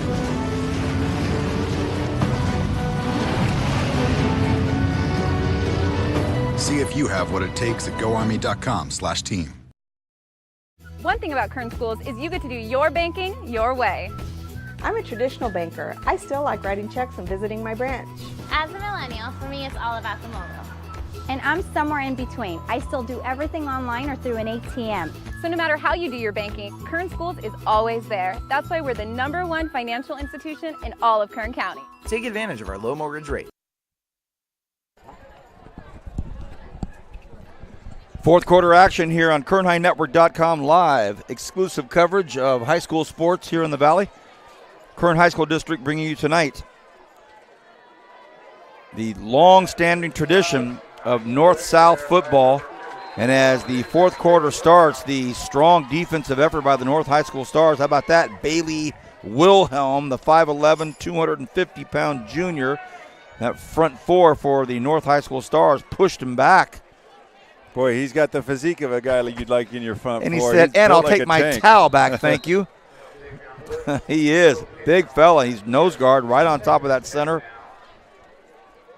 See if you have what it takes at GoArmy.com/team. One thing about Kern Schools is you get to do your banking your way. I'm a traditional banker. I still like writing checks and visiting my branch. As a millennial, for me, it's all about the mobile. And I'm somewhere in between. I still do everything online or through an ATM. So no matter how you do your banking, Kern Schools is always there. That's why we're the #1 financial institution in all of Kern County. Take advantage of our low mortgage rate. Fourth quarter action here on KernHighNetwork.com live. Exclusive coverage of high school sports here in the Valley. Kern High School District bringing you tonight the long-standing tradition of North-South football. And as the fourth quarter starts, the strong defensive effort by the North High School Stars. How about that? Bailey Wilhelm, the 5'11", 250-pound junior. That front four for the North High School Stars pushed him back. Boy, he's got the physique of a guy like you'd like in your front and four. He said, he's and I'll like take my tank. towel back, thank you. He is. Big fella. He's nose guard right on top of that center.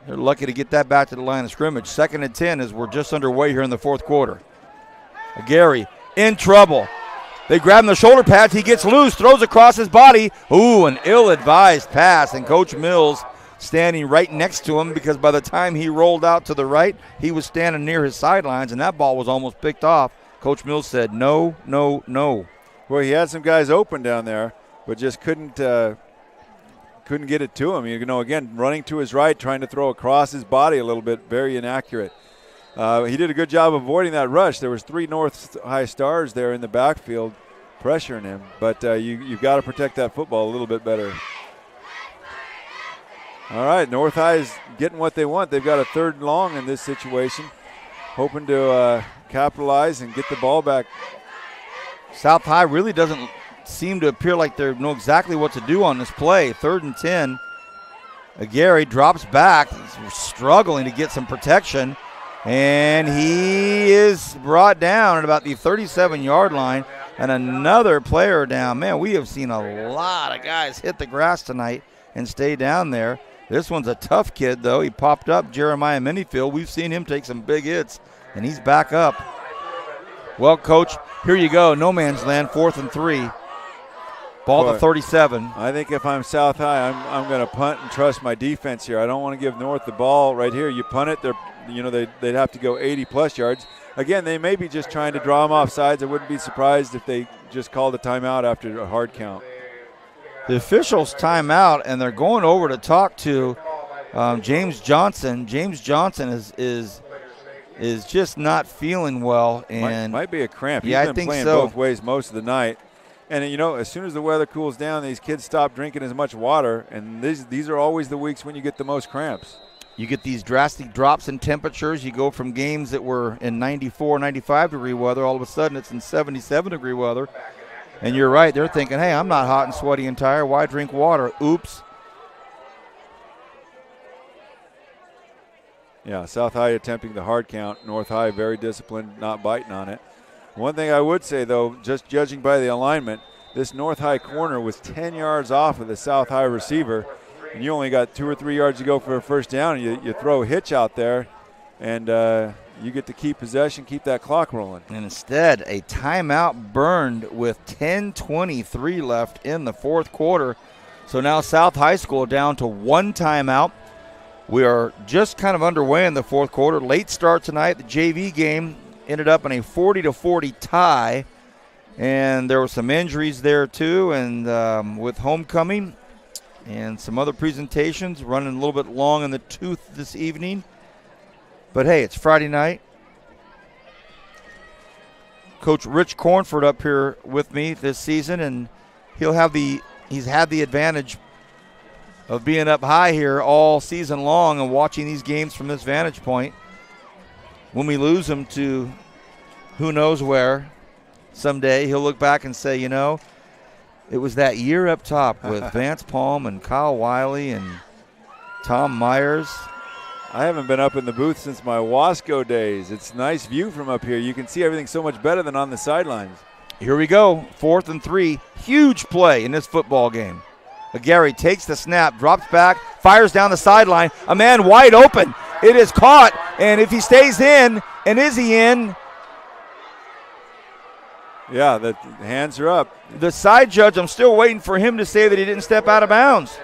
They're lucky to get that back to the line of scrimmage. 2nd and 10 as we're just underway here in the fourth quarter. Gary in trouble. They grab him the shoulder pads. He gets loose, throws across his body. Ooh, an ill-advised pass. And Coach Mills standing right next to him because by the time he rolled out to the right, he was standing near his sidelines, and that ball was almost picked off. Coach Mills said, no, no, no. Well, he had some guys open down there, but just couldn't get it to him. You know, again, running to his right, trying to throw across his body a little bit, very inaccurate. He did a good job avoiding that rush. There was 3 North High Stars there in the backfield pressuring him, but you've got to protect that football a little bit better. All right, North High is getting what they want. They've got a 3rd and long in this situation, hoping to capitalize and get the ball back. South High really doesn't seem to appear like they know exactly what to do on this play. 3rd and 10. Gary drops back, he's struggling to get some protection, and he is brought down at about the 37-yard line, and another player down. Man, we have seen a lot of guys hit the grass tonight and stay down there. This one's a tough kid, though. He popped up, Jeremiah Minifield. We've seen him take some big hits, and he's back up. Well, Coach, here you go. No man's land, 4th and 3. Ball to 37. I think if I'm South High, I'm going to punt and trust my defense here. I don't want to give North the ball right here. You punt it, they'd have to go 80-plus yards. Again, they may be just trying to draw them off sides. I wouldn't be surprised if they just called a timeout after a hard count. The officials time out, and they're going over to talk to James Johnson. James Johnson is just not feeling well, and might be a cramp. Yeah, He's been I think playing so. both ways most of the night. And as soon as the weather cools down, these kids stop drinking as much water, and these are always the weeks when you get the most cramps. You get these drastic drops in temperatures. You go from games that were in 94, 95-degree weather, all of a sudden it's in 77-degree weather. And you're right, they're thinking, hey, I'm not hot and sweaty and tired. Why drink water? Oops. Yeah, South High attempting the hard count. North High very disciplined, not biting on it. One thing I would say, though, just judging by the alignment, this North High corner was 10 yards off of the South High receiver, and you only got 2 or 3 yards to go for a first down. You throw a hitch out there, and you get to keep possession, keep that clock rolling. And instead, a timeout burned with 10:23 left in the fourth quarter. So now South High School down to 1 timeout. We are just kind of underway in the fourth quarter. Late start tonight. The JV game ended up in a 40-40 tie. And there were some injuries there too, and with homecoming and some other presentations running a little bit long in the tooth this evening. But hey, it's Friday night. Coach Rich Cornford up here with me this season, and he's had the advantage of being up high here all season long and watching these games from this vantage point. When we lose him to who knows where someday, he'll look back and say, it was that year up top with Vance Palm and Kyle Wiley and Tom Myers. I haven't been up in the booth since my Wasco days. It's a nice view from up here. You can see everything so much better than on the sidelines. Here we go, 4th and 3. Huge play in this football game. Gary takes the snap, drops back, fires down the sideline. A man wide open. It is caught, and if he stays in, and is he in? Yeah, the hands are up. The side judge, I'm still waiting for him to say that he didn't step out of bounds.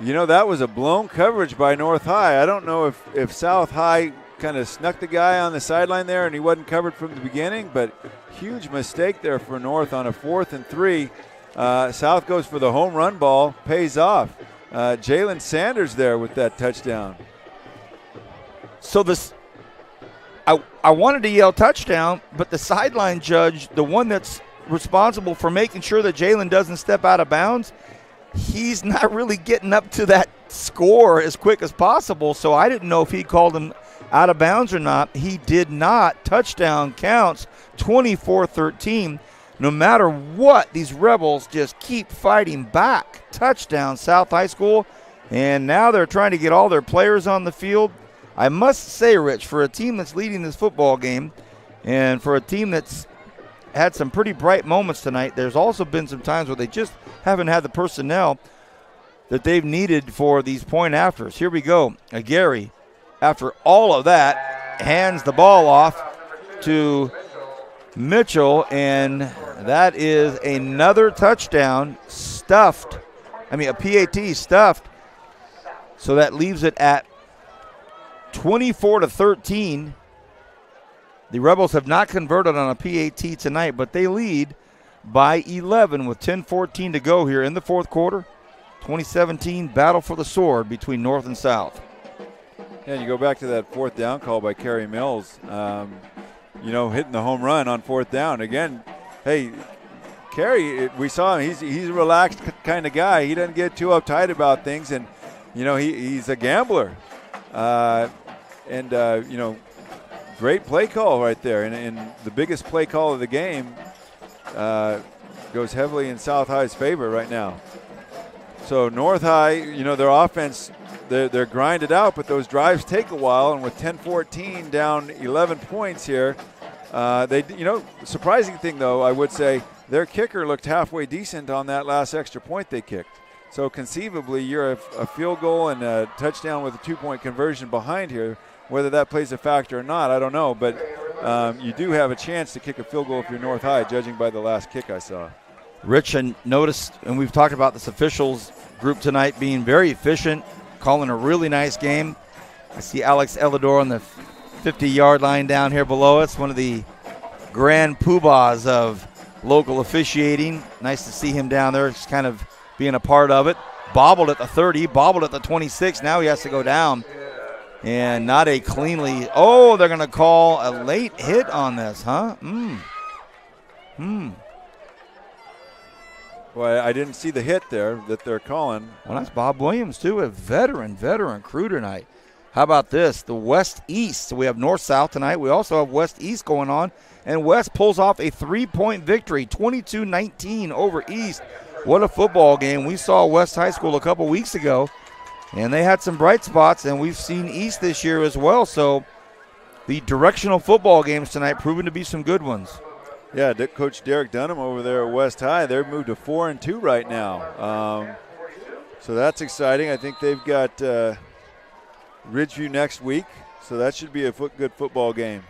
You know, that was a blown coverage by North High. I don't know if South High kind of snuck the guy on the sideline there and he wasn't covered from the beginning, but huge mistake there for North on a 4th and 3. South goes for the home run ball, pays off. Jalen Sanders there with that touchdown. So I wanted to yell touchdown, but the sideline judge, the one that's responsible for making sure that Jalen doesn't step out of bounds, he's not really getting up to that score as quick as possible, so I didn't know if he called him out of bounds or not. He did not. Touchdown counts, 24-13. No matter what, these Rebels just keep fighting back. Touchdown, South High School, and now they're trying to get all their players on the field. I must say, Rich, for a team that's leading this football game and for a team that's had some pretty bright moments tonight, there's also been some times where they just haven't had the personnel that they've needed for these point afters. Here we go. Gary, after all of that, hands the ball off to Mitchell, and that is another touchdown stuffed. A PAT stuffed. So that leaves it at 24-13. The Rebels have not converted on a PAT tonight, but they lead by 11 with 10:14 to go here in the fourth quarter. 2017 battle for the sword between North and South. Yeah, you go back to that 4th down call by Kerry Mills. Hitting the home run on 4th down. Again, hey, Kerry, we saw him. He's a relaxed kind of guy. He doesn't get too uptight about things, and, he's a gambler. Great play call right there. And the biggest play call of the game goes heavily in South High's favor right now. So North High, their offense, they're grinded out, but those drives take a while. And with 10-14 down 11 points here, surprising thing, though, I would say, their kicker looked halfway decent on that last extra point they kicked. So conceivably, you're a field goal and a touchdown with a 2-point conversion behind here. Whether that plays a factor or not, I don't know. But you do have a chance to kick a field goal if you're North High, judging by the last kick I saw. Rich, and noticed, and we've talked about this officials group tonight being very efficient, calling a really nice game. I see Alex Elidor on the 50-yard line down here below us, one of the grand poobahs of local officiating. Nice to see him down there, just kind of being a part of it. Bobbled at the 30, bobbled at the 26. Now he has to go down. And not a cleanly. Oh, they're going to call a late hit on this, huh? Well, I didn't see the hit there that they're calling. Well, that's Bob Williams, too, a veteran crew tonight. How about this? The West-East. So we have North-South tonight. We also have West-East going on. And West pulls off a 3-point victory, 22-19 over East. What a football game. We saw West High School a couple weeks ago, and they had some bright spots, and we've seen East this year as well. So the directional football games tonight proving to be some good ones. Yeah, Coach Derek Dunham over there at West High, they're moved to 4-2 right now. So that's exciting. I think they've got Ridgeview next week, so that should be a good football game.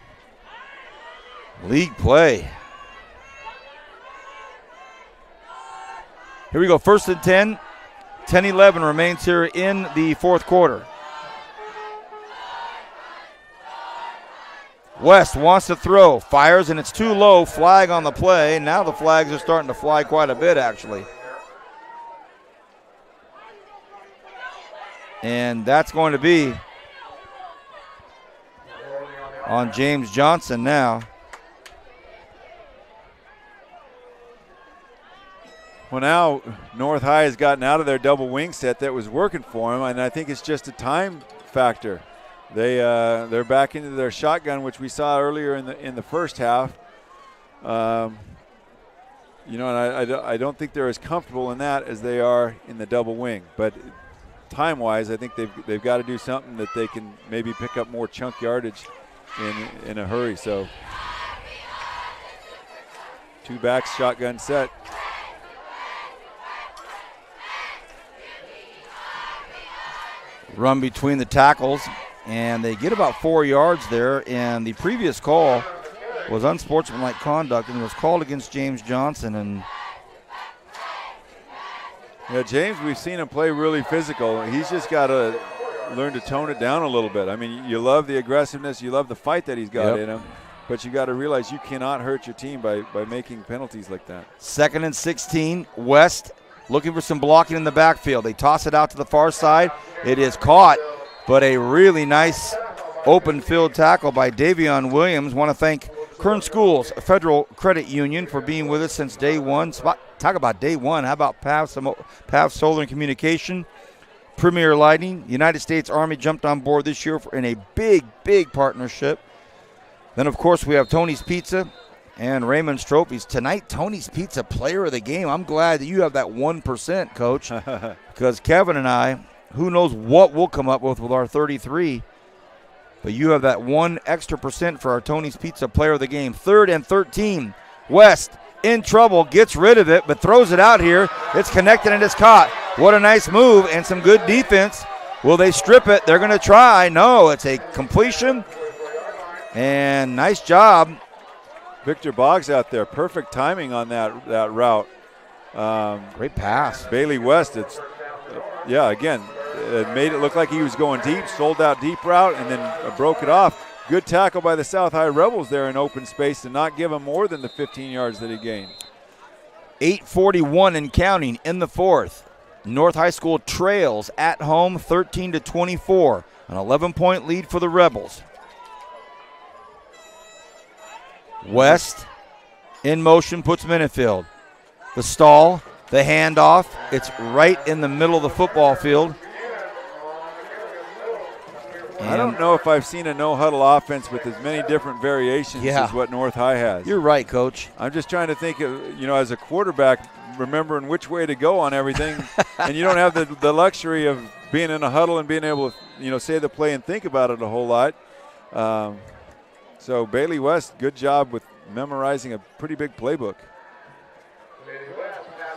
League play. Here we go, 1st and 10. 10-11 remains here in the fourth quarter. West wants to throw, fires, and it's too low. Flag on the play. Now the flags are starting to fly quite a bit, actually. And that's going to be on James Johnson now. Well, now North High has gotten out of their double wing set that was working for them, and I think it's just a time factor. They're back into their shotgun, which we saw earlier in the first half. And I don't think they're as comfortable in that as they are in the double wing. But time-wise, I think they've got to do something that they can maybe pick up more chunk yardage in a hurry. So 2 backs, shotgun set. Run between the tackles, and they get about 4 yards there. And the previous call was unsportsmanlike conduct and was called against James Johnson. And yeah, James, we've seen him play really physical. He's just got to learn to tone it down a little bit. I mean, you love the aggressiveness, you love the fight that he's got in him, but you got to realize you cannot hurt your team by making penalties like that. 2nd and 16, West looking for some blocking in the backfield. They toss it out to the far side. It is caught, but a really nice open field tackle by Davion Williams. Want to thank Kern Schools Federal Credit Union for being with us since day one. Talk about day one. How about PAV Solar and Communication, Premier Lighting? United States Army jumped on board this year in a big, big partnership. Then, of course, we have Tony's Pizza and Raymond's Trophies. Tonight, Tony's Pizza Player of the Game. I'm glad that you have that 1%, Coach, because Kevin and I, who knows what we'll come up with our 33, but you have that 1 extra % for our Tony's Pizza Player of the Game. 3rd and 13, West in trouble, gets rid of it, but throws it out here. It's connected and it's caught. What a nice move and some good defense. Will they strip it? They're going to try. No, it's a completion. And nice job. Victor Boggs out there. Perfect timing on that route. Great pass. Bailey West, again, it made it look like he was going deep, sold out deep route, and then broke it off. Good tackle by the South High Rebels there in open space to not give him more than the 15 yards that he gained. 8:41 and counting in the 4th. North High School trails at home 13-24. An 11-point lead for the Rebels. West in motion, puts Minifield. The stall, the handoff. It's right in the middle of the football field. I don't know if I've seen a no-huddle offense with as many different variations as what North High has. You're right, Coach. I'm just trying to think of, as a quarterback, remembering which way to go on everything, and you don't have the luxury of being in a huddle and being able to, say the play and think about it a whole lot. So Bailey West, good job with memorizing a pretty big playbook.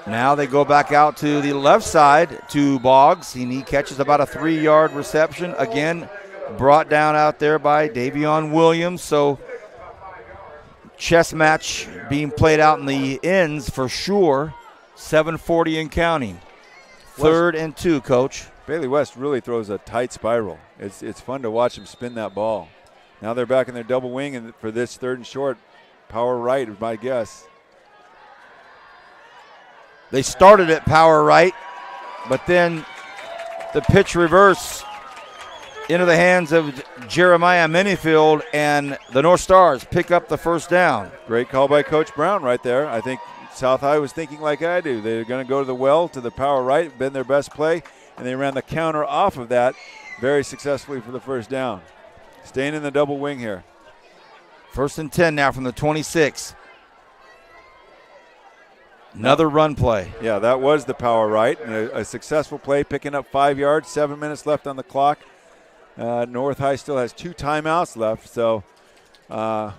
Now they go back out to the left side to Boggs, and he catches about a 3-yard reception. Again, brought down out there by Davion Williams. So chess match being played out in the ends for sure. 7:40 and counting. 3rd and 2, Coach. Bailey West really throws a tight spiral. It's fun to watch him spin that ball. Now they're back in their double wing, and for this 3rd and short, power right is my guess. They started at power right, but then the pitch reverse into the hands of Jeremiah Minifield, and the North Stars pick up the 1st down. Great call by Coach Brown right there. I think South High was thinking like I do. They're going to go to the well, to the power right, been their best play, and they ran the counter off of that very successfully for the 1st down. Staying in the double wing here. 1st and 10 now from the 26. Another run play. Yeah, that was the power right. And a successful play, picking up 5 yards, 7 minutes left on the clock. North High still has 2 timeouts left. So, the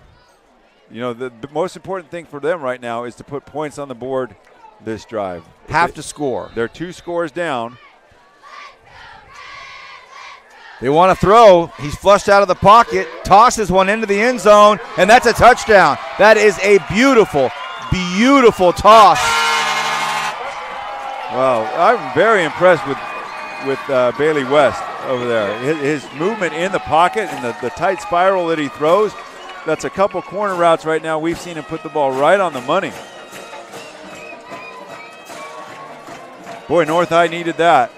most important thing for them right now is to put points on the board this drive. Have to score. They're 2 scores down. They want to throw. He's flushed out of the pocket, tosses one into the end zone, and that's a touchdown. That is a beautiful, beautiful toss. Wow, I'm very impressed with Bailey West over there. His movement in the pocket and the tight spiral that he throws, that's a couple corner routes right now. We've seen him put the ball right on the money. Boy, North High needed that.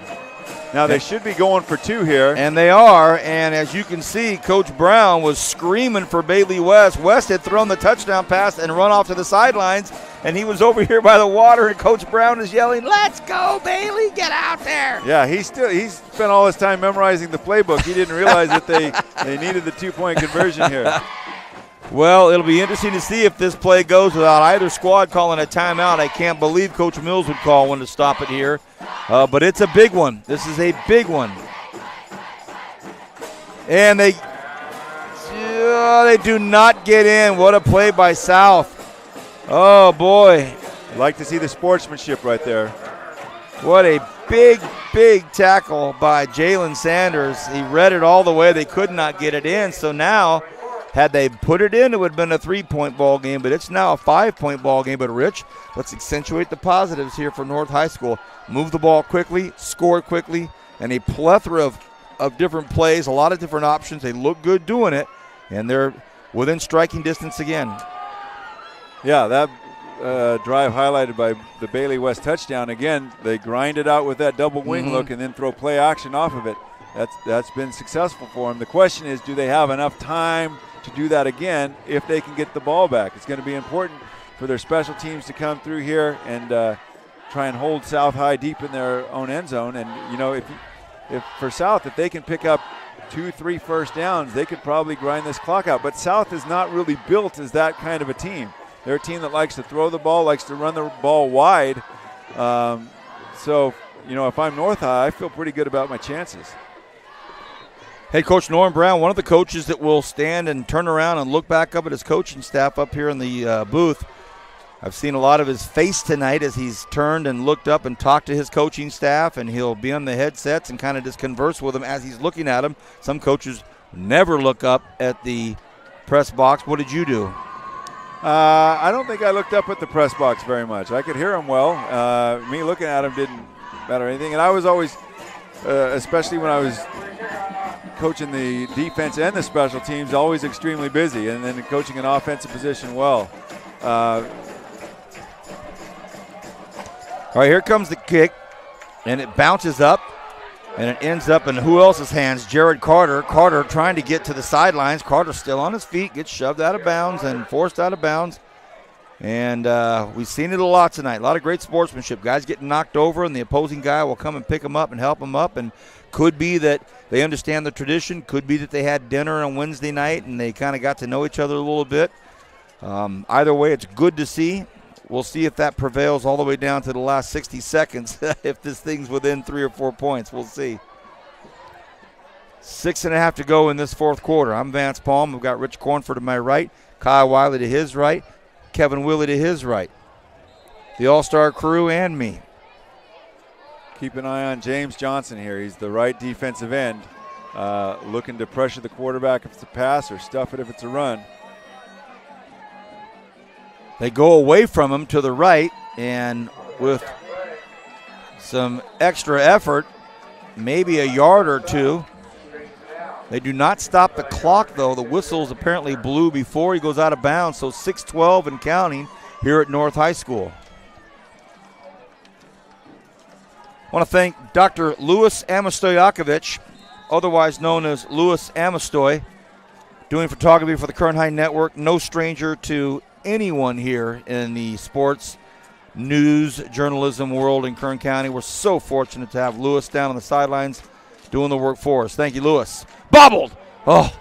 Now they should be going for 2 here. And they are, and as you can see, Coach Brown was screaming for Bailey West. West had thrown the touchdown pass and run off to the sidelines, and he was over here by the water, and Coach Brown is yelling, "Let's go, Bailey, get out there." Yeah, he's spent all his time memorizing the playbook. He didn't realize that they needed the 2-point conversion here. Well, it'll be interesting to see if this play goes without either squad calling a timeout. I can't believe Coach Mills would call one to stop it here. But it's a big one. This is a big one. And they do not get in. What a play by South. Oh, boy. I'd like to see the sportsmanship right there. What a big, big tackle by Jalen Sanders. He read it all the way. They could not get it in. So now Had they put it in, it would have been a 3-point ball game, but it's now a 5-point ball game. But, Rich, let's accentuate the positives here for North High School. Move the ball quickly, score quickly, and a plethora of different plays, a lot of different options. They look good doing it, and they're within striking distance again. Yeah, that drive highlighted by the Bailey West touchdown. Again, they grind it out with that double wing look and then throw play action off of it. That's been successful for them. The question is, do they have enough time to do that again if they can get the ball back? It's going to be important for their special teams to come through here and try and hold South High deep in their own end zone. And, you know, if for South, if they can pick up 2-3 first downs, they could probably grind this clock out. But South is not really built as that kind of a team. They're a team that likes to throw the ball, likes to run the ball wide. So, you know, if I'm North High, I feel pretty good about my chances. Hey, Coach Norm Brown, one of the coaches that will stand and turn around and look back up at his coaching staff up here in the booth. I've seen a lot of his face tonight as he's turned and looked up and talked to his coaching staff, and he'll be on the headsets and kind of just converse with them as he's looking at them. Some coaches never look up at the press box. What did you do? I don't think I looked up at the press box very much. I could hear him well. Me looking at him didn't matter anything. And I was always, especially when I was coaching the defense and the special teams, always extremely busy, and then coaching an offensive position well. All right, here comes the kick, and it bounces up, and it ends up in who else's hands? Jared Carter. Carter trying to get to the sidelines. Carter still on his feet, gets shoved out of bounds and forced out of bounds. And we've seen it a lot tonight. A lot of great sportsmanship. Guys getting knocked over, and the opposing guy will come and pick them up and help them up. And could be that they understand the tradition. Could be that they had dinner on Wednesday night, and they kind of got to know each other a little bit. Either way, it's good to see. We'll see if that prevails all the way down to the last 60 seconds. If this thing's within 3 or 4 points, we'll see. 6.5 to go in this fourth quarter. I'm Vance Palm. We've got Rich Cornford to my right, Kyle Wiley to his right, Kevin Willie to his right. The all-star crew and me. Keep an eye on James Johnson here. He's the right defensive end, looking to pressure the quarterback if it's a pass or stuff it if it's a run. They go away from him to the right, and with some extra effort, maybe a yard or two. They do not stop the clock, though. The whistles apparently blew before he goes out of bounds, so 6:12 and counting here at North High School. I want to thank Dr. Louis Amastoyakovich, otherwise known as Louis Amastoy, doing photography for the Kern High Network. No stranger to anyone here in the sports news journalism world in Kern County. We're so fortunate to have Louis down on the sidelines doing the work for us. Thank you, Louis. Bobbled! Oh,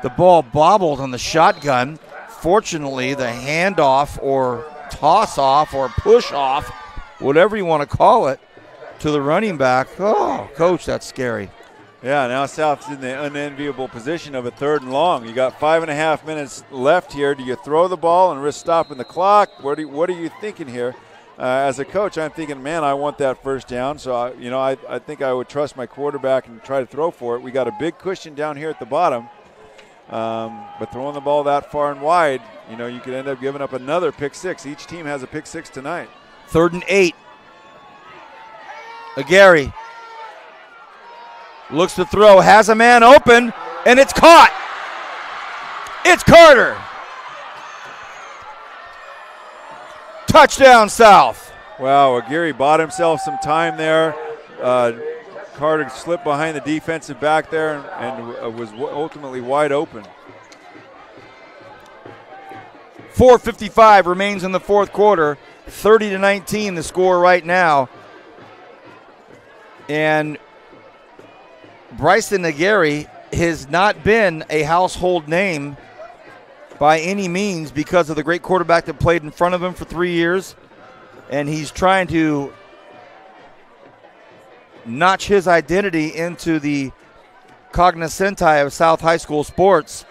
the ball bobbled on the shotgun. Fortunately, the handoff or toss off or push off, whatever you want to call it, to the running back. Oh, Coach, that's scary. Yeah, now South's in the unenviable position of a 3rd and long. You got 5.5 minutes left here. Do you throw the ball and risk stopping the clock? What are you thinking here? As a coach, I'm thinking, man, I want that first down. So, I think I would trust my quarterback and try to throw for it. We got a big cushion down here at the bottom. But throwing the ball that far and wide, you could end up giving up another pick six. Each team has a pick six tonight. 3rd and 8. Aguirre looks to throw, has a man open, and it's caught. It's Carter. Touchdown, South. Wow, Aguirre bought himself some time there. Carter slipped behind the defensive back there and was ultimately wide open. 4:55 remains in the fourth quarter. 30-19 the score right now. And Bryson Aguirre has not been a household name by any means because of the great quarterback that played in front of him for 3 years. And he's trying to notch his identity into the cognoscenti of South High School sports.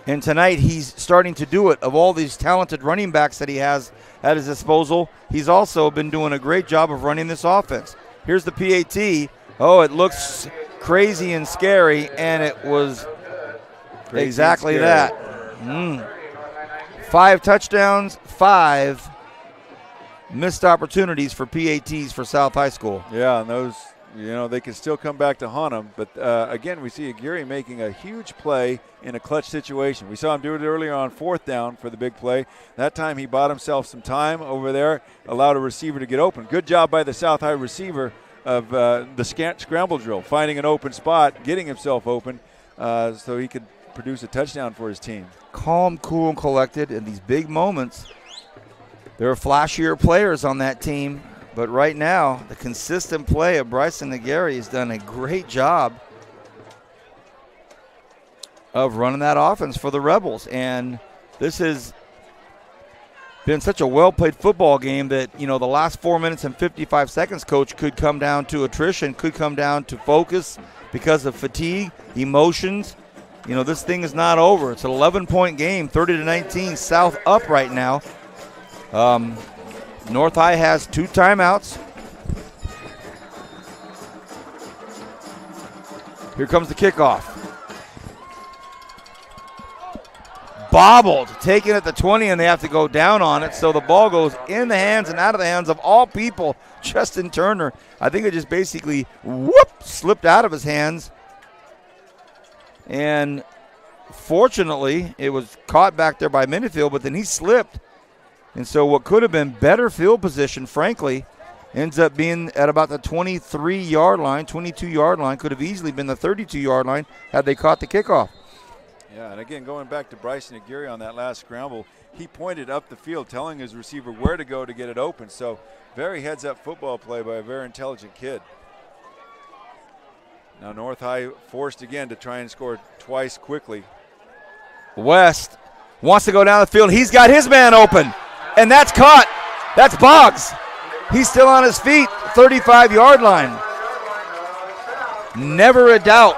And tonight he's starting to do it. Of all these talented running backs that he has at his disposal, he's also been doing a great job of running this offense. Here's the PAT. Oh, it looks crazy and scary, and it was Crazy exactly and that. 5 touchdowns, 5 missed opportunities for PATs for South High School. Yeah, and those, they can still come back to haunt them. But, again, we see Aguirre making a huge play in a clutch situation. We saw him do it earlier on 4th down for the big play. That time he bought himself some time over there, allowed a receiver to get open. Good job by the South High receiver of the scramble drill, finding an open spot, getting himself open so he could produce a touchdown for his team. Calm, cool, and collected in these big moments. There are flashier players on that team, but right now the consistent play of Bryson Aguirre has done a great job of running that offense for the Rebels. And this has been such a well-played football game that, the last 4 minutes and 55 seconds, Coach, could come down to attrition, could come down to focus because of fatigue, emotions. This thing is not over. It's an 11-point game, 30-19, South up right now. North High has 2 timeouts. Here comes the kickoff. Bobbled, taken at the 20, and they have to go down on it. So the ball goes in the hands and out of the hands of all people, Justin Turner. I think it just basically, slipped out of his hands. And fortunately, it was caught back there by Minifield, but then he slipped. And so what could have been better field position, frankly, ends up being at about the 23-yard line, 22-yard line. Could have easily been the 32-yard line had they caught the kickoff. Yeah, and again, going back to Bryson Aguirre on that last scramble, he pointed up the field, telling his receiver where to go to get it open. So very heads-up football play by a very intelligent kid. Now North High forced again to try and score twice quickly. West wants to go down the field. He's got his man open, and that's caught. That's Boggs. He's still on his feet, 35-yard line. Never a doubt.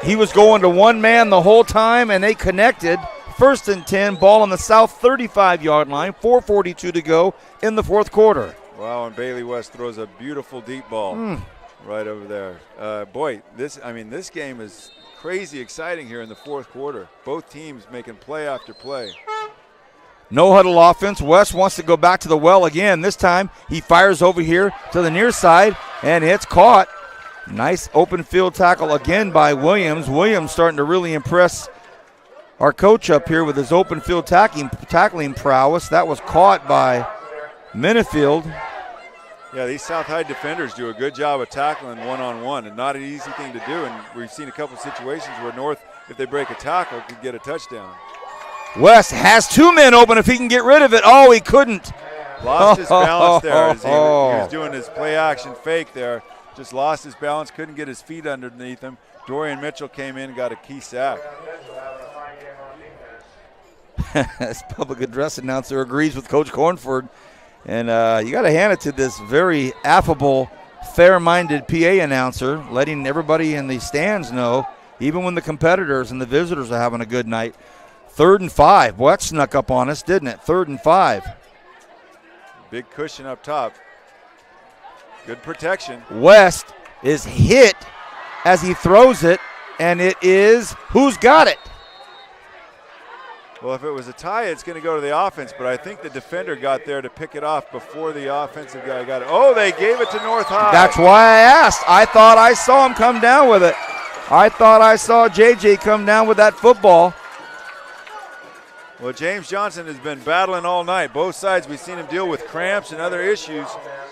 He was going to one man the whole time, and they connected. 1st and 10, ball on the South 35-yard line, 4:42 to go in the 4th quarter. Wow, and Bailey West throws a beautiful deep ball. Right over there. Boy, this game is crazy exciting here in the 4th quarter. Both teams making play after play. No huddle offense. West wants to go back to the well again. This time he fires over here to the near side, and it's caught. Nice open field tackle again by Williams. Williams starting to really impress our coach up here with his open field tackling prowess. That was caught by Minifield. Yeah, these South High defenders do a good job of tackling one-on-one, and not an easy thing to do. And we've seen a couple situations where North, if they break a tackle, could get a touchdown. West has 2 men open if he can get rid of it. Oh, he couldn't. Lost his balance there as he was doing his play-action fake there. Just lost his balance, couldn't get his feet underneath him. Dorian Mitchell came in and got a key sack. This public address announcer agrees with Coach Cornford. And you got to hand it to this very affable, fair-minded PA announcer, letting everybody in the stands know, even when the competitors and the visitors are having a good night. 3rd and 5. Boy, that snuck up on us, didn't it? 3rd and 5. Big cushion up top. Good protection. West is hit as he throws it, and it is who's got it? Well, if it was a tie, it's going to go to the offense, but I think the defender got there to pick it off before the offensive guy got it. Oh, they gave it to North High. That's why I asked. I thought I saw him come down with it. I thought I saw JJ come down with that football. Well, James Johnson has been battling all night. Both sides, we've seen him deal with cramps and other issues,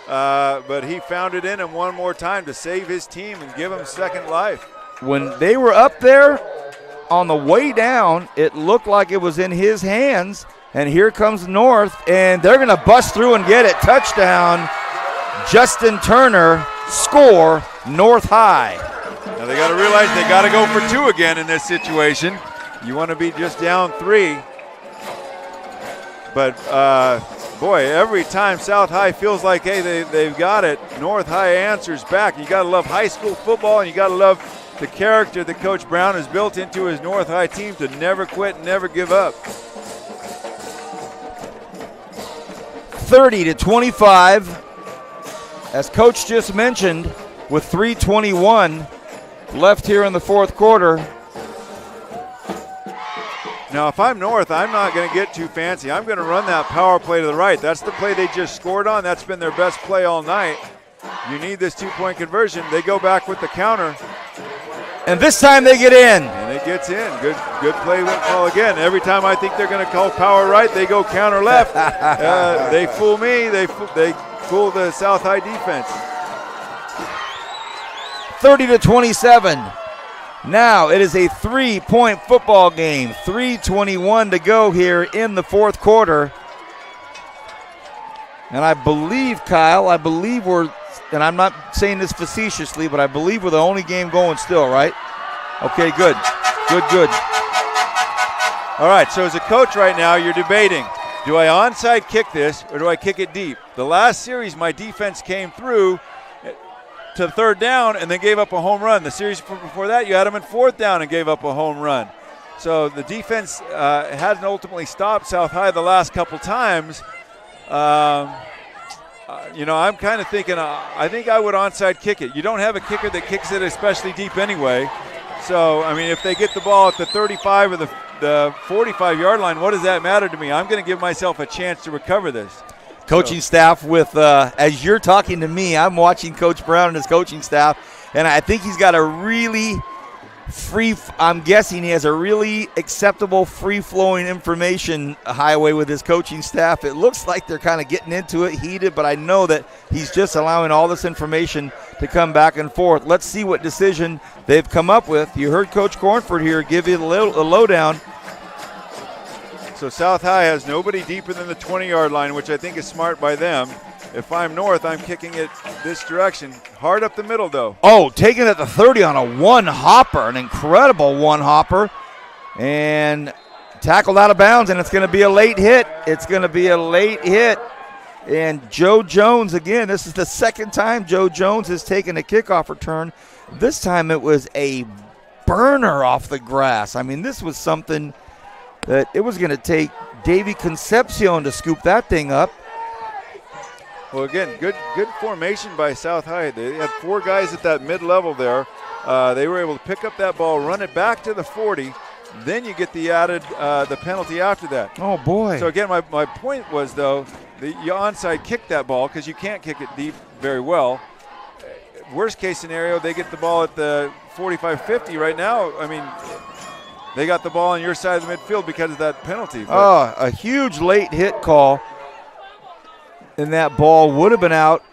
but he found it in him one more time to save his team and give him second life. When they were up there on the way down, it looked like it was in his hands, and here comes North, and they're going to bust through and get it. Touchdown, Justin Turner, score, North High. Now they got to realize they got to go for 2 again in this situation. You want to be just down 3. But, boy, every time South High feels like, hey, they've got it, North High answers back. You got to love high school football, and you got to love the character that Coach Brown has built into his North High team to never quit and never give up. 30-25. As Coach just mentioned, with 3:21 left here in the 4th quarter. Now, if I'm North, I'm not going to get too fancy. I'm going to run that power play to the right. That's the play they just scored on. That's been their best play all night. You need this 2-point conversion. They go back with the counter. And this time they get in. And it gets in. Good play call again. Every time I think they're going to call power right, they go counter left. They fool me. They fool the South High defense. 30-27. Now it is a 3-point football game. 3:21 to go here in the fourth quarter. And I believe, Kyle, we're, and I'm not saying this facetiously, but I believe we're the only game going still, right? Okay, good. Good. All right, so as a coach right now, you're debating, do I onside kick this or do I kick it deep? The last series, my defense came through to third down and then gave up a home run. The series before that, you had them in fourth down and gave up a home run. So the defense hadn't ultimately stopped South High the last couple times. I'm kind of thinking, I think I would onside kick it. You don't have a kicker that kicks it especially deep anyway. So, I mean, if they get the ball at the 35 or the 45-yard line, what does that matter to me? I'm going to give myself a chance to recover this. Coaching staff with, as you're talking to me, I'm watching Coach Brown and his coaching staff, and I think he's got a really I'm guessing he has a really acceptable free-flowing information highway with his coaching staff. It looks like they're kind of getting into it, heated, but I know that he's just allowing all this information to come back and forth. Let's see what decision they've come up with. You heard Coach Cornford here give you the lowdown. So South High has nobody deeper than the 20-yard line, which I think is smart by them. If I'm North, I'm kicking it this direction. Hard up the middle, though. Oh, taking it at the 30 on a one-hopper, an incredible one-hopper. And tackled out of bounds, and it's going to be a late hit. And Joe Jones, again, this is the second time Joe Jones has taken a kickoff return. This time it was a burner off the grass. I mean, this was something that it was going to take Davey Concepcion to scoop that thing up. Well, again, good formation by South High. They had 4 guys at that mid-level there. They were able to pick up that ball, run it back to the 40. Then you get the penalty after that. Oh, boy. So, again, my point was, though, you onside kick that ball because you can't kick it deep very well. Worst case scenario, they get the ball at the 45-50 right now. I mean, they got the ball on your side of the midfield because of that penalty. Oh, a huge late hit call. And that ball would have been out,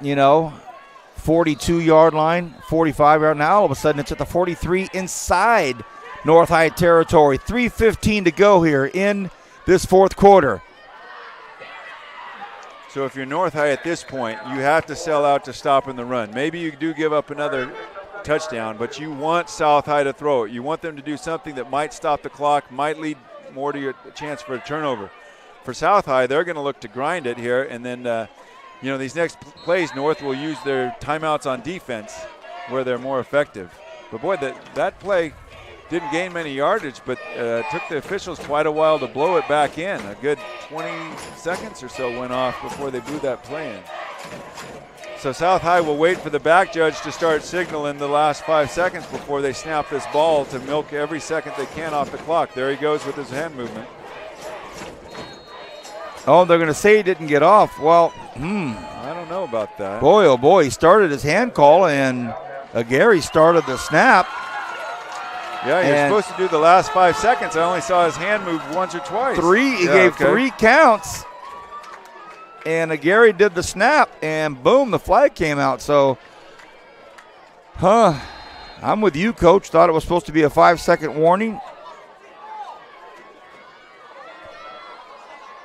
42-yard line, 45-yard. Now all of a sudden it's at the 43 inside North High territory. 3:15 to go here in this fourth quarter. So if you're North High at this point, you have to sell out to stop in the run. Maybe you do give up another touchdown, but you want South High to throw it. You want them to do something that might stop the clock, might lead more to your chance for a turnover. For South High, they're going to look to grind it here, and then, these next plays, North will use their timeouts on defense where they're more effective. But, boy, that play didn't gain many yardage, but took the officials quite a while to blow it back in. A good 20 seconds or so went off before they blew that play in. So South High will wait for the back judge to start signaling the last 5 seconds before they snap this ball to milk every second they can off the clock. There he goes with his hand movement. Oh, they're going to say he didn't get off. Well, I don't know about that. Boy, oh boy, he started his hand call, and Gary started the snap. Yeah, you're supposed to do the last 5 seconds. I only saw his hand move once or twice. He gave 3 counts. And Gary did the snap, and boom, the flag came out. So, I'm with you, Coach. Thought it was supposed to be a 5-second warning.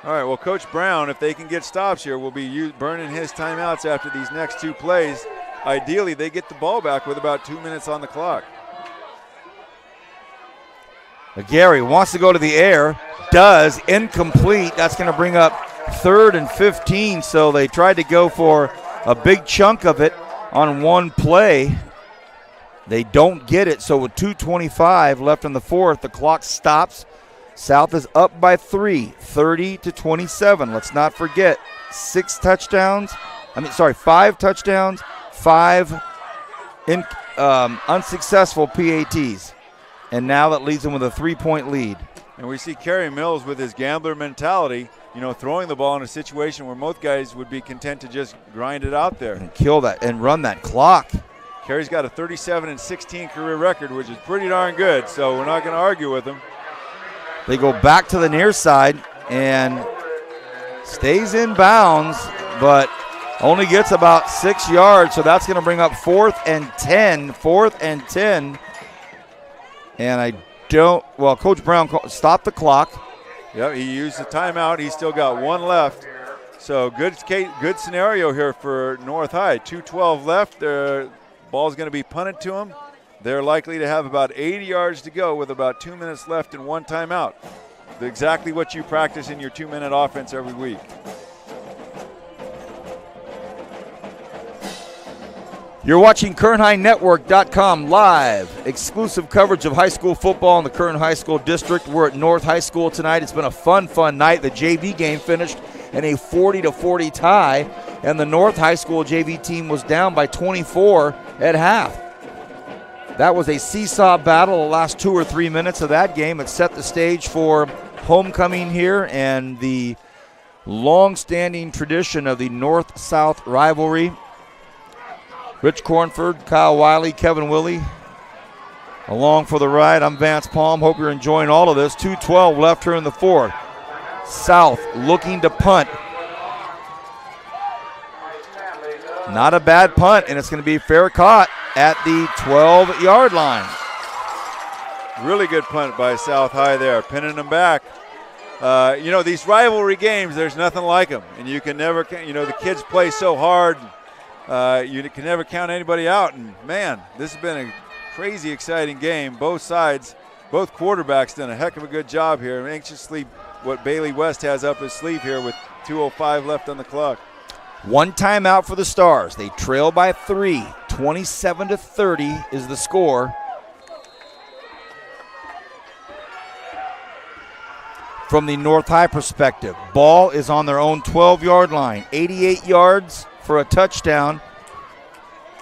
All right, well, Coach Brown, if they can get stops here, will be burning his timeouts after these next 2 plays. Ideally, they get the ball back with about 2 minutes on the clock. Gary wants to go to the air, does, incomplete. That's going to bring up 3rd and 15, so they tried to go for a big chunk of it on one play. They don't get it, so with 2:25 left in the fourth, the clock stops. South is up by 3, 30-27. Let's not forget, 5 touchdowns, 5 unsuccessful PATs. And now that leaves them with a 3-point lead. And we see Kerry Mills with his gambler mentality, throwing the ball in a situation where most guys would be content to just grind it out there. And kill that and run that clock. Kerry's got a 37-16 career record, which is pretty darn good, so we're not going to argue with him. They go back to the near side and stays in bounds, but only gets about 6 yards, so that's going to bring up 4th and 10. 4th and 10. And Coach Brown stopped the clock. Yep, he used the timeout. He's still got one left. So good scenario here for North High. 2:12 left. Their ball's going to be punted to them. They're likely to have about 80 yards to go with about 2 minutes left and one timeout. Exactly what you practice in your 2-minute offense every week. You're watching KernHighNetwork.com live. Exclusive coverage of high school football in the Kern High School District. We're at North High School tonight. It's been a fun night. The JV game finished in a 40-40 tie, and the North High School JV team was down by 24 at half. That was a seesaw battle the last 2 or 3 minutes of that game. It set the stage for homecoming here and the long-standing tradition of the North-South rivalry. Rich Cornford, Kyle Wiley, Kevin Willie, along for the ride. I'm Vance Palm. Hope you're enjoying all of this. 2:12 left here in the fourth. South looking to punt. Not a bad punt, and it's going to be fair caught at the 12-yard line. Really good punt by South High there, pinning them back. These rivalry games, there's nothing like them, and you can never, the kids play so hard. You can never count anybody out, and man, this has been a crazy exciting game. Both sides, both quarterbacks done a heck of a good job here. I'm anxiously what Bailey West has up his sleeve here with 2:05 left on the clock. One timeout for the Stars. They trail by 3. 27-30 is the score. From the North High perspective, ball is on their own 12-yard line. 88 yards for a touchdown,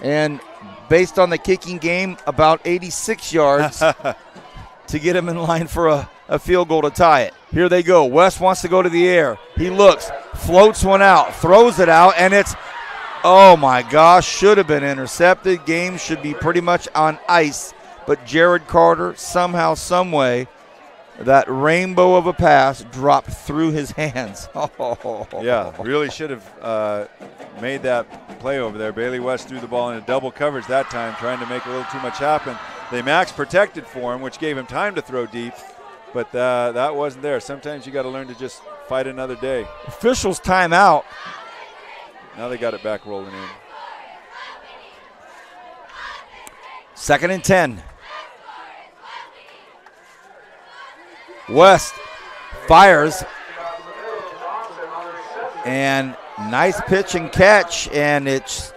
and based on the kicking game, about 86 yards to get him in line for a field goal to tie it. Here they go. West wants to go to the air. He looks, floats one out, throws it out, and it's, oh my gosh, should have been intercepted. Game should be pretty much on ice, but Jared Carter, somehow, some way, that rainbow of a pass dropped through his hands. Yeah, really should have made that play over there. Bailey West threw the ball into double coverage that time, trying to make a little too much happen. They max protected for him, which gave him time to throw deep, but that wasn't there. Sometimes you got to learn to just fight another day. Officials timeout. Now they got it back rolling in. 2nd and 10. West fires, and nice pitch and catch, and it's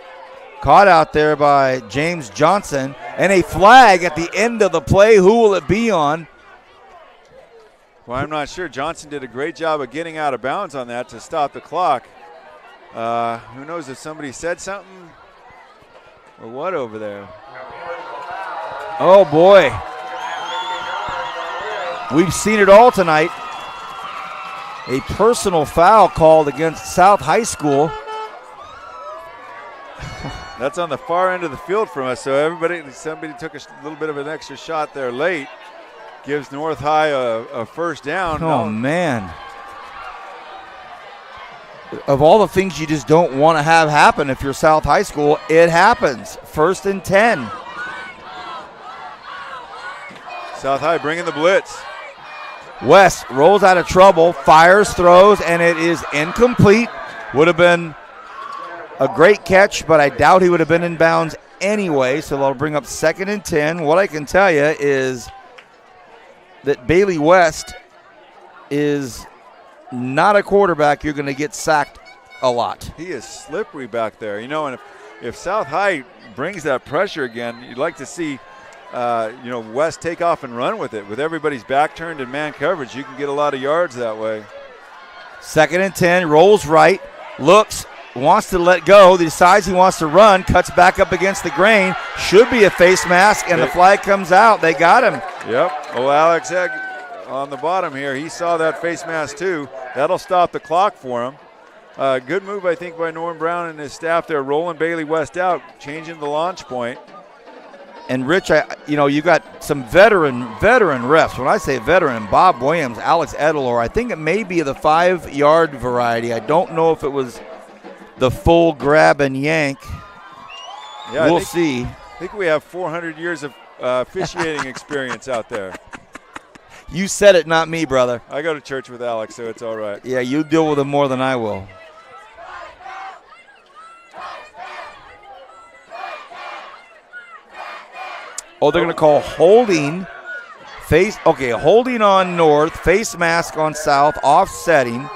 caught out there by James Johnson, and a flag at the end of the play. Who will it be on? Well, I'm not sure. Johnson did a great job of getting out of bounds on that to stop the clock. Who knows if somebody said something or what over there. Oh, boy. We've seen it all tonight. A personal foul called against South High School. That's on the far end of the field from us, so somebody took a little bit of an extra shot there late. Gives North High a first down. Oh, man. Of all the things you just don't want to have happen if you're South High School, it happens. 1st and 10. South High bringing the blitz. West rolls out of trouble, fires, throws, and it is incomplete. Would have been a great catch, but I doubt he would have been in bounds anyway, so they'll bring up 2nd and 10. What I can tell you is that Bailey West is not a quarterback you're going to get sacked a lot. He is slippery back there, and if South High brings that pressure again, you'd like to see West take off and run with it. With everybody's back turned in man coverage, you can get a lot of yards that way. 2nd and 10, rolls right, looks, wants to let go, decides he wants to run, cuts back up against the grain, should be a face mask, and the flag comes out. They got him. Yep. Oh, Alex on the bottom here. He saw that face mask too. That'll stop the clock for him. Good move, I think, by Norm Brown and his staff there, rolling Bailey West out, changing the launch point. And Rich, you got some veteran refs. When I say veteran, Bob Williams, Alex Edelor, I think it may be the 5-yard variety. I don't know if it was the full grab and yank. Yeah, we'll see. I think we have 400 years of officiating experience out there. You said it, not me, brother. I go to church with Alex, so it's all right. Yeah, you deal with him more than I will. Oh, they're going to call holding. Holding on north, face mask on south, offsetting.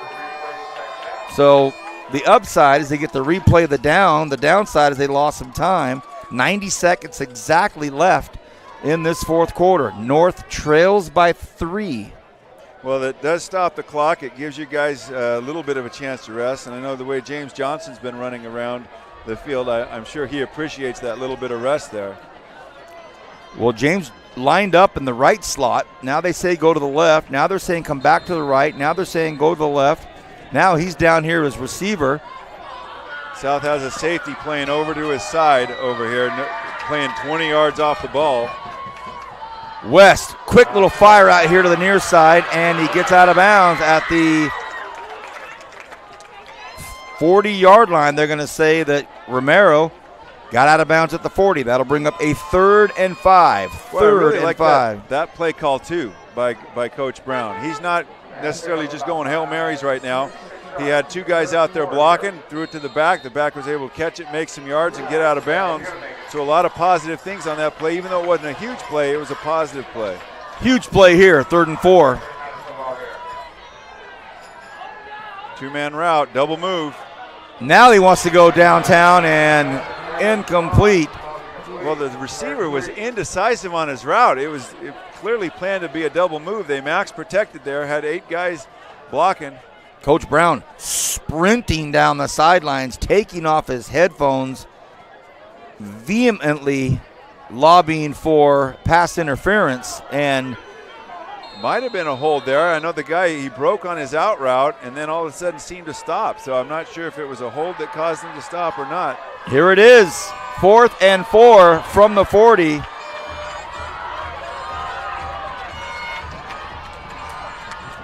So the upside is they get to replay the down. The downside is they lost some time. 90 seconds exactly left in this fourth quarter. North trails by 3. Well, that does stop the clock. It gives you guys a little bit of a chance to rest. And I know the way James Johnson's been running around the field, I'm sure he appreciates that little bit of rest there. Well, James lined up in the right slot. Now they say go to the left. Now they're saying come back to the right. Now they're saying go to the left. Now he's down here as receiver. South has a safety playing over to his side over here, playing 20 yards off the ball. West, quick little fire out here to the near side, and he gets out of bounds at the 40-yard line. They're going to say that Romero got out of bounds at the 40. That'll bring up a 3rd and 5. Well, I really and like 5. That play call, too, by Coach Brown. He's not necessarily just going Hail Marys right now. He had 2 guys out there blocking, threw it to the back. The back was able to catch it, make some yards, and get out of bounds. So a lot of positive things on that play. Even though it wasn't a huge play, it was a positive play. Huge play here, 3rd and 4. 2-man route, double move. Now he wants to go downtown and incomplete. Well, the receiver was indecisive on his route. It clearly planned to be a double move. They max protected there, had 8 guys blocking. Coach Brown sprinting down the sidelines, taking off his headphones, vehemently lobbying for pass interference, and might have been a hold there. I know the guy, he broke on his out route and then all of a sudden seemed to stop. So I'm not sure if it was a hold that caused him to stop or not. Here it is, 4th and 4 from the 40.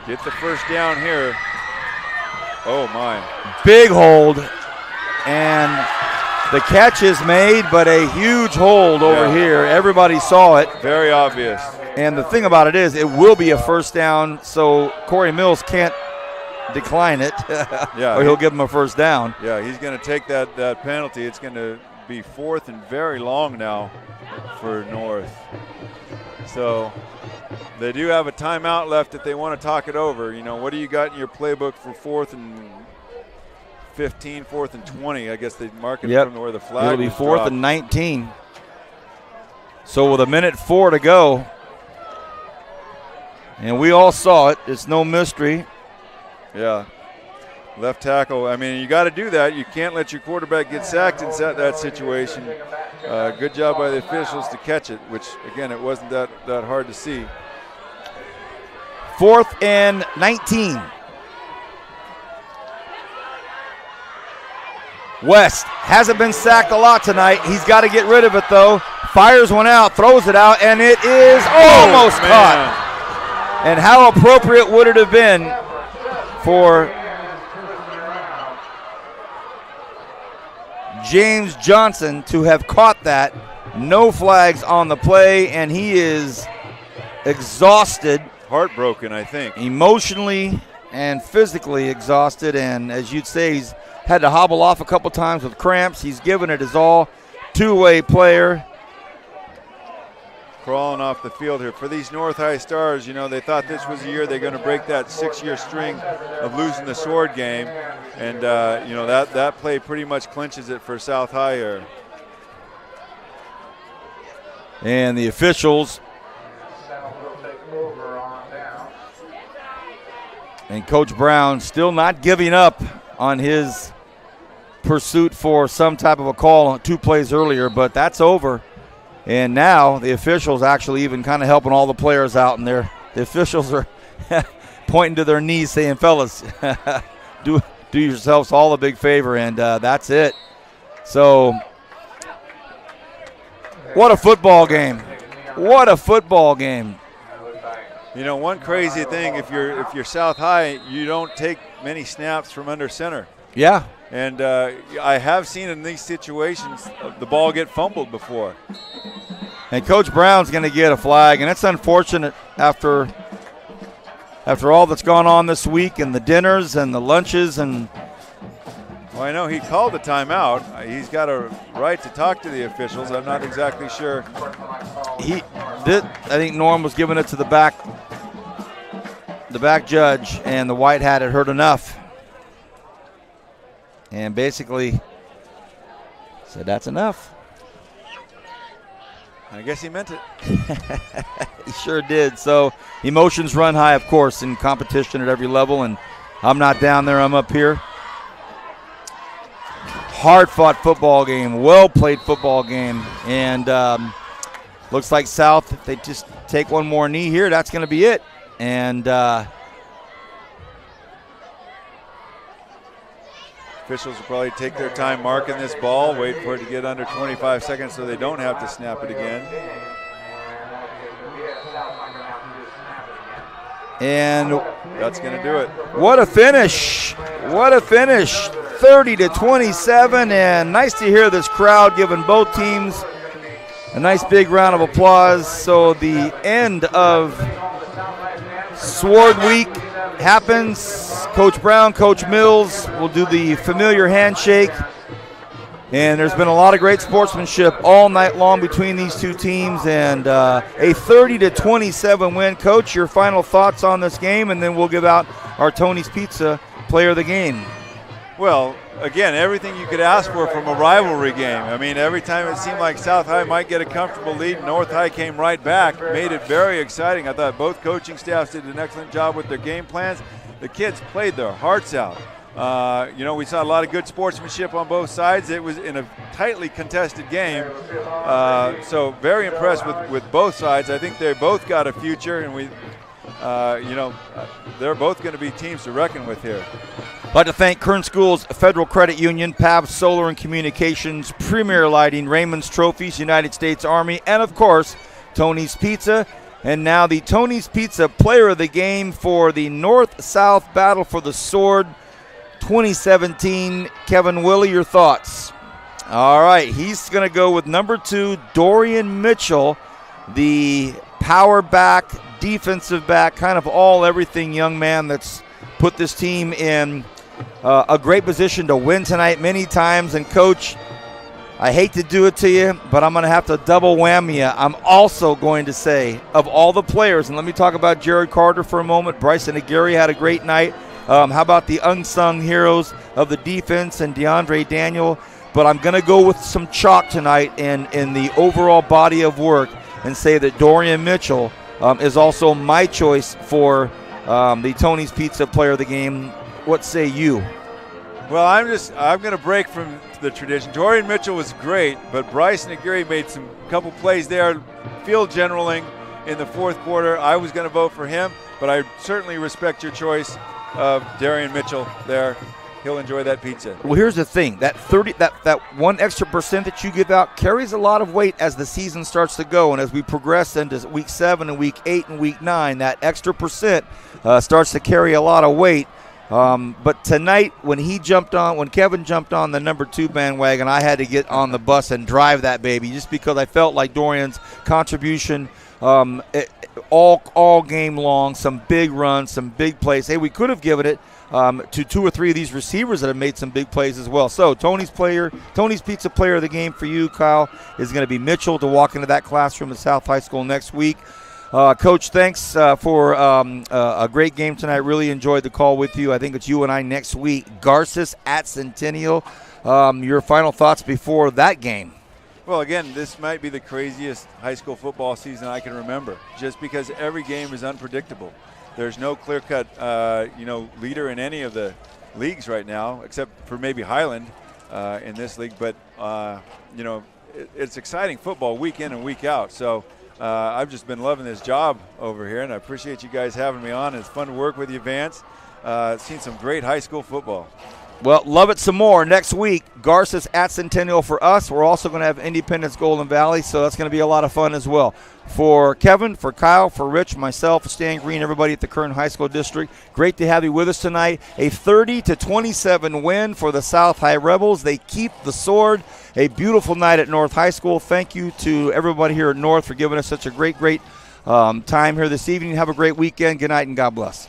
Get the first down here. Oh, my. Big hold, and the catch is made, but a huge hold over here. Everybody saw it. Very obvious. And the thing about it is it will be a first down, so Corey Mills can't decline it, or he'll give him a first down. Yeah, he's going to take that penalty. It's going to be 4th and very long now for North. So they do have a timeout left if they want to talk it over. You know, what do you got in your playbook for 4th and 15, 4th and 20? I guess they mark it from where the flag It'll be 4th dropped. and 19. So with 1:04 to go, and we all saw it. It's no mystery. Yeah. Left tackle. I mean, you got to do that. You can't let your quarterback get sacked in that situation. Good job by the officials to catch it, which, again, it wasn't that hard to see. 4th and 19. West hasn't been sacked a lot tonight. He's got to get rid of it, though. Fires one out, throws it out, and it is almost caught. And how appropriate would it have been for James Johnson to have caught that? No flags on the play, and he is exhausted. Heartbroken, I think. Emotionally and physically exhausted, and as you'd say, he's had to hobble off a couple times with cramps. He's given it his all. Two-way player. Crawling off the field here. For these North High Stars, you know, they thought this was the year they're going to break that 6-year string of losing the sword game. And, you know, that play pretty much clinches it for South High here. And the officials and Coach Brown still not giving up on his pursuit for some type of a call 2 plays earlier, but that's over. And now the officials actually even kind of helping all the players out in there. The officials are pointing to their knees saying, fellas, do yourselves all a big favor, and that's it. So what a football game. What a football game. You know, one crazy thing, if you're South High, you don't take many snaps from under center. Yeah. And I have seen in these situations the ball get fumbled before. And Coach Brown's going to get a flag, and it's unfortunate after all that's gone on this week and the dinners and the lunches and. Well, I know he called the timeout. He's got a right to talk to the officials. I'm not exactly sure. He did. I think Norm was giving it to the back judge, and the white hat had heard enough, and basically said that's enough. I guess he meant it. He sure did. So emotions run high, of course, in competition at every level, and I'm not down there. I'm up here. Hard-fought football game, well-played football game, and looks like South, if they just take one more knee here, that's going to be it. And officials will probably take their time marking this ball, wait for it to get under 25 seconds so they don't have to snap it again. And that's going to do it. What a finish. What a finish. 30-27, and nice to hear this crowd giving both teams a nice big round of applause. So the end of Sword Week happens. Coach Brown, Coach Mills will do the familiar handshake. And there's been a lot of great sportsmanship all night long between these two teams, and a 30-27 win. Coach, your final thoughts on this game, and then we'll give out our Tony's Pizza Player of the Game. Well, again, everything you could ask for from a rivalry game. I mean, every time it seemed like South High might get a comfortable lead, North High came right back, made it very exciting. I thought both coaching staffs did an excellent job with their game plans. The kids played their hearts out. We saw a lot of good sportsmanship on both sides. It was in a tightly contested game. So very impressed with both sides. I think they both got a future, and they're both going to be teams to reckon with here. I'd like to thank Kern Schools Federal Credit Union, PAV Solar and Communications, Premier Lighting, Raymond's Trophies, United States Army, and of course, Tony's Pizza. And now the Tony's Pizza Player of the Game for the North-South Battle for the Sword 2017. Kevin Willie, your thoughts? All right, he's going to go with number 2, Dorian Mitchell, the power back, defensive back, kind of all-everything young man that's put this team in a great position to win tonight many times. And, Coach, I hate to do it to you, but I'm going to have to double whammy you. I'm also going to say, of all the players, and let me talk about Jared Carter for a moment. Bryson Aguirre had a great night. How about the unsung heroes of the defense and DeAndre Daniel? But I'm going to go with some chalk tonight in the overall body of work and say that Dorian Mitchell is also my choice for the Tony's Pizza Player of the Game. What say you? Well, I'm going to break from the tradition. Dorian Mitchell was great, but Bryson Aguirre made some couple plays there, field generaling in the fourth quarter. I was going to vote for him, but I certainly respect your choice of Dorian Mitchell there. He'll enjoy that pizza. Well, here's the thing. That 1 extra percent that you give out carries a lot of weight as the season starts to go. And as we progress into week 7 and week 8 and week 9, that extra percent starts to carry a lot of weight. But tonight, when Kevin jumped on the number 2 bandwagon, I had to get on the bus and drive that baby just because I felt like Dorian's contribution all game long, some big runs, some big plays. Hey, we could have given it to 2 or 3 of these receivers that have made some big plays as well. So Tony's Pizza Player of the Game for you, Kyle, is going to be Mitchell to walk into that classroom at South High School next week. Coach, thanks for a great game tonight. Really enjoyed the call with you. I think it's you and I next week. Garces at Centennial. Your final thoughts before that game? Well, again, this might be the craziest high school football season I can remember, just because every game is unpredictable. There's no clear-cut, leader in any of the leagues right now, except for maybe Highland in this league. But, it's exciting football week in and week out. So I've just been loving this job over here, and I appreciate you guys having me on. It's fun to work with you, Vance. Seen some great high school football. Well, love it some more. Next week, Garces at Centennial for us. We're also going to have Independence Golden Valley, so that's going to be a lot of fun as well. For Kevin, for Kyle, for Rich, myself, Stan Green, everybody at the Kern High School District, great to have you with us tonight. A 30-27 win for the South High Rebels. They keep the sword. A beautiful night at North High School. Thank you to everybody here at North for giving us such a great time here this evening. Have a great weekend. Good night and God bless.